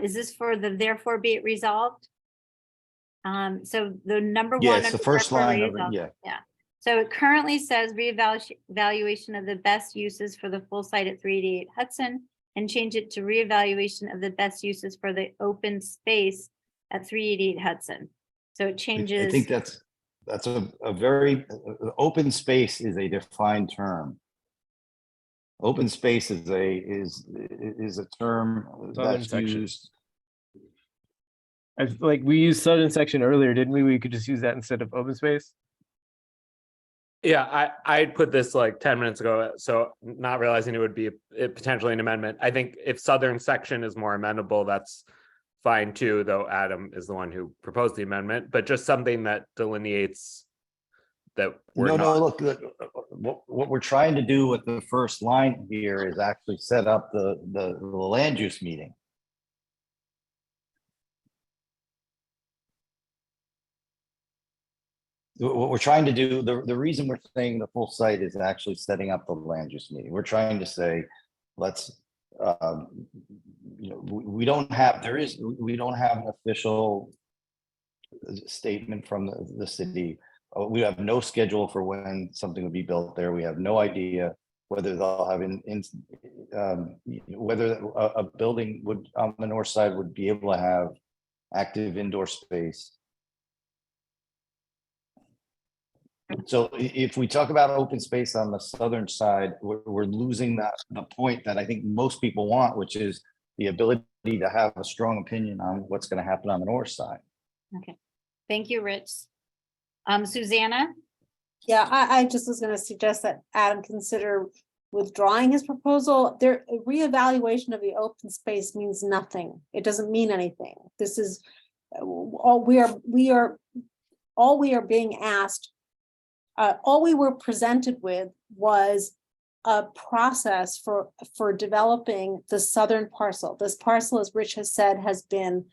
Is this for the therefore be it resolved? So the number Yeah, one. it's the under first therefore line of it, resolved, yeah. Yeah. So it currently says reevaluation of the best uses for the full site at 388 Hudson, and change it to reevaluation of the best uses for the open space at 388 Hudson. So it changes. I think that's a very, open space is a defined term. Open space is a term Southern that's section. used. Like we used southern section earlier, didn't we? We could just use that instead of open space. Yeah, I put this like 10 minutes ago, so not realizing it would be potentially an amendment. I think if southern section is more amenable, that's fine too, though Adam is the one who proposed the amendment, but just something that delineates that we're No, not. look, what we're trying to do with the first line here is actually set up the land use meeting. What we're trying to do, the reason we're saying the full site is actually setting up the land use meeting. We're trying to say, let's, you know, we don't have an official statement from the city. We have no schedule for when something would be built there. We have no idea whether they'll have whether a building would on the north side would be able to have active indoor space. So if we talk about open space on the southern side, we're losing the point that I think most people want, which is the ability to have a strong opinion on what's going to happen on the north side. Okay, thank you, Rich. Susanna? Yeah, I just was gonna suggest that Adam consider withdrawing his proposal. A reevaluation of the open space means nothing. It doesn't mean anything. This is all we are being asked. All we were presented with was a process for developing the southern parcel. This parcel, as Rich has said, has been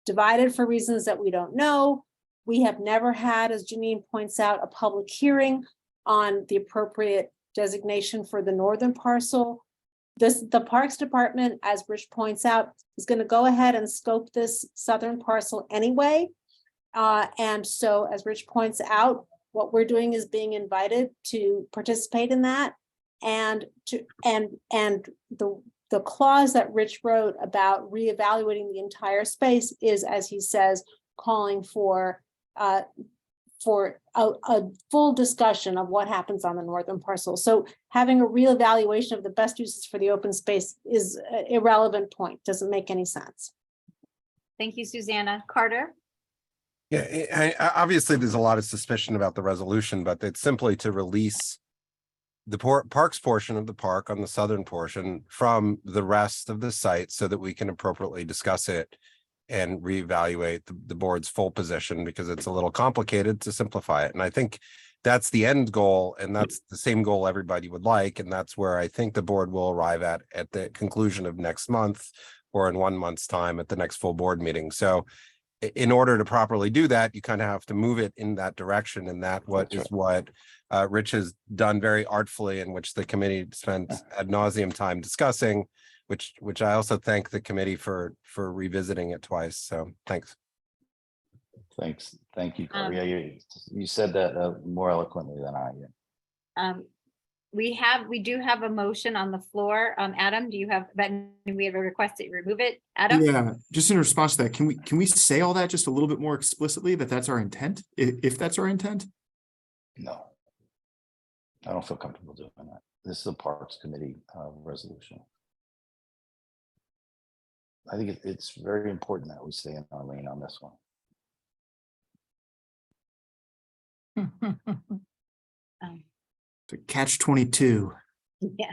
divided for reasons that we don't know. We have never had, as Janine points out, a public hearing on the appropriate designation for the northern parcel. The Parks Department, as Rich points out, is going to go ahead and scope this southern parcel anyway. And so, as Rich points out, what we're doing is being invited to participate in that. And the clause that Rich wrote about reevaluating the entire space is, as he says, calling for a full discussion of what happens on the northern parcel. So having a real evaluation of the best uses for the open space is an irrelevant point, doesn't make any sense. Thank you, Susanna. Carter? Yeah, obviously there's a lot of suspicion about the resolution, but it's simply to release the parks portion of the park on the southern portion from the rest of the site so that we can appropriately discuss it and reevaluate the board's full position, because it's a little complicated to simplify it. And I think that's the end goal, and that's the same goal everybody would like. And that's where I think the board will arrive at the conclusion of next month, or in 1 month's time at the next full board meeting. So in order to properly do that, you kind of have to move it in that direction. And that what Rich has done very artfully, in which the committee spent ad nauseum time discussing, which I also thank the committee for revisiting it twice. So thanks. Thank you, Carter. Yeah, you said that more eloquently than I did. We do have a motion on the floor. Adam, we have a request that you remove it? Adam? Yeah, just in response to that, can we say all that just a little bit more explicitly, that that's our intent, if that's our intent? No. I don't feel comfortable doing that. This is a Parks Committee resolution. I think it's very important that we stay in our lane on this one. To catch 22. Yeah.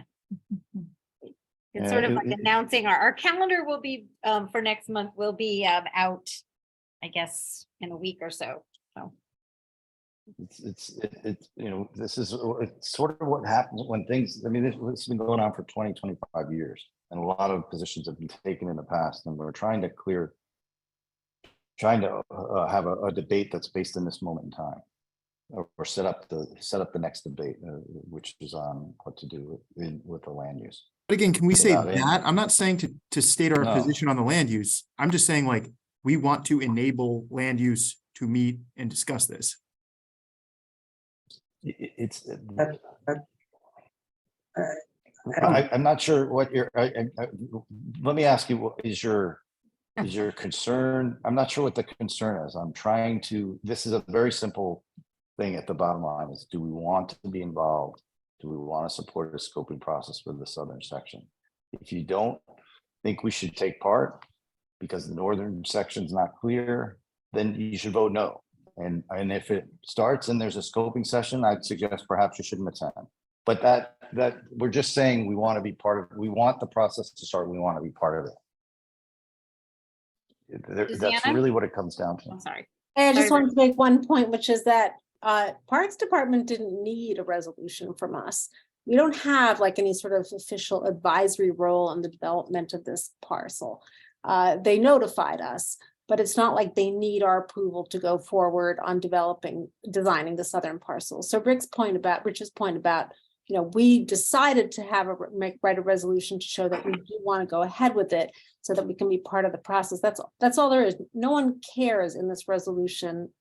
It's sort of like announcing our calendar will be for next month will be out, I guess, in a week or so. So It's you know, this is it's sort of what happens when things, I mean, this has been going on for 25 years, and a lot of positions have been taken in the past, and we're trying to have a debate that's based in this moment in time, or set up the next debate, which is on what to do with the land use. But again, can we say Without that? I'm not saying to state our No. position on the land use. I'm just saying, like, we want to enable land use to meet and discuss this. I'm not sure what your, let me ask you, what is your concern? I'm not sure what the concern is. I'm trying to, this is a very simple thing at the bottom line is, do we want to be involved? Do we want to support a scoping process for the southern section? If you don't think we should take part because the northern section is not clear, then you should vote no. And if it starts and there's a scoping session, I'd suggest perhaps you shouldn't attend. But that we're just saying we want to be part of, we want the process to start, we want to be part of it. That's Susanna? really what it comes down to. I'm sorry. And I just Sorry. wanted to make one point, which is that Parks Department didn't need a resolution from us. We don't have like any sort of official advisory role in the development of this parcel. They notified us, but it's not like they need our approval to go forward on designing the southern parcel. So Rich's point about, you know, we decided to write a resolution to show that we do want to go ahead with it so that we can be part of the process. That's all there is. No one cares in this resolution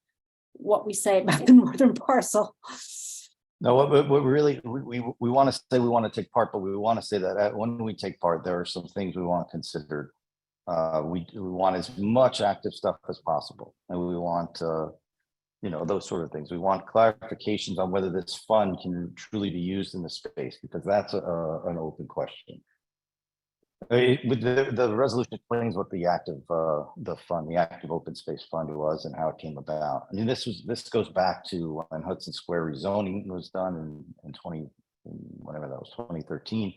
what we say about the northern parcel. No, what really, we want to say we want to take part, but we want to say that when we take part, there are some things we want to consider. We want as much active stuff as possible, and we want you know, those sort of things. We want clarifications on whether this fund can truly be used in the space, because that's an open question. The resolution explains what the active open space fund was and how it came about. I mean, this goes back to when Hudson Square rezoning was done in 2013.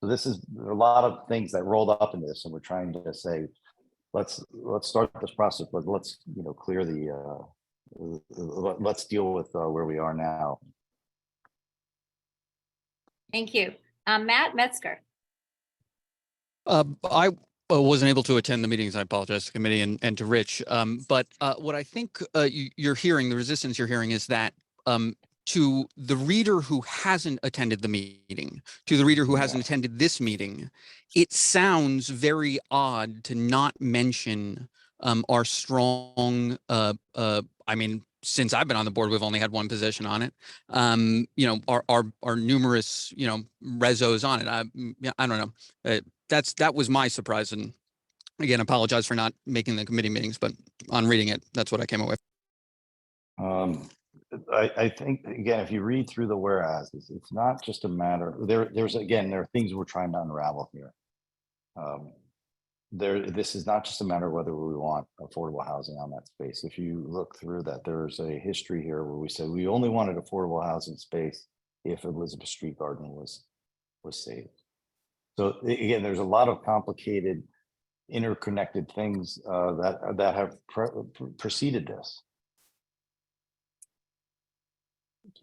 So this is a lot of things that rolled up in this, and we're trying to say, let's start this process, but let's, you know, clear the let's deal with where we are now. Thank you. Matt Metzger. I wasn't able to attend the meetings. I apologize to the committee and to Rich. But what I think you're hearing, the resistance you're hearing is that to the reader who hasn't attended the meeting, to the reader who hasn't attended this meeting, it sounds very odd to not mention our strong, I mean, since I've been on the board, we've only had one position on it. You know, our numerous, you know, rezos on it. I don't know. That was my surprise. And again, apologize for not making the committee meetings, but on reading it, that's what I came away with. I think, again, if you read through the whereas, it's not just a matter, there are things we're trying to unravel here. This is not just a matter of whether we want affordable housing on that space. If you look through that, there's a history here where we said we only wanted affordable housing space if Elizabeth Street Garden was saved. So again, there's a lot of complicated, interconnected things that have preceded this.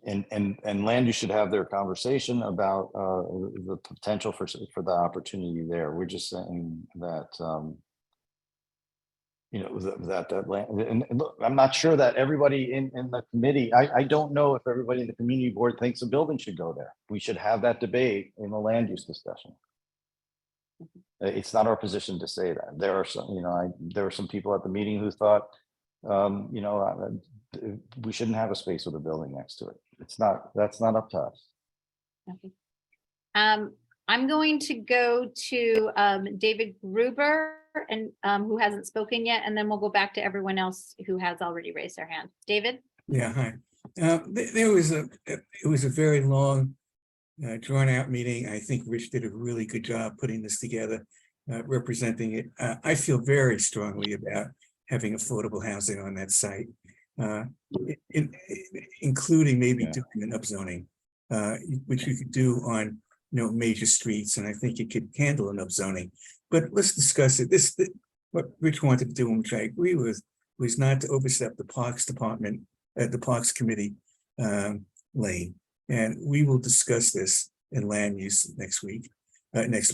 And land use should have their conversation about the potential for the opportunity there. We're just saying that you know, that land, and look, I'm not sure that everybody in the committee, I don't know if everybody in the community board thinks a building should go there. We should have that debate in the land use discussion. It's not our position to say that. There are some, you know, there were some people at the meeting who thought, you know, we shouldn't have a space with a building next to it. That's not up to us. Okay. I'm going to go to David Gruber, and who hasn't spoken yet, and then we'll go back to everyone else who has already raised their hand. David? Yeah, hi. It was a very long drawn out meeting. I think Rich did a really good job putting this together, representing it. I feel very strongly about having affordable housing on that site, including maybe doing an upzoning, which you could do on major streets, and I think it could handle an upzoning. But let's discuss it. What Rich wanted to do, and which I agree with, was not to overstep the Parks Department, the Parks Committee lane. And we will discuss this in land use next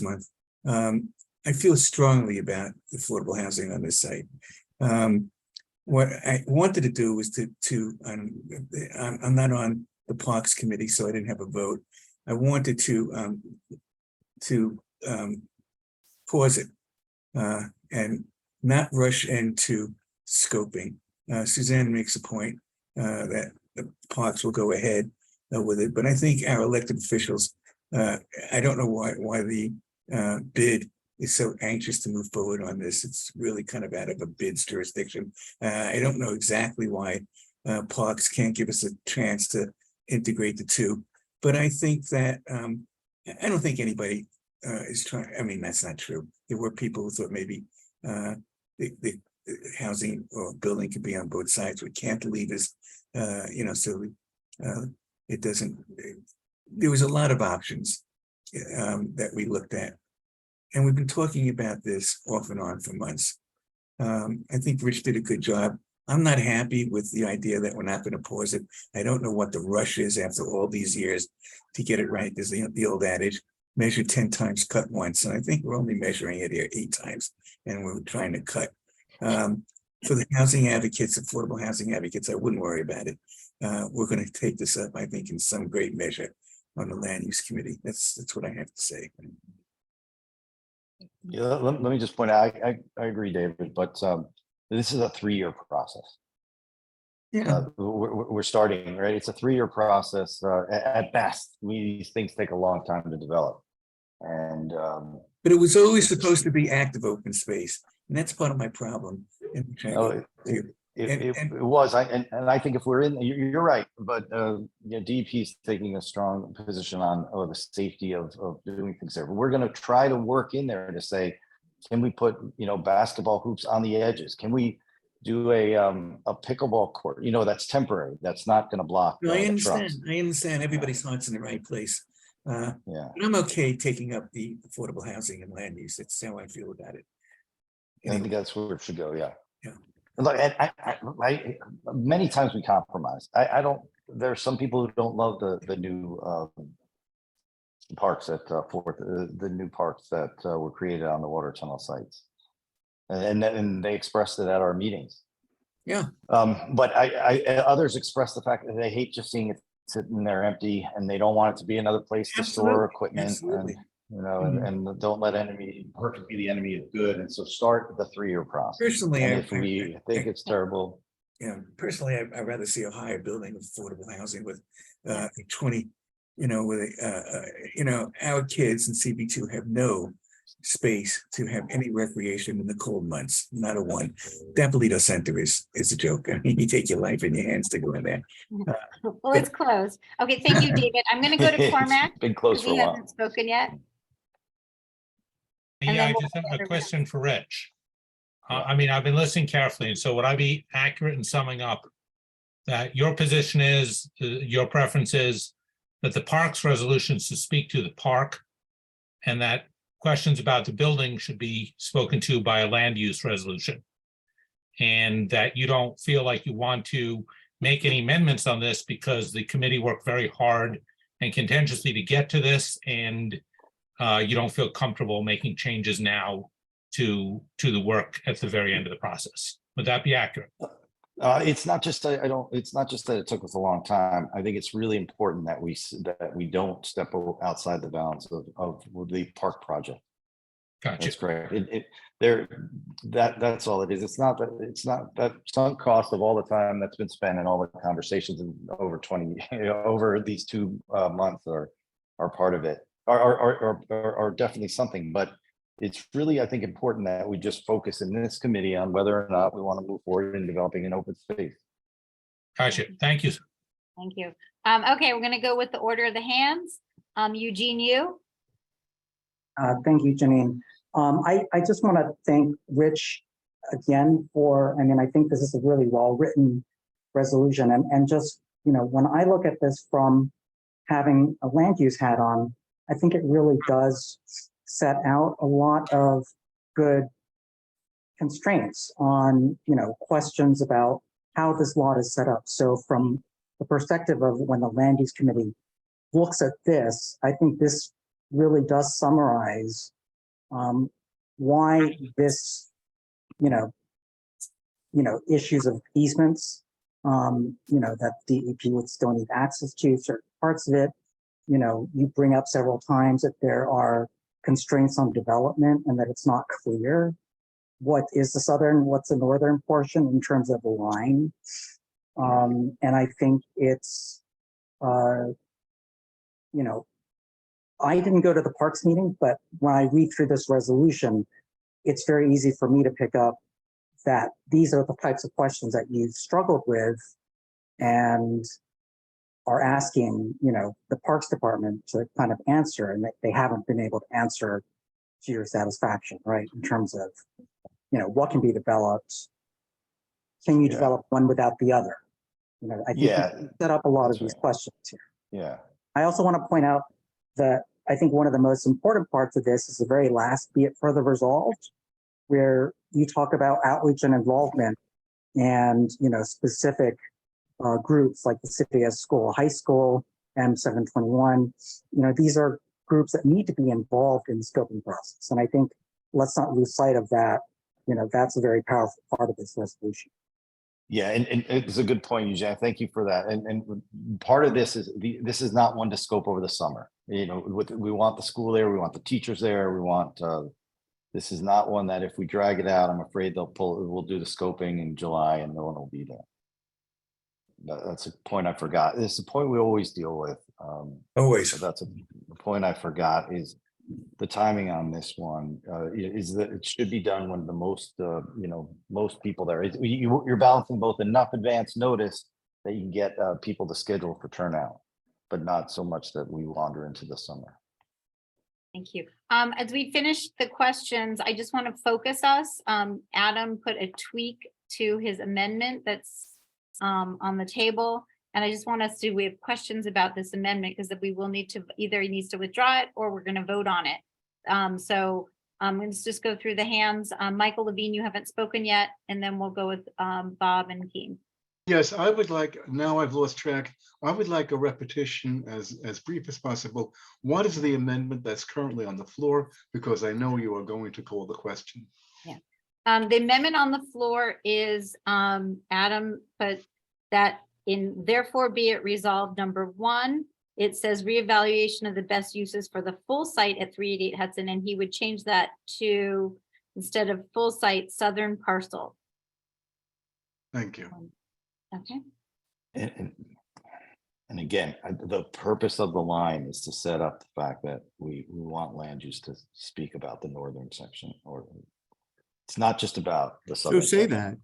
month. I feel strongly about affordable housing on this site. What I wanted to do was I'm not on the Parks Committee, so I didn't have a vote. I wanted to pause it and not rush into scoping. Suzanne makes a point that the parks will go ahead with it, but I think our elected officials, I don't know why the bid is so anxious to move forward on this. It's really kind of out of a bid's jurisdiction. I don't know exactly why parks can't give us a chance to integrate the two, but I think that I don't think anybody is trying. I mean, that's not true. There were people who thought maybe the housing or building could be on both sides with cantilevers, so it doesn't. There was a lot of options that we looked at, and we've been talking about this off and on for months. I think Rich did a good job. I'm not happy with the idea that we're not going to pause it. I don't know what the rush is after all these years to get it right. There's the old adage, measure 10 times, cut once. And I think we're only measuring it here 8 times, and we're trying to cut. For the housing advocates, affordable housing advocates, I wouldn't worry about it. We're going to take this up, I think, in some great measure on the land use committee. That's what I have to say. Yeah, let me just point out, I agree, David, but this is a 3-year process. Yeah, we're starting, right? It's a 3-year process at best. These things take a long time to develop, and but it was always supposed to be active open space, and that's part of my problem. It was. I think if we're in, you're right, but DEP is taking a strong position on the safety of doing things there. But we're going to try to work in there to say, can we put basketball hoops on the edges? Can we do a pickleball court? That's temporary. That's not going to block. No, I understand. I understand. Everybody's heart's in the right place. Yeah, but I'm okay taking up the affordable housing and land use. That's how I feel about it. I think that's where it should go. Yeah. Yeah. Look, I many times we compromise. I don't. There are some people who don't love the new parks at Fourth, the new parks that were created on the water tunnel sites, and they expressed it at our meetings. Yeah. But others expressed the fact that they hate just seeing it sitting there empty, and they don't want it to be another place to store equipment. Absolutely. And don't let perfect be the enemy of good. And so start the 3-year process. Personally, and if we think it's terrible. Personally, I'd rather see a higher building of affordable housing with 20, our kids in CB2 have no space to have any recreation in the cold months, not a one. Dapolito Center is a joke. I mean, you take your life in your hands to go in there. Well, let's close. Okay, thank you, David. I'm going to go to Cormac. Been close for a He while. hasn't spoken yet. And Yeah, then I we'll just go have to a everyone. question for Rich. I mean, I've been listening carefully, and so would I be accurate in summing up that your position is, your preference is that the parks resolutions to speak to the park, and that questions about the building should be spoken to by a land use resolution, and that you don't feel like you want to make any amendments on this because the committee worked very hard and contentiously to get to this, and you don't feel comfortable making changes now to the work at the very end of the process. Would that be accurate? It's not just it's not just that it took us a long time. I think it's really important that we don't step outside the bounds of the park project. Gotcha. That's great. That's all it is. It's not that sunk cost of all the time that's been spent and all the conversations in over 20 over these 2 months are part of it. Are definitely something, but it's really, I think, important that we just focus in this committee on whether or not we want to move forward in developing an open space. Gotcha. Thank you. Thank you. Okay, we're going to go with the order of the hands. Eugene, you? Thank you, Janine. I just want to thank Rich again for, I mean, I think this is a really well-written resolution. And just, you know, when I look at this from having a land use hat on, I think it really does set out a lot of good constraints on, you know, questions about how this lot is set up. So from the perspective of when the land use committee looks at this, I think this really does summarize why this, you know, issues of easements, you know, that DEP would still need access to certain parts of it. You know, you bring up several times that there are constraints on development and that it's not clear what is the southern, what's the northern portion in terms of the line. And I think it's, you know, I didn't go to the parks meeting, but when I read through this resolution, it's very easy for me to pick up that these are the types of questions that you've struggled with and are asking, you know, the Parks Department to kind of answer, and they haven't been able to answer to your satisfaction, right? In terms of, you know, what can be developed? Can you develop one without the other? You know, I think you set up a lot of these questions here. Yeah. I also want to point out that I think one of the most important parts of this is the very last, be it further resolved, where you talk about outreach and involvement and, you know, specific groups like the City as School, High School, M721. You know, these are groups that need to be involved in the scoping process. And I think let's not lose sight of that. You know, that's a very powerful part of this resolution. Yeah, and it's a good point, Eugene. Thank you for that. And part of this is this is not one to scope over the summer. You know, we want the school there, we want the teachers there, we want. This is not one that if we drag it out, I'm afraid we'll do the scoping in July and no one will be there. That's a point I forgot. It's a point we always deal with. Always. So that's a point I forgot is the timing on this one is that it should be done when the most, you know, most people there. You're balancing both enough advance notice that you can get people to schedule for turnout, but not so much that we wander into the summer. Thank you. As we finish the questions, I just want to focus us. Adam put a tweak to his amendment that's on the table. And I just want us to, we have questions about this amendment because we will need to, either he needs to withdraw it or we're going to vote on it. So let's just go through the hands. Michael Levine, you haven't spoken yet, and then we'll go with Bob and Keem. Yes, I would like, now I've lost track, I would like a repetition as brief as possible. What is the amendment that's currently on the floor? Because I know you are going to call the question. Yeah. The amendment on the floor is Adam put that in therefore be it resolved number 1, it says reevaluation of the best uses for the full site at 388 Hudson, and he would change that to, instead of full site, southern parcel. Thank you. Okay. And again, the purpose of the line is to set up the fact that we want land use to speak about the northern section, or it's not just about the southern So say section. that.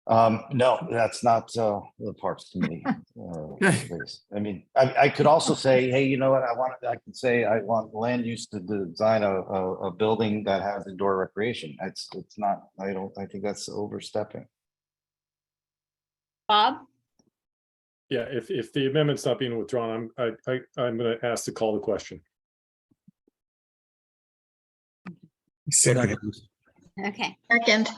No, that's not the Parks Committee. I mean, I could also say, hey, you know what, I could say I want land use to design a building that has indoor recreation. It's not, I think that's overstepping. Bob? Yeah, if the amendment's not being withdrawn, I'm going to ask to call the question. Second. Okay. Second.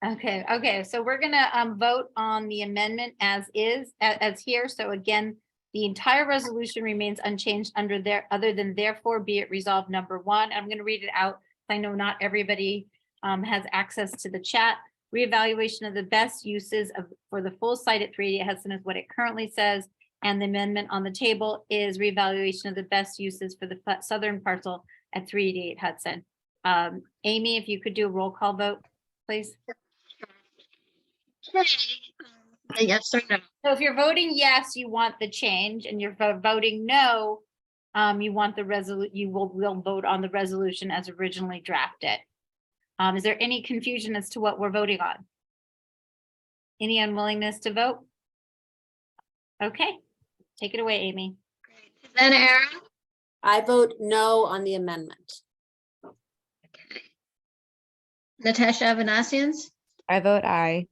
Okay, so we're gonna vote on the amendment as is, as here. So again, the entire resolution remains unchanged under there, other than therefore be it resolved number 1. I'm gonna read it out. I know not everybody has access to the chat. Reevaluation of the best uses for the full site at 388 Hudson is what it currently says. And the amendment on the table is reevaluation of the best uses for the southern parcel at 388 Hudson. Amy, if you could do a roll call vote, please. Yes or no? So if you're voting yes, you want the change, and you're voting no, you want the you will vote on the resolution as originally drafted. Is there any confusion as to what we're voting on? Any unwillingness to vote? Okay, take it away, Amy. Great. Then Aaron, I vote no on the amendment. Natasha Avanasians, I vote aye.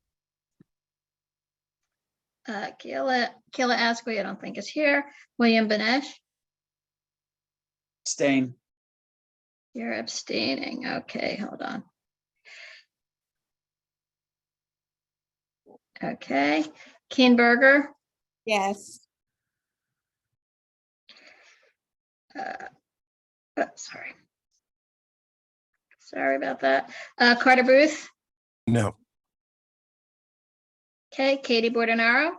Kayla Ashley, I don't think is here. William Benesh, Abstain. you're abstaining. Okay, hold on. Okay, Keen Berger, Yes. sorry. Sorry about that. Carter Booth, No. okay, Katie Bordenaro,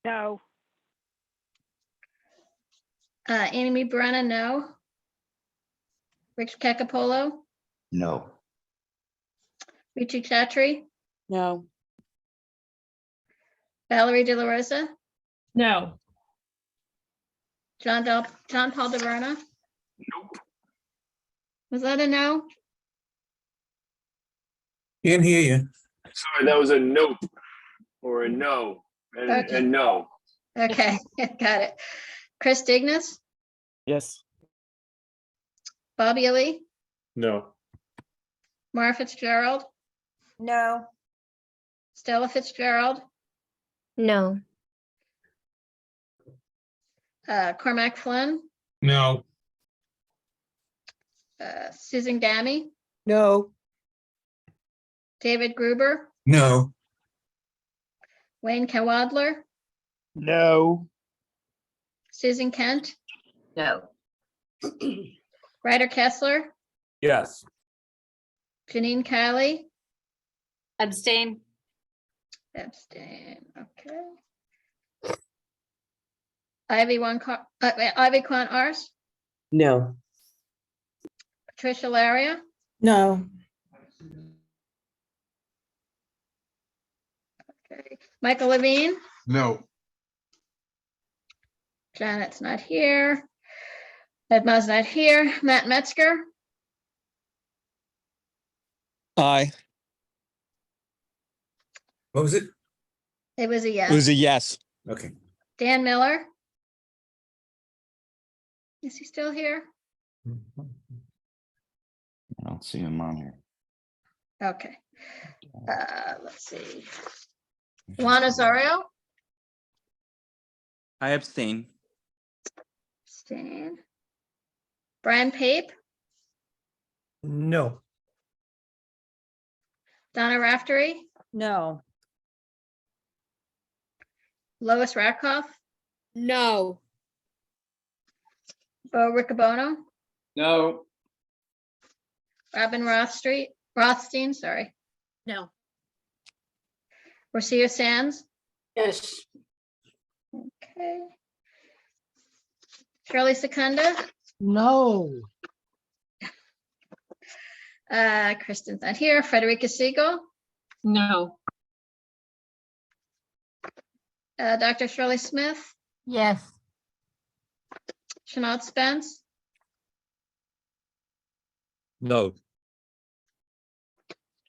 No. Amy Brennan, no. Rich Kekapolo, No. Richi Chatri, No. Valerie De La Rosa, No. John Paul DeVerna. Nope. Was that a no? Can't hear you. Sorry, that was a nope or a no Okay. and no. Okay, got it. Chris Dignas, Yes. Bobby Lee, No. Mara Fitzgerald, No. Stella Fitzgerald, No. Cormac Flynn, No. Susan Gammy, No. David Gruber, No. Wayne Kawadler, No. Susan Kent, No. Ryder Kessler, Yes. Janine Kiley, Abstain. abstain, okay. Ivy Kwan Ars, No. Patricia Laria, No. okay. Michael Levine, No. Janet's not here. Edma's not here. Matt Metzger, Aye. What was it? it was a It was yes. a yes. Okay. Dan Miller, is he still here? I don't see him on here. Okay. Let's see. Juan Osorio, I abstain. abstain. Brian Pape, No. Donna Raftery, No. Lois Ratkoff, No. Bo Riccobono, No. Robin Rothstein, sorry, No. Rocio Sands, Yes. okay. Shirley Secunda, No. Kristen's not here. Frederica Siegel, No. Dr. Shirley Smith, Yes. Chanel Spence, No.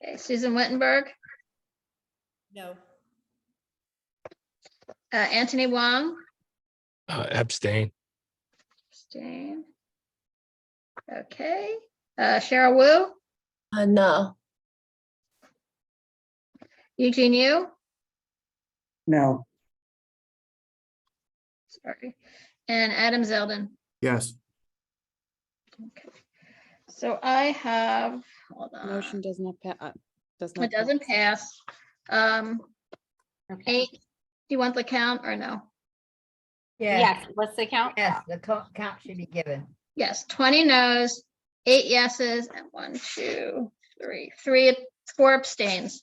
okay, Susan Wittenberg, No. Anthony Wong, Abstain. abstain. Okay, Cheryl Wu, No. Eugene Yu, No. sorry, and Adam Zeldin. Yes. So I have, hold on, Motion does not pass. it doesn't pass. Okay. 8, do you want the count or no? Yes, what's the count? Yes, the count should be given. Yes, 20 noes, 8 yeses, and 4 abstains.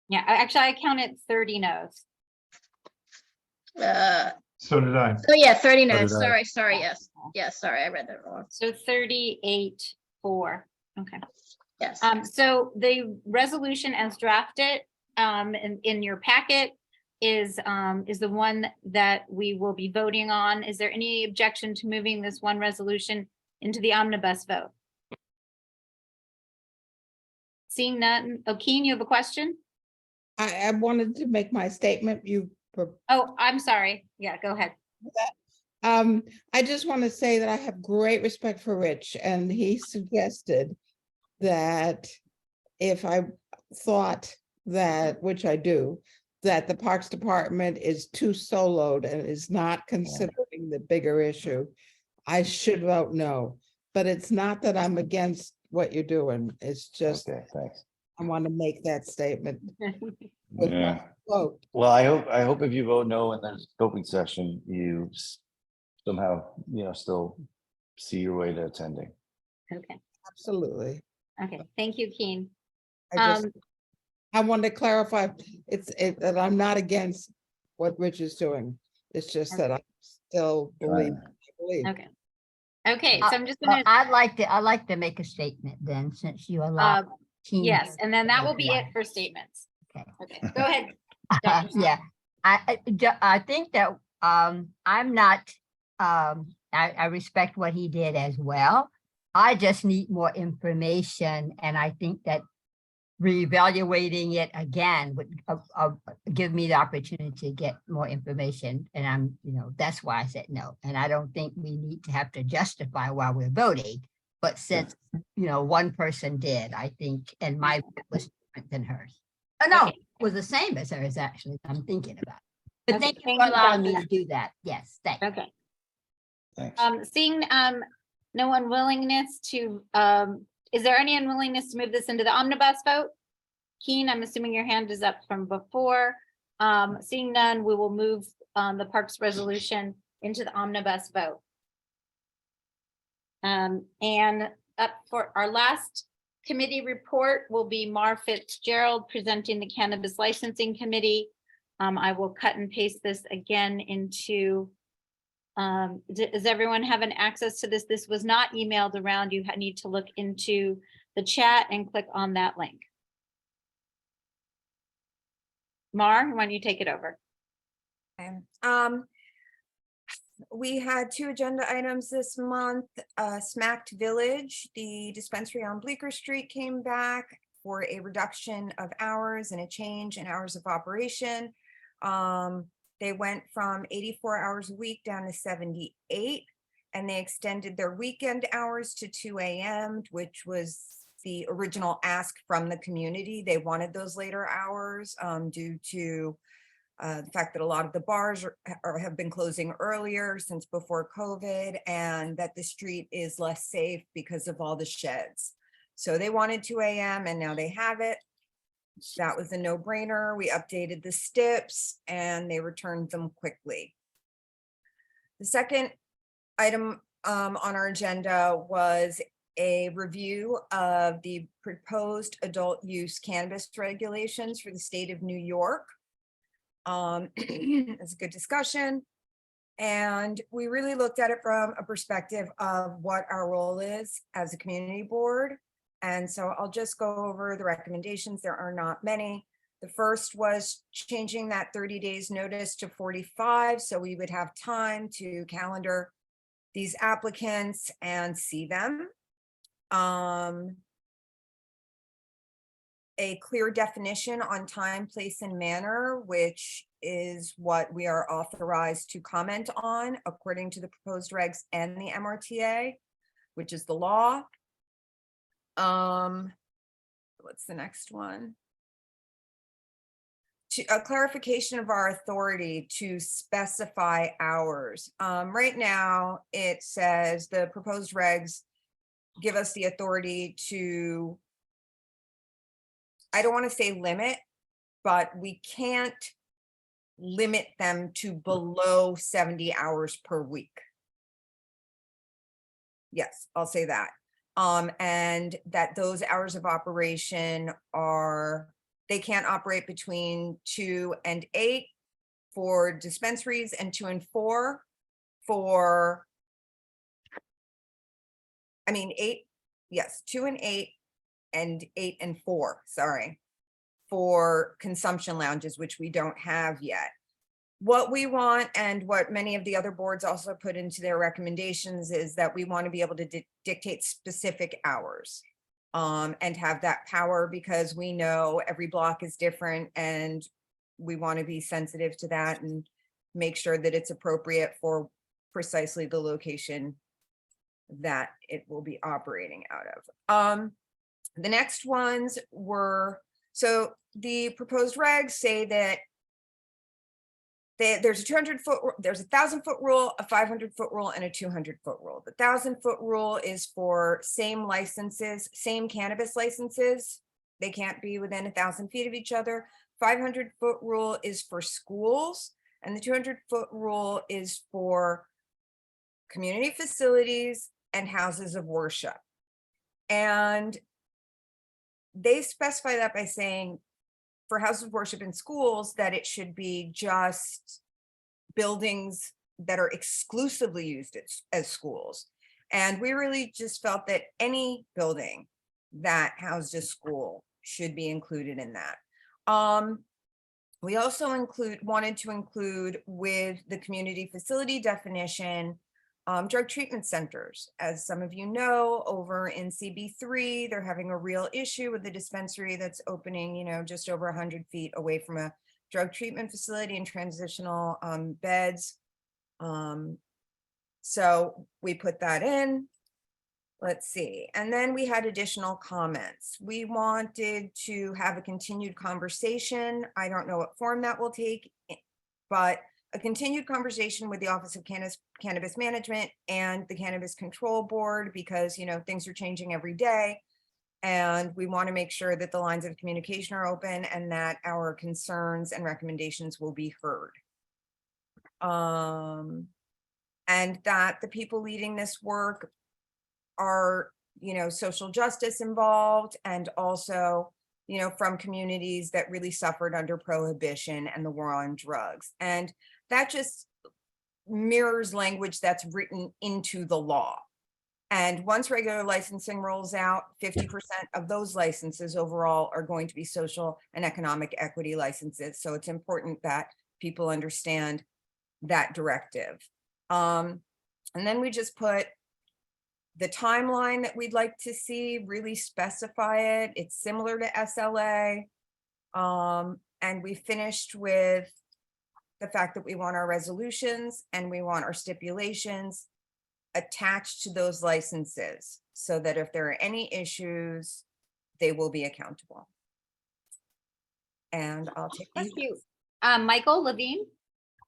Yeah, actually, I counted 30 no's. So did I. Oh, yeah, 30 So noes. did I. Sorry, yes. Yes, sorry, I read that wrong. So 38-4. Okay. Yes. So the resolution as drafted in your packet is the one that we will be voting on. Is there any objection to moving this one resolution into the omnibus vote? Seeing none. Okeen, you have a question? I wanted to make my statement. Oh, I'm sorry. Yeah, go ahead. I just want to say that I have great respect for Rich, and he suggested that if I thought that, which I do, that the Parks Department is too soloed and is not considering the bigger issue, I should vote no. But it's not that I'm against what you're doing. It's just, Okay, thanks. I want to make that statement. with my Yeah. vote. Well, I hope if you vote no in the scoping session, you somehow, still see your way to attending. Okay, Absolutely. okay, thank you, Keen. I want to clarify, that I'm not against what Rich is doing. It's just that I still believe. Okay. Okay, so I'm just Well, gonna, I'd like to make a statement then, since you allow. Keen yes, to and then that will make be one. it for statements. Okay. Okay, go ahead. Dr. Song. Yeah, I think that, I'm not, I respect what he did as well. I just need more information, and I think that reevaluating it again would give me the opportunity to get more information. And I'm, that's why I said no. And I don't think we need to have to justify why we're voting. But since, one person did, I think, and my vote was different than hers. Oh, no, Okay. it was the same as hers, actually. I'm thinking about it. But Okay, thank you thank for you, allowing me Dr. to do that. Yes, thanks. Okay. Thanks. Seeing no unwillingness to, is there any unwillingness to move this into the omnibus vote? Keen, I'm assuming your hand is up from before. Seeing none, we will move the Parks resolution into the omnibus vote. And up for our last committee report will be Mar Fitzgerald presenting the Cannabis Licensing Committee. I will cut and paste this again into, does everyone have an access to this? This was not emailed around. You need to look into the chat and click on that link. Mar, why don't you take it over? We had 2 agenda items this month. Smacked Village, the dispensary on Bleecker Street, came back for a reduction of hours and a change in hours of operation. They went from 84 hours a week down to 78, and they extended their weekend hours to 2 a.m., which was the original ask from the community. They wanted those later hours due to the fact that a lot of the bars have been closing earlier since before COVID, and that the street is less safe because of all the sheds. So they wanted 2 a.m. and now they have it. That was a no-brainer. We updated the STIPs and they returned them quickly. The second item on our agenda was a review of the proposed adult use cannabis regulations for the state of New York. It's a good discussion. And we really looked at it from a perspective of what our role is as a community board. And so I'll just go over the recommendations. There are not many. The first was changing that 30 days notice to 45. So we would have time to calendar these applicants and see them. A clear definition on time, place, and manner, which is what we are authorized to comment on according to the proposed regs and the MRTA, which is the law. What's the next one? A clarification of our authority to specify hours. Right now, it says the proposed regs give us the authority to, I don't want to say limit, but we can't limit them to below 70 hours per week. Yes, I'll say that. And that those hours of operation are, they can't operate between 2 and 8 for dispensaries and 2 and 4 for, 8, yes, 2 and 8 and 8 and 4, sorry, for consumption lounges, which we don't have yet. What we want, and what many of the other boards also put into their recommendations, is that we want to be able to dictate specific hours and have that power, because we know every block is different and we want to be sensitive to that and make sure that it's appropriate for precisely the location that it will be operating out of. The next ones were, so the proposed regs say that there's a 200-foot, there's a 1,000-foot rule, a 500-foot rule, and a 200-foot rule. The 1,000-foot rule is for same licenses, same cannabis licenses. They can't be within 1,000 feet of each other. 500-foot rule is for schools, and the 200-foot rule is for community facilities and houses of worship. And they specify that by saying for houses of worship and schools that it should be just buildings that are exclusively used as schools. And we really just felt that any building that housed a school should be included in that. We also wanted to include with the community facility definition, drug treatment centers. As some of you know, over in CB3, they're having a real issue with the dispensary that's opening, you know, just over 100 feet away from a drug treatment facility and transitional beds. So we put that in. Let's see. And then we had additional comments. We wanted to have a continued conversation. I don't know what form that will take, but a continued conversation with the Office of Cannabis Management and the Cannabis Control Board, because, you know, things are changing every day. And we want to make sure that the lines of communication are open and that our concerns and recommendations will be heard. And that the people leading this work are, you know, social justice involved, and also, you know, from communities that really suffered under prohibition and the war on drugs. And that just mirrors language that's written into the law. And once regular licensing rolls out, 50% of those licenses overall are going to be social and economic equity licenses. So it's important that people understand that directive. And then we just put the timeline that we'd like to see, really specify it. It's similar to SLA. And we finished with the fact that we want our resolutions and we want our stipulations attached to those licenses so that if there are any issues, they will be accountable. And I'll take Thank questions. you. Michael Levine.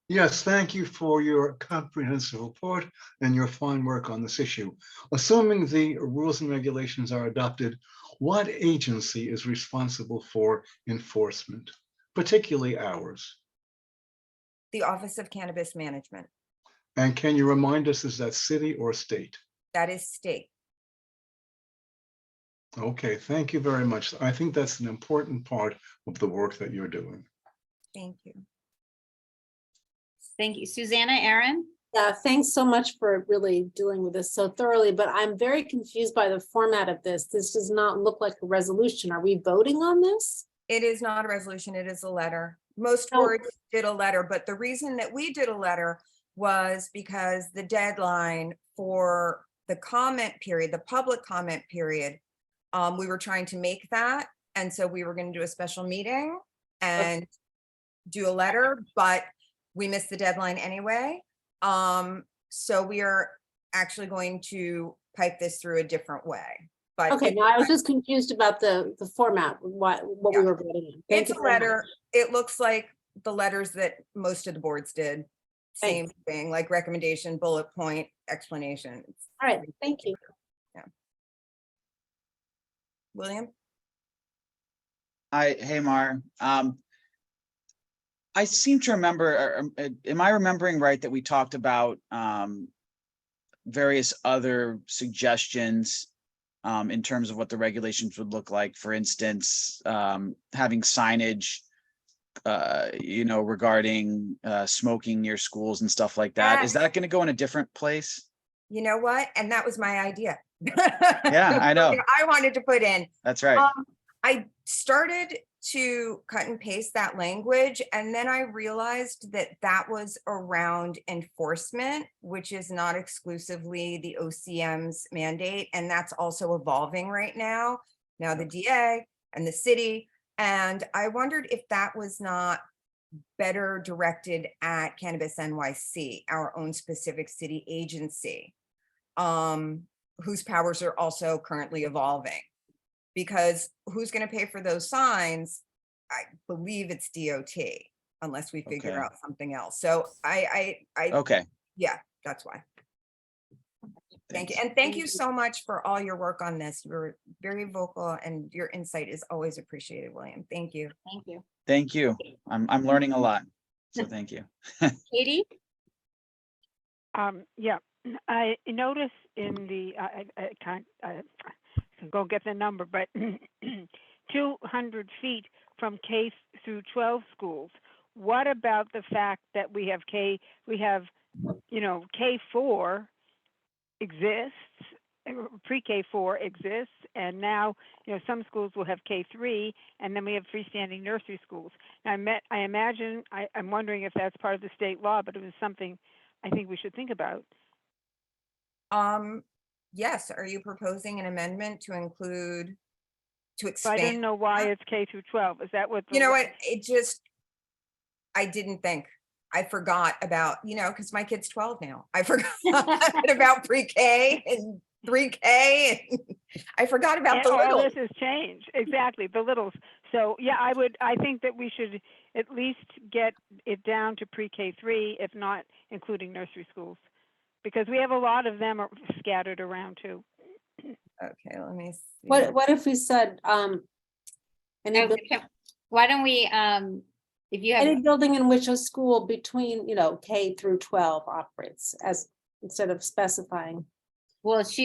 Yes, thank you for your comprehensive report and your fine work on this issue. Assuming the rules and regulations are adopted, what agency is responsible for enforcement, particularly ours? The Office of Cannabis Management. And can you remind us, is that city or state? That is state. Okay, thank you very much. I think that's an important part of the work that you're doing. Thank you. Thank you. Susanna, Aaron? Yeah, thanks so much for really dealing with this so thoroughly, but I'm very confused by the format of this. This does not look like a resolution. Are we voting on this? It is not a resolution, it is a letter. Most boards did a letter, but the reason that we did a letter was because the deadline for the comment period, the public comment period, we were trying to make that. And so we were going to do a special meeting and do a letter, but we missed the deadline anyway. So we are actually going to pipe this through a different way. But Okay, no, I was just confused about the format, what we were voting on. Thank it's you a very much. letter. It looks like the letters that most of the boards did. Same Thanks. thing, like recommendation, bullet point, explanation. All right, thank you. Yeah. William? Hey, Mar. I seem to remember, am I remembering right that we talked about various other suggestions in terms of what the regulations would look like? For instance, having signage, you know, regarding smoking near schools and stuff like that. Is that going to go in a different place? You know what? And that was my idea. Yeah, I know. I wanted to put in. That's right. I started to cut and paste that language, and then I realized that that was around enforcement, which is not exclusively the OCM's mandate, and that's also evolving right now. Now the DA and the city, and I wondered if that was not better directed at Cannabis NYC, our own specific city agency, whose powers are also currently evolving. Because who's going to pay for those signs? I believe it's DOT, unless we figure Okay. out something else. So I Okay. yeah, that's why. Thank you. And thank you so much for all your work on this. You're very vocal and your insight is always appreciated, William. Thank you. Thank you. Thank you. I'm learning a lot. So thank you. Katie? Yeah, I noticed in the, I can't, I can go get the number, but 200 feet from K through 12 schools. What about the fact that we have K4 exists, pre-K4 exists, and now, some schools will have K3, and then we have freestanding nursery schools. I'm wondering if that's part of the state law, but it was something I think we should think about. Yes, are you proposing an amendment to include, to So I expand? didn't know why it's K through 12. Is that what? You know what, I didn't think. I forgot about, because my kid's 12 now. I forgot about pre-K and 3K. And I forgot about And the all little. this has changed, exactly, the littles. So yeah, I think that we should at least get it down to pre-K3, if not including nursery schools, because we have a lot of them are scattered around too. Okay, let me see. What if we said, any, Why don't we, if you have. any building in which a school between, K through 12 operates, as instead of specifying? Well, that's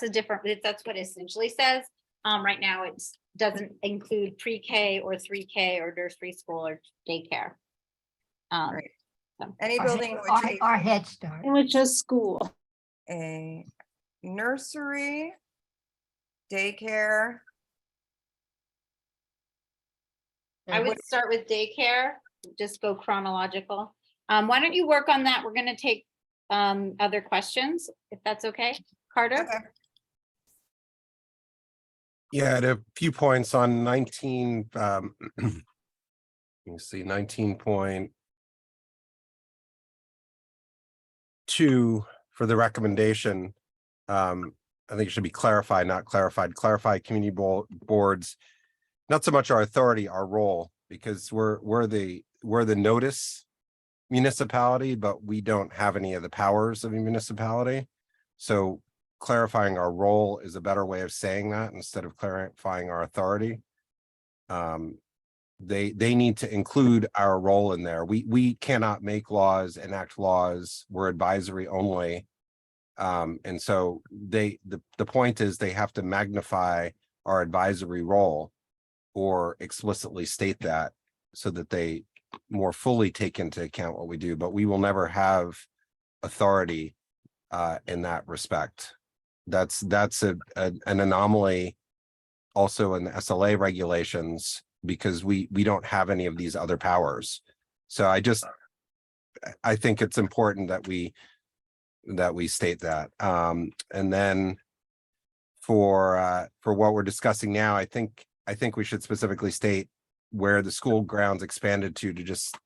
a different, that's what it essentially says. Right now, it doesn't include pre-K or 3K or nursery school or daycare. Right. Any Or building Head- in which or Head Start. In which a school. a nursery, daycare. I would start with daycare, just go chronological. Why don't you work on that? We're gonna take other questions, if that's okay. Carter? Yeah, and a few points on 19, let me see, 19.2 for the recommendation. I think it should be clarified, not clarified. Clarify community boards, not so much our authority, our role, because we're the notice municipality, but we don't have any of the powers of a municipality. So clarifying our role is a better way of saying that instead of clarifying our authority. They need to include our role in there. We cannot make laws, enact laws. We're advisory only. And so the point is they have to magnify our advisory role or explicitly state that so that they more fully take into account what we do, but we will never have authority in that respect. That's an anomaly also in the SLA regulations because we don't have any of these other powers. So I think it's important that we state that. And then for what we're discussing now, I think we should specifically state where the school grounds expanded to just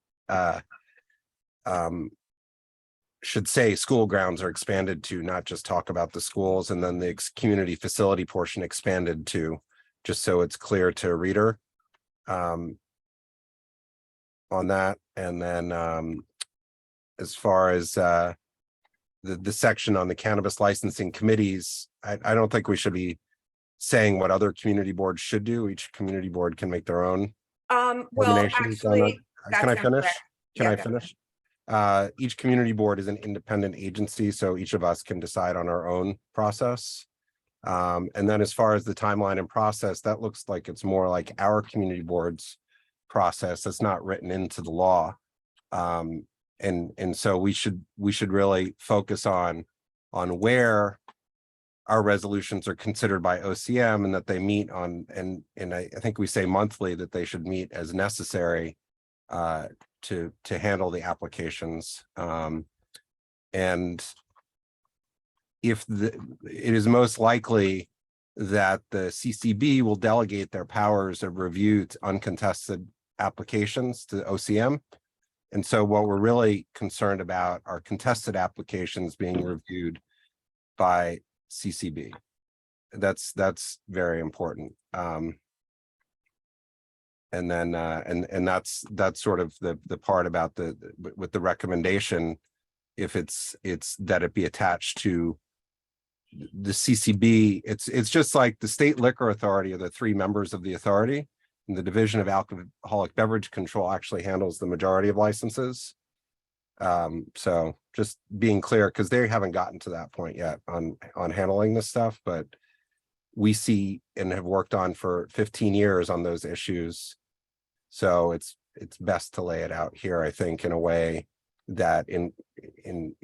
should say school grounds are expanded to, not just talk about the schools, and then the community facility portion expanded to, just so it's clear to a reader on that. And then as far as the section on the cannabis licensing committees, I don't think we should be saying what other community boards should do. Each community board can make their own. Well, recommendations on actually, that. Can I finish? incorrect. Can Yeah, I go finish? Each community board is an independent agency, so each of us can decide on our own process. And then as far as the timeline and process, that looks like it's more like our community board's process. That's not written into the law. And so we should really focus on where our resolutions are considered by OCM and that they meet on, and I think we say monthly that they should meet as necessary to handle the applications. And if it is most likely that the CCB will delegate their powers of review to uncontested applications to OCM. And so what we're really concerned about are contested applications being reviewed by CCB. That's very important. And then and that's sort of the part about with the recommendation, if it's that it be attached to the CCB. It's just like the state liquor authority are the three members of the authority, and the Division of Alcoholic Beverage Control actually handles the majority of licenses. So just being clear, because they haven't gotten to that point yet on handling this stuff, but we see and have worked on for 15 years on those issues. So it's best to lay it out here, I think, in a way that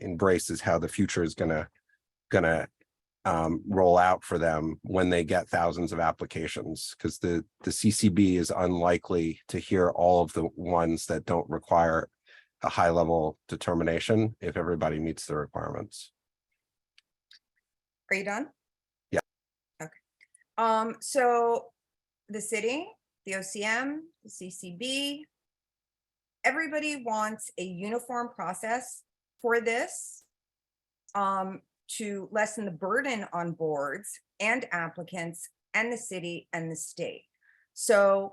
embraces how the future is gonna roll out for them when they get thousands of applications, because the CCB is unlikely to hear all of the ones that don't require a high level determination if everybody meets the requirements. Are you done? Yeah. Okay. So the city, the OCM, the CCB, everybody wants a uniform process for this, to lessen the burden on boards and applicants and the city and the state. So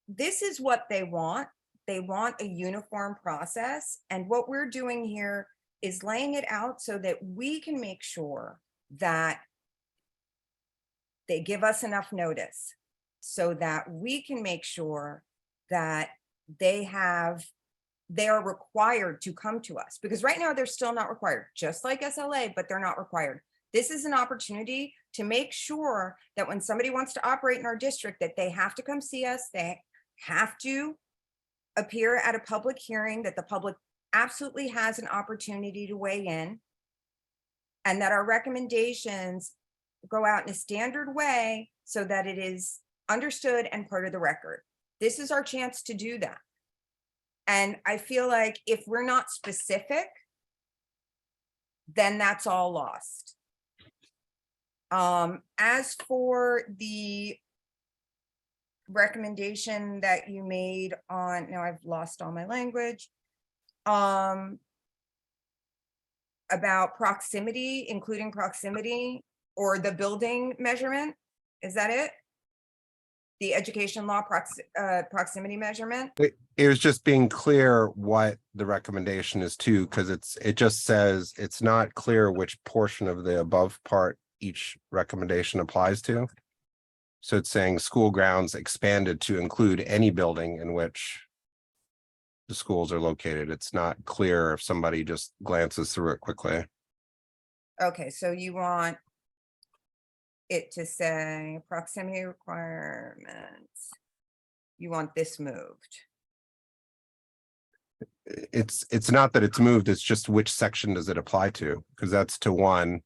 this is what they want. They want a uniform process. And what we're doing here is laying it out so that we can make sure that they give us enough notice, so that we can make sure that they are required to come to us, because right now they're still not required, just like SLA, but they're not required. This is an opportunity to make sure that when somebody wants to operate in our district, that they have to come see us, they have to appear at a public hearing, that the public absolutely has an opportunity to weigh in, and that our recommendations go out in a standard way so that it is understood and part of the record. This is our chance to do that. And I feel like if we're not specific, then that's all lost. As for the recommendation that you made on, now I've lost all my language, about proximity, including proximity or the building measurement, is that it? The education law proximity measurement? It was just being clear what the recommendation is to, because it just says it's not clear which portion of the above part each recommendation applies to. So it's saying school grounds expanded to include any building in which the schools are located. It's not clear if somebody just glances through it quickly. Okay, so you want it to say proximity requirements. You want this moved. It's not that it's moved, it's just which section does it apply to? Because that's to one.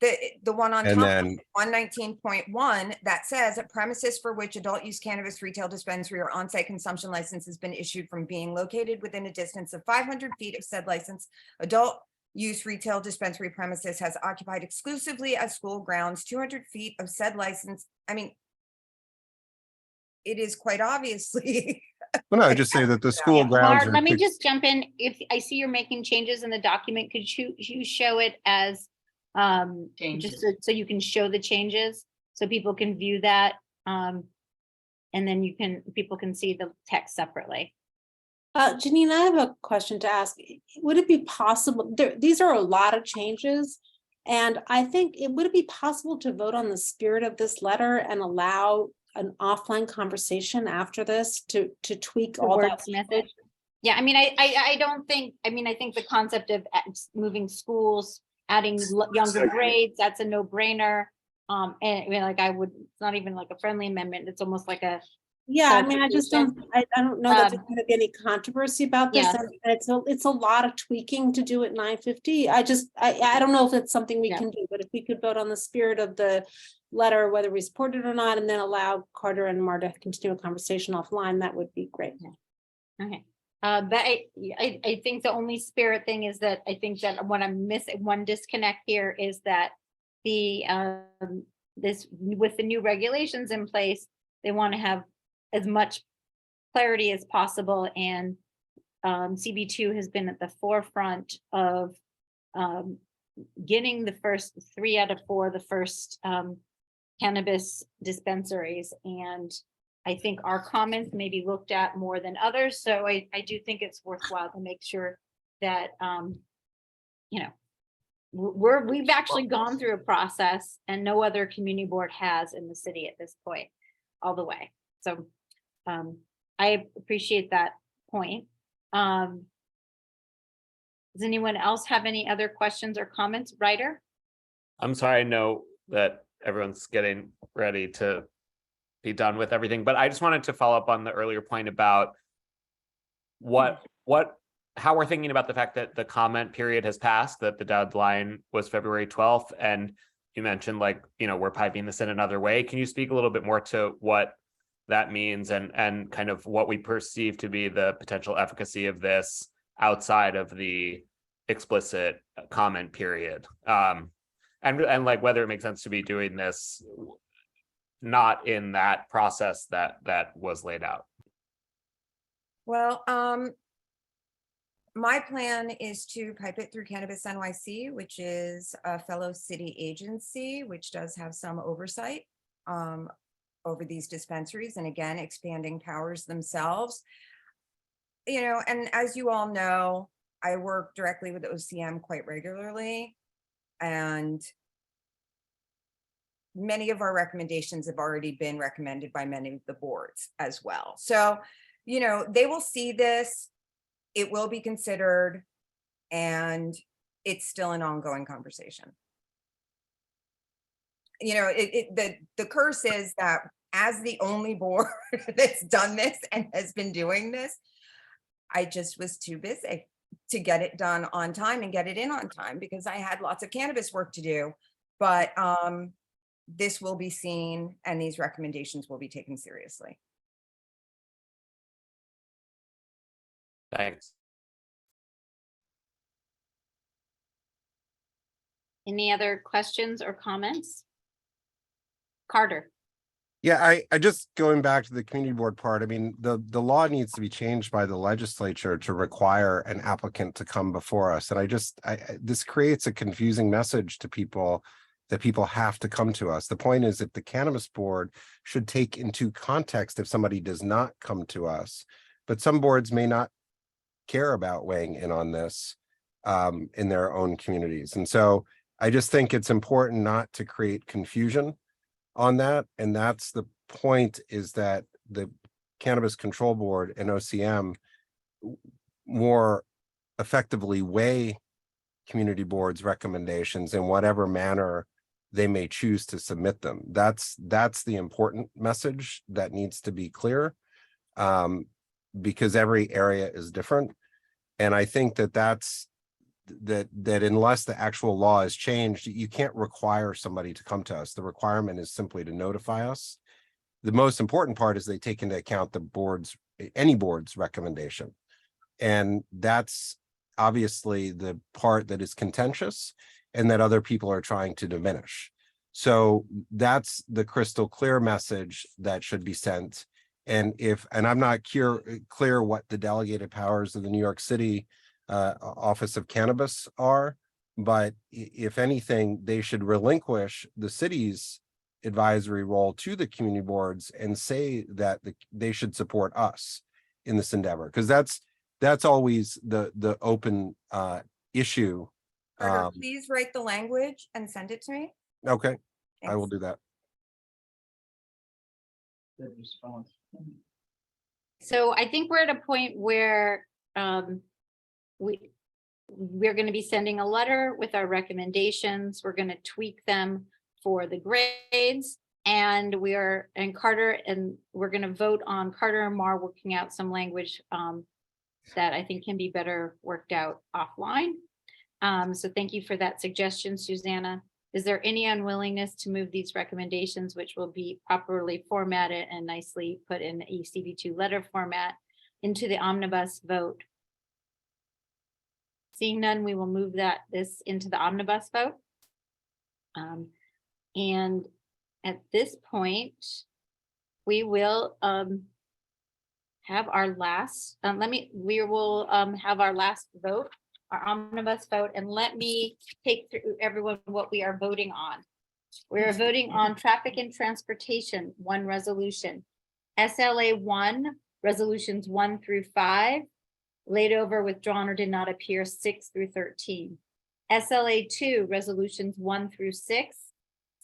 The one on And top, then 119.1, that says a premises for which adult use cannabis retail dispensary or on-site consumption license has been issued from being located within a distance of 500 feet of said license, adult use retail dispensary premises has occupied exclusively as school grounds, 200 feet of said license. I mean, it is quite obviously. Well, no, I just say that the school grounds. Barb, let me just jump in. If I see you're making changes in the document, could you show it as just so you can show the changes so people can view that, and then people can see the text separately. Janine, I have a question to ask. Would it be possible, these are a lot of changes, and I think would it be possible to vote on the spirit of this letter and allow an offline conversation after this to tweak all that message? Yeah, I mean, I don't think, I mean, I think the concept of moving schools, adding younger grades, that's a no-brainer. And I mean, like it's not even like a friendly amendment, it's almost like a. Yeah, I mean, I just don't know that there's gonna be any controversy about this. Yeah. And it's a lot of tweaking to do at 9:50. I don't know if it's something we can do, but if we could vote on the spirit of the letter, whether we support it or not, and then allow Carter and Marta to continue a conversation offline, that would be great. Okay. But I think the only spirit thing is that I think that what I'm missing, one disconnect here is that the this with the new regulations in place, they want to have as much clarity as possible, and CB2 has been at the forefront of getting the first 3 out of 4, the first cannabis dispensaries. And I think our comments may be looked at more than others. So I do think it's worthwhile to make sure that, you know, we've actually gone through a process, and no other community board has in the city at this point, all the way. So I appreciate that point. Does anyone else have any other questions or comments? Ryder? I'm sorry, I know that everyone's getting ready to be done with everything, but I just wanted to follow up on the earlier point about how we're thinking about the fact that the comment period has passed, that the deadline was February 12th. And you mentioned, like, you know, we're piping this in another way. Can you speak a little bit more to what that means and kind of what we perceive to be the potential efficacy of this outside of the explicit comment period? And like whether it makes sense to be doing this not in that process that was laid out. Well, my plan is to pipe it through Cannabis NYC, which is a fellow city agency, which does have some oversight over these dispensaries, and again, expanding powers themselves. You know, and as you all know, I work directly with OCM quite regularly, and many of our recommendations have already been recommended by many of the boards as well. So, you know, they will see this, it will be considered, and it's still an ongoing conversation. You know, the curse is that as the only board that's done this and has been doing this, I just was too busy to get it done on time and get it in on time because I had lots of cannabis work to do. But this will be seen and these recommendations will be taken seriously. Thanks. Any other questions or comments? Carter. Yeah, I just going back to the community board part, I mean, the law needs to be changed by the legislature to require an applicant to come before us. And this creates a confusing message to people that people have to come to us. The point is, if the cannabis board should take into context if somebody does not come to us, but some boards may not care about weighing in on this in their own communities. And so I just think it's important not to create confusion on that. And that's the point, is that the Cannabis Control Board and OCM more effectively weigh community boards' recommendations in whatever manner they may choose to submit them. That's the important message that needs to be clear, because every area is different. And I think that unless the actual law is changed, you can't require somebody to come to us. The requirement is simply to notify us. The most important part is they take into account any board's recommendation. And that's obviously the part that is contentious and that other people are trying to diminish. So that's the crystal clear message that should be sent. And I'm not clear what the delegated powers of the New York City Office of Cannabis are, but if anything, they should relinquish the city's advisory role to the community boards and say that they should support us in this endeavor, because that's always the open issue. Carter, please write the language and send it to me. Okay, Thanks. I will do that. So I think we're at a point where we're going to be sending a letter with our recommendations. We're going to tweak them for the grades, and we're going to vote on Carter and Mar working out some language that I think can be better worked out offline. So thank you for that suggestion, Susanna. Is there any unwillingness to move these recommendations, which will be properly formatted and nicely put in a CB2 letter format, into the omnibus vote? Seeing none, we will move this into the omnibus vote. And at this point, we will have our last, we will have our last vote, our omnibus vote, and let me take through everyone what we are voting on. We are voting on traffic and transportation, one resolution. SLA 1, resolutions 1 through 5, laid over, withdrawn, or did not appear 6 through 13. SLA 2, resolutions 1 through 6,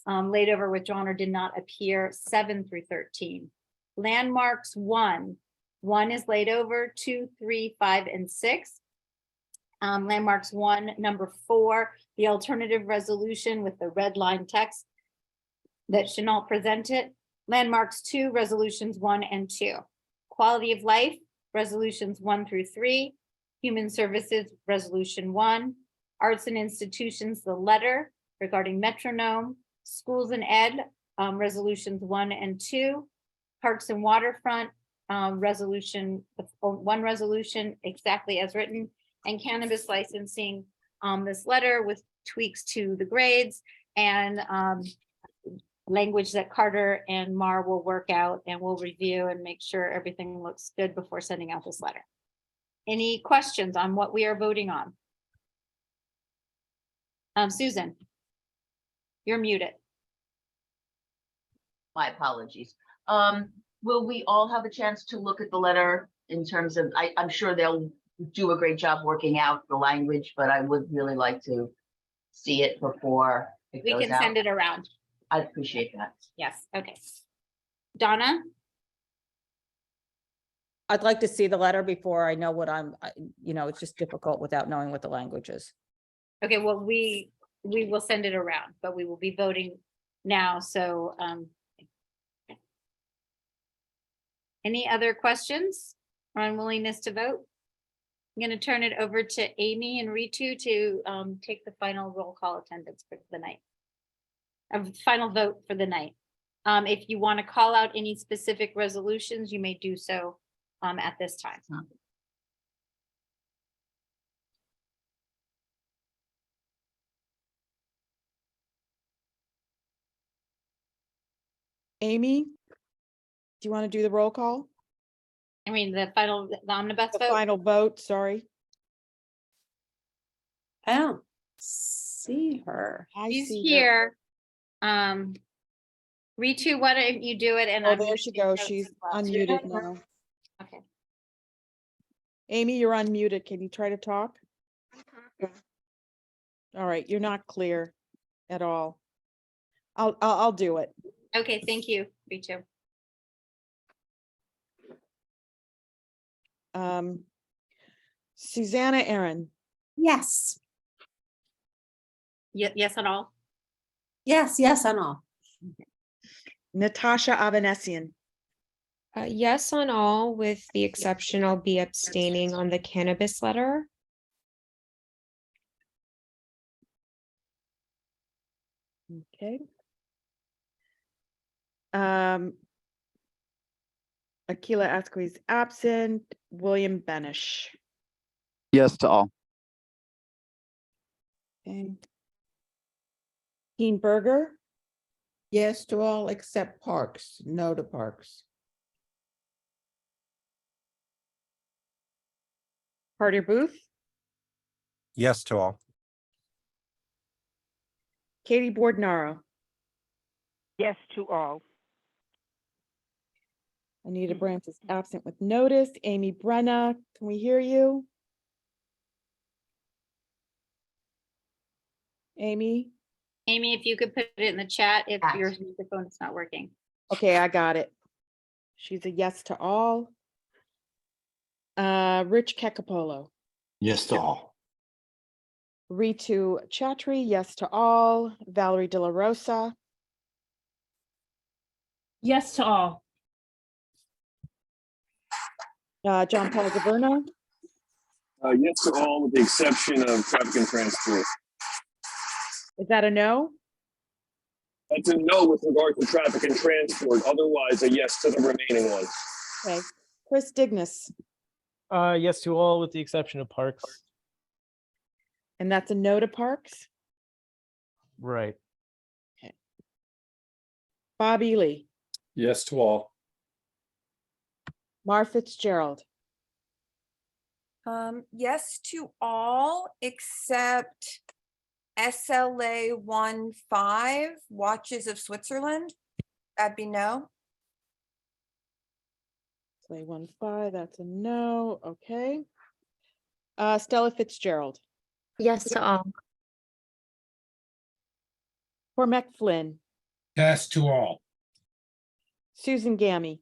laid over, withdrawn, or did not appear 7 through 13. Landmarks 1 is laid over, 2, 3, 5, and 6. Landmarks 1, number 4, the alternative resolution with the red line text that Chanel presented. Landmarks 2, resolutions 1 and 2. Quality of life, resolutions 1 through 3. Human services, resolution 1. Arts and institutions, the letter regarding metronome. Schools and ed, resolutions 1 and 2. Parks and waterfront, resolution, 1 resolution exactly as written. And cannabis licensing, this letter with tweaks to the grades and language that Carter and Mar will work out, and we'll review and make sure everything looks good before sending out this letter. Any questions on what we are voting on? Susan, you're muted. My apologies. Will we all have a chance to look at the letter in terms of, I'm sure they'll do a great job working out the language, but I would really like to see it before it We goes can out. send it around. I appreciate that. Yes, okay. Donna? I'd like to see the letter before I know what it's just difficult without knowing what the language is. Okay, well, we will send it around, but we will be voting now, so. Any other questions or unwillingness to vote? I'm going to turn it over to Amy and Ritu to take the final roll call attendance for the night. Final vote for the night. If you want to call out any specific resolutions, you may do so at this time. Amy, do you want to do the roll call? I mean, the omnibus The vote? final vote, sorry. I don't see her. She's see her. here. Ritu, why don't you do it? And Oh, I'm there gonna she take goes. notes She's as well. unmuted now. Okay. Amy, you're unmuted. Can you try to talk? All right, you're not clear at all. I'll do it. Okay, thank you, Ritu. Susanna Aaron. Yes. Yes, on all. Yes on all. Natasha Avanesian. Yes on all, with the exception I'll be abstaining on the cannabis letter. Okay. Akila Asquith absent. William Benish. Yes to all. Okay. Keen Berger. Yes to all except parks, no to parks. Carter Booth. Yes to all. Katie Bordnaro. Yes to all. Anita Brandt is absent with notice. Amy Brenna, can we hear you? Amy? Amy, if you could put it in the chat if your microphone is not working. Okay, I got it. She's a yes to all. Rich Kekapolo. Yes to all. Ritu Chatri, yes to all. Valerie De La Rosa. Yes to all. John Paul Gaverno. Yes to all with the exception of traffic and transport. Is that a no? That's a no with regard to traffic and transport. Otherwise, a yes to the remaining ones. Okay. Chris Dignas. Yes to all with the exception of parks. And that's a no to parks. Right. Okay. Bob Ely. Yes to all. Mar Fitzgerald. Yes to all except SLA 15, Watches of Switzerland. That'd be no. Say 1-5, that's a no, okay. Stella Fitzgerald. Yes to all. Cormac Flynn. Yes to all. Susan Gammy.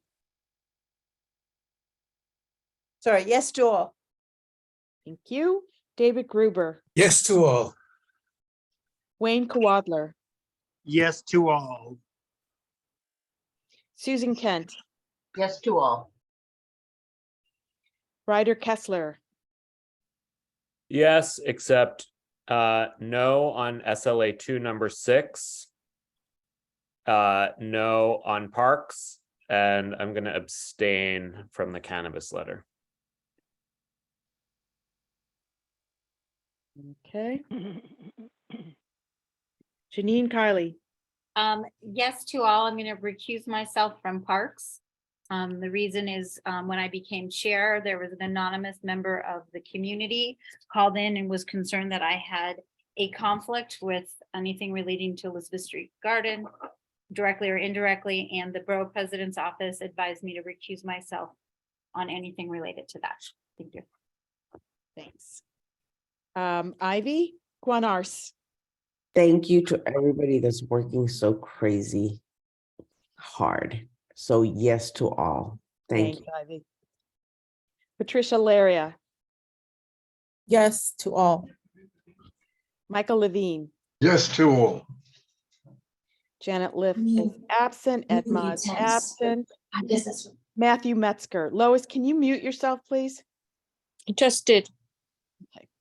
Sorry, yes to all. Thank you. David Gruber. Yes to all. Wayne Kwadler. Yes to all. Susan Kent. Yes to all. Ryder Kessler. Yes, except no on SLA 2 number 6. No on parks, and I'm gonna abstain from the cannabis letter. Okay. Janine Kiley. Yes to all. I'm going to recuse myself from parks. The reason is when I became chair, there was an anonymous member of the community called in and was concerned that I had a conflict with anything relating to Elizabeth Street Garden, directly or indirectly, and the borough president's office advised me to recuse myself on anything related to that. Thank you. Thanks. Ivy Guanars. Thank you to everybody that's working so crazy hard. So yes to all. Thank you. Ivy. Patricia Laria. Yes to all. Michael Levine. Yes to all. Janet Liff is absent. Ed Ma's absent. Matthew Metzger. Lois, can you mute yourself, please? Just did.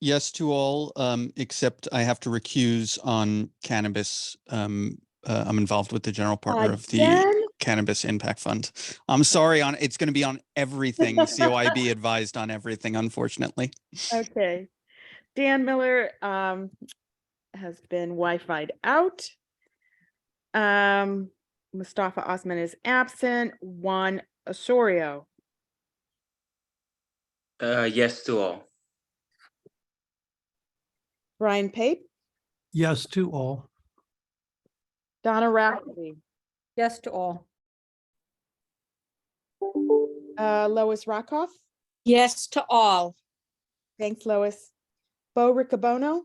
Yes to all, except I have to recuse on cannabis. I'm involved with the general partner of the Cannabis Impact Fund. I'm sorry, it's going to be on everything. COIB advised on everything, unfortunately. Okay. Dan Miller has been Wi-Fi'd out. Mustafa Osman is absent. Juan Osorio. Yes to all. Brian Pape. Yes to all. Donna Rafferty. Yes to all. Lois Rockoff. Yes to all. Thanks, Lois. Bo Riccobono.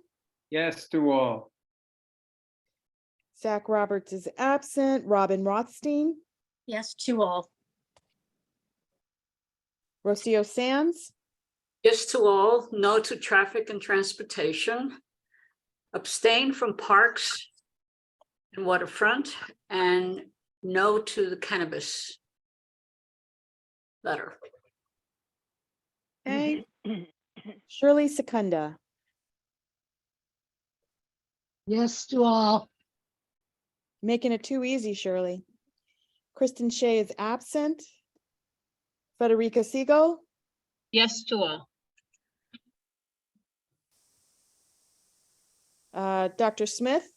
Yes to all. Zach Roberts is absent. Robin Rothstein. Yes to all. Rocio Sands. Yes to all, no to traffic and transportation, abstain from parks and waterfront, and no to the cannabis letter. Okay. Shirley Secunda. Yes to all. Making it too easy, Shirley. Kristen Shea is absent. Federica Siegel. Yes to all. Dr. Smith.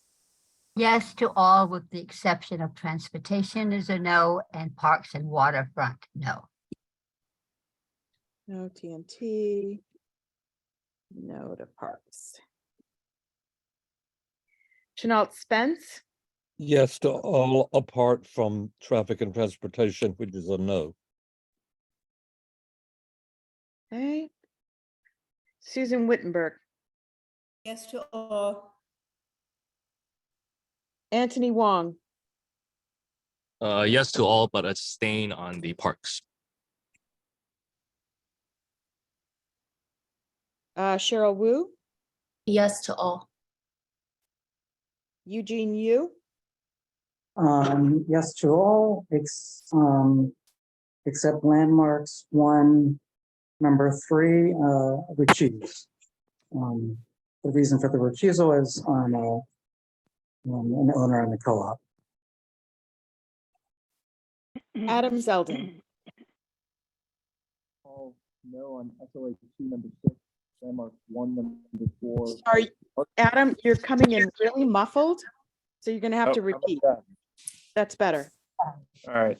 Yes to all with the exception of transportation is a no and parks and waterfront, no. No TNT. No to parks. Chenault Spence. Yes to all apart from traffic and transportation, which is a no. Okay. Susan Wittenberg. Yes to all. Anthony Wong. Yes to all, but abstain on the parks. Cheryl Wu. Yes to all. Eugene Yu. Yes to all, except landmarks 1, number 3, recuse. The reason for the recusal is on an owner in the co-op. Adam Zeldin. No on SLA 2 number 6, landmark 1 number 4. Sorry, Adam, you're coming in really muffled, so you're going to have to repeat. That's better. All right.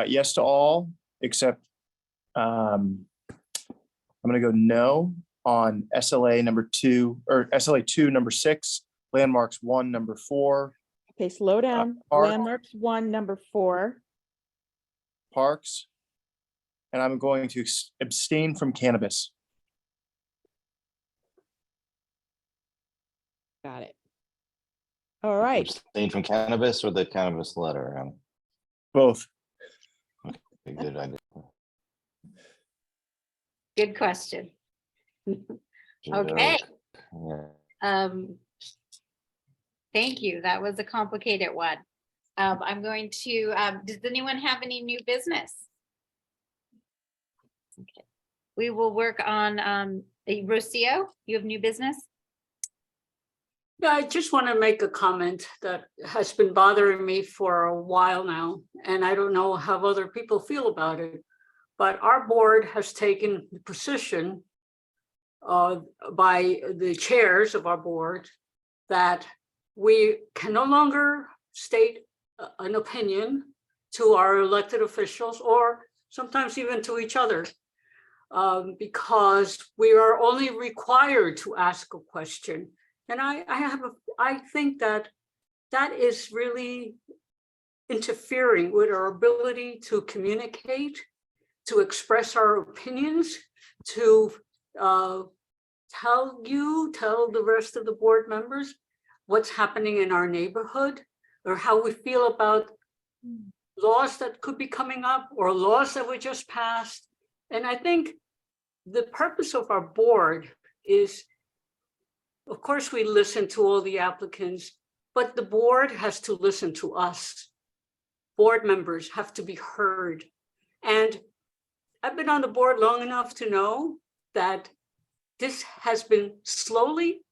Yes to all, except I'm gonna go no on SLA number 2, or SLA 2, number 6, landmarks 1, number 4, Okay, slow down. Park. Landmarks 1, number 4. parks. And I'm going to abstain from cannabis. Got it. All right. Abstain from cannabis or the cannabis letter? Both. Okay, good idea. Good question. Okay. Yeah. Thank you. That was a complicated one. I'm going to, does anyone have any new business? Okay. We will work on, Rocio, you have new business? Yeah, I just want to make a comment that has been bothering me for a while now, and I don't know how other people feel about it. But our board has taken the position by the chairs of our board that we can no longer state an opinion to our elected officials or sometimes even to each other, because we are only required to ask a question. And I think that that is really interfering with our ability to communicate, to express our opinions, to tell the rest of the board members what's happening in our neighborhood or how we feel about laws that could be coming up or laws that we just passed. And I think the purpose of our board is, of course, we listen to all the applicants, but the board has to listen to us. Board members have to be heard. And I've been on the board long enough to know that this has been slowly,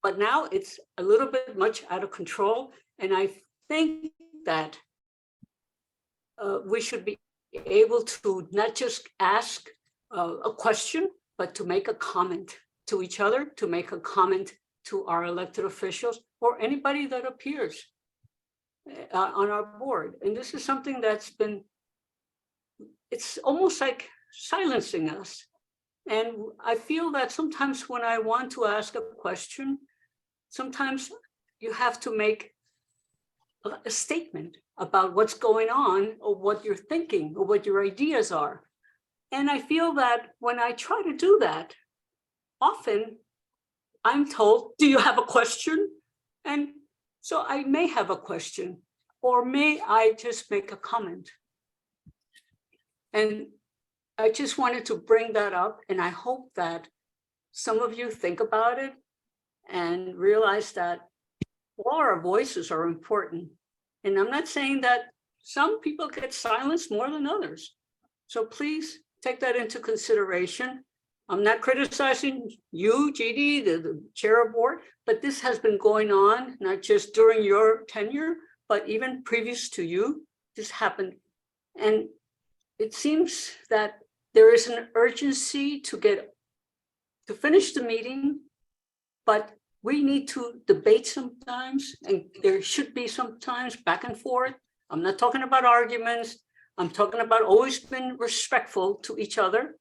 but now it's a little bit much out of control. And I think that we should be able to not just ask a question, but to make a comment to each other, to make a comment to our elected officials or anybody that appears on our board. And this is something that's been, it's almost like silencing us. And I feel that sometimes when I want to ask a question, sometimes you have to make a statement about what's going on or what you're thinking or what your ideas are. And I feel that when I try to do that, often I'm told, do you have a question? And so I may have a question, or may I just make a comment? And I just wanted to bring that up, and I hope that some of you think about it and realize that all our voices are important. And I'm not saying that some people get silenced more than others. So please take that into consideration. I'm not criticizing you, GD, the chair of board, but this has been going on, not just during your tenure, but even previous to you, this happened. And it seems that there is an urgency to finish the meeting, but we need to debate sometimes, and there should be sometimes back and forth. I'm not talking about arguments. I'm talking about always being respectful to each other.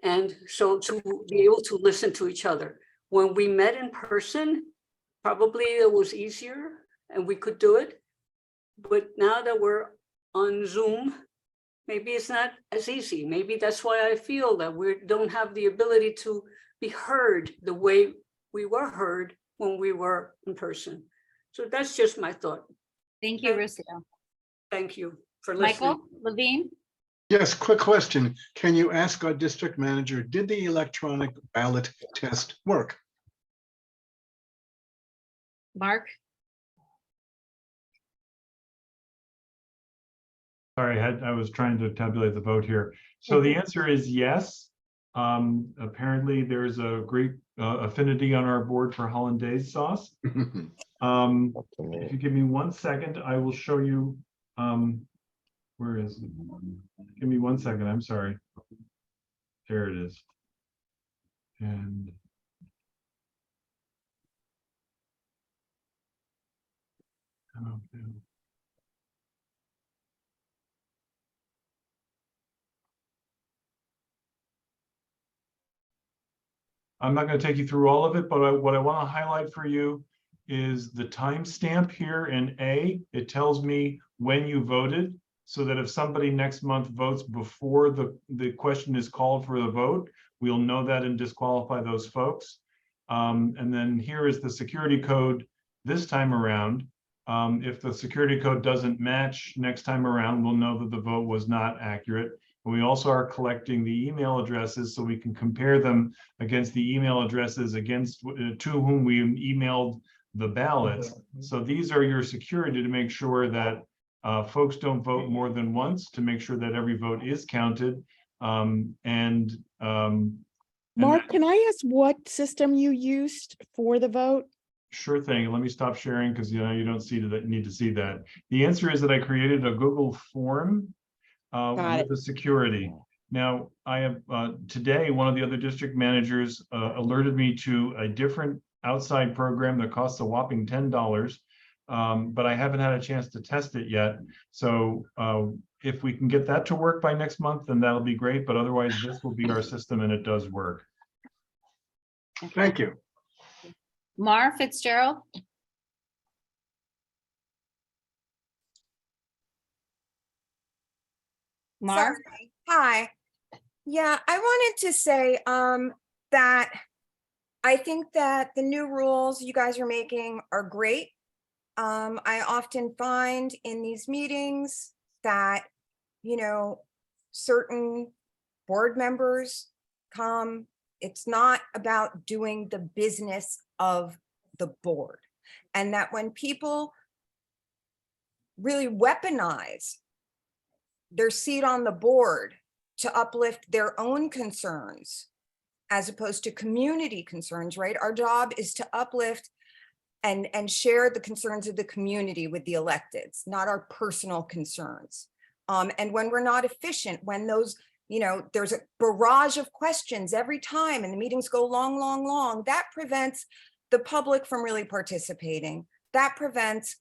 And so to be able to listen to each other. When we met in person, probably it was easier and we could do it. But now that we're on Zoom, maybe it's not as easy. Maybe that's why I feel that we don't have the ability to be heard the way we were heard when we were in person. So that's just my thought. Thank you, Rocio. Thank you for listening. Michael Levine? Yes, quick question. Can you ask our district manager, did the electronic ballot test work? Mark? Sorry, I was trying to tabulate the vote here. So the answer is yes. Apparently there's a great affinity on our board for hollandaise sauce. If you give me 1 second, I will show you. Where is it? Give me 1 second. I'm sorry. There it is. And okay. I'm not going to take you through all of it, but what I want to highlight for you is the timestamp here in A. It tells me when you voted, so that if somebody next month votes before the question is called for the vote, we'll know that and disqualify those folks. And then here is the security code this time around. If the security code doesn't match next time around, we'll know that the vote was not accurate. And we also are collecting the email addresses so we can compare them against the email addresses to whom we emailed the ballots. So these are your security to make sure that folks don't vote more than once, to make sure that every vote is counted. Mark, can I ask what system you used for the vote? Sure thing. Let me stop sharing because you don't need to see that. The answer is that I created a Google form with the security. Now, I have today, one of the other district managers alerted me to a different outside program that costs a whopping $10, but I haven't had a chance to test it yet. So if we can get that to work by next month, then that'll be great. But otherwise, this will be our system, and it does work. Thank you. Mar Fitzgerald. Mar. Sorry. Hi. Yeah, I wanted to say that I think that the new rules you guys are making are great. I often find in these meetings that, certain board members come. It's not about doing the business of the board. And that when people really weaponize their seat on the board to uplift their own concerns, as opposed to community concerns, right? Our job is to uplift and share the concerns of the community with the electeds, not our personal concerns. And when we're not efficient, when those, there's a barrage of questions every time and the meetings go long, that prevents the public from really participating. That prevents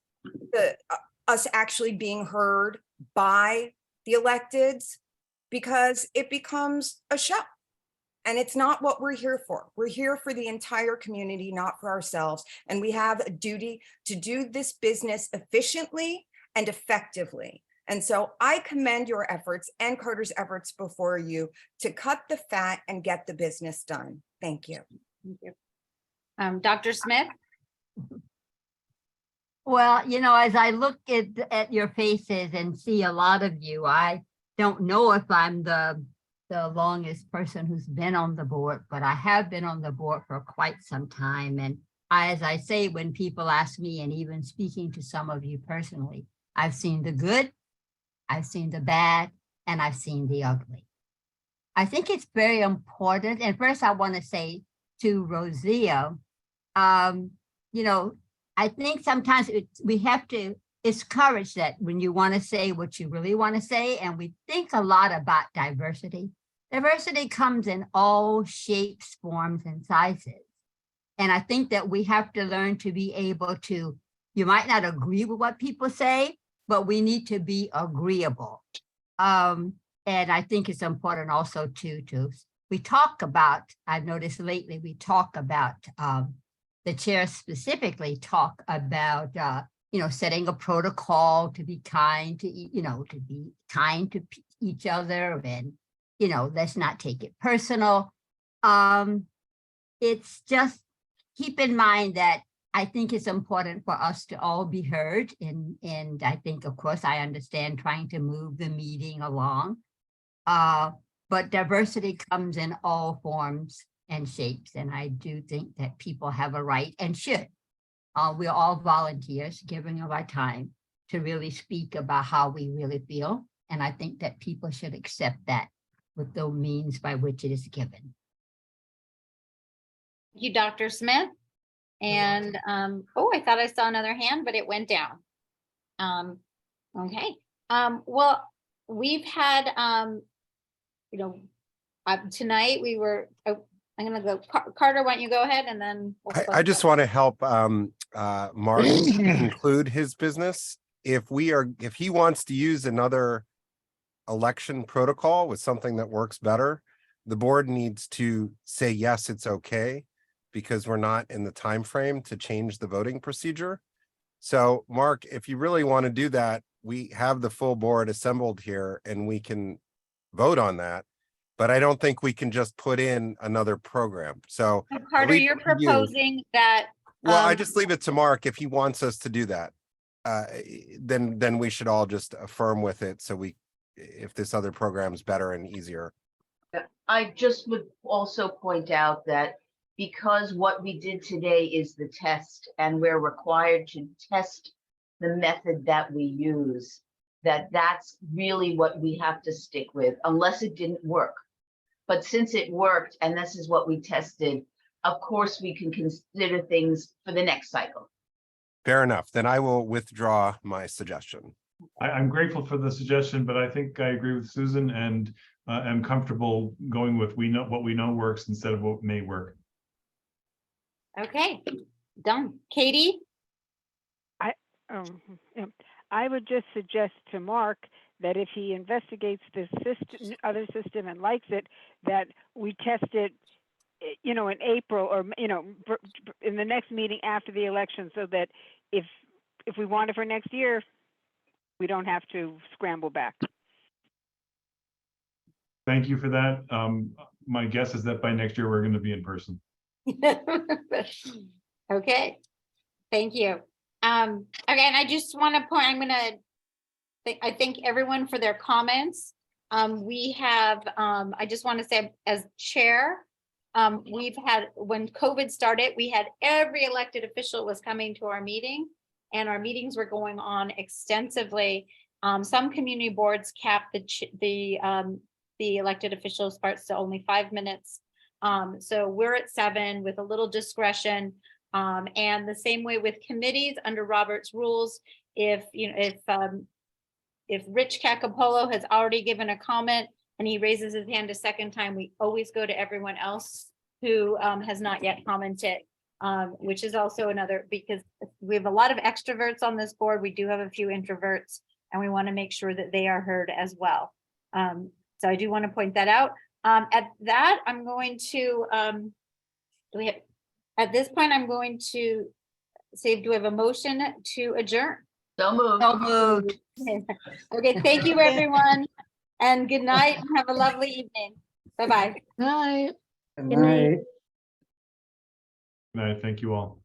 us actually being heard by the electeds, because it becomes a show. And it's not what we're here for. We're here for the entire community, not for ourselves. And we have a duty to do this business efficiently and effectively. And so I commend your efforts and Carter's efforts before you to cut the fat and get the business done. Thank you. Thank you. Dr. Smith. Well, as I look at your faces and see a lot of you, I don't know if I'm the longest person who's been on the board, but I have been on the board for quite some time. And as I say, when people ask me, and even speaking to some of you personally, I've seen the good, I've seen the bad, and I've seen the ugly. I think it's very important. And first I want to say to Rosia, I think sometimes it's courage that when you want to say what you really want to say, and we think a lot about diversity. Diversity comes in all shapes, forms, and sizes. And I think that we have to learn to be able to, you might not agree with what people say, but we need to be agreeable. And I think it's important also we talk about, I've noticed lately, we talk about, the chair specifically talk about, setting a protocol to be kind to each other, and, let's not take it personal. It's just keep in mind that I think it's important for us to all be heard. And I think, of course, I understand trying to move the meeting along. But diversity comes in all forms and shapes. And I do think that people have a right and should. We're all volunteers giving of our time to really speak about how we really feel. And I think that people should accept that with the means by which it is given. Thank you, Dr. Smith. And I thought I saw another hand, but it went down. Okay. Well, we've had, tonight we were, I'm going to go, Carter, why don't you go ahead and then. I just want to help Mark conclude his business. If he wants to use another election protocol with something that works better, the board needs to say, yes, it's okay, because we're not in the time frame to change the voting procedure. So Mark, if you really want to do that, we have the full board assembled here and we can vote on that. But I don't think we can just put in another program. So So Carter, leave you're it to you. proposing that. Well, I um, just leave it to Mark if he wants us to do that. Then we should all just affirm with it. So if this other program's better and easier. I just would also point out that because what we did today is the test and we're required to test the method that we use, that's really what we have to stick with unless it didn't work. But since it worked and this is what we tested, of course, we can consider things for the next cycle. Fair enough. Then I will withdraw my suggestion. I'm grateful for the suggestion, but I think I agree with Susan and am comfortable going with what we know works instead of what may work. Okay, done. Katie? I would just suggest to Mark that if he investigates this system, other system and likes it, that we test it, in April or, in the next meeting after the election, so that if we want it for next year, we don't have to scramble back. Thank you for that. My guess is that by next year, we're going to be in person. Okay, thank you. Okay, and I just want to point, I thank everyone for their comments. We have, I just want to say as chair, we've had, when COVID started, we had every elected official was coming to our meeting and our meetings were going on extensively. Some community boards cap the elected officials parts to only 5 minutes. So we're at 7 with a little discretion. And the same way with committees under Robert's rules, if Rich Cacapolo has already given a comment and he raises his hand a second time, we always go to everyone else who has not yet commented, which is also another, because we have a lot of extroverts on this board. We do have a few introverts and we want to make sure that they are heard as well. So I do want to point that out. At that, I'm going to, at this point, I'm going to say, do we have a motion to adjourn? So moved. So moved. Okay, thank you, everyone. And good night and have a lovely evening. Bye-bye. Night. Good night. Good night. Thank you all.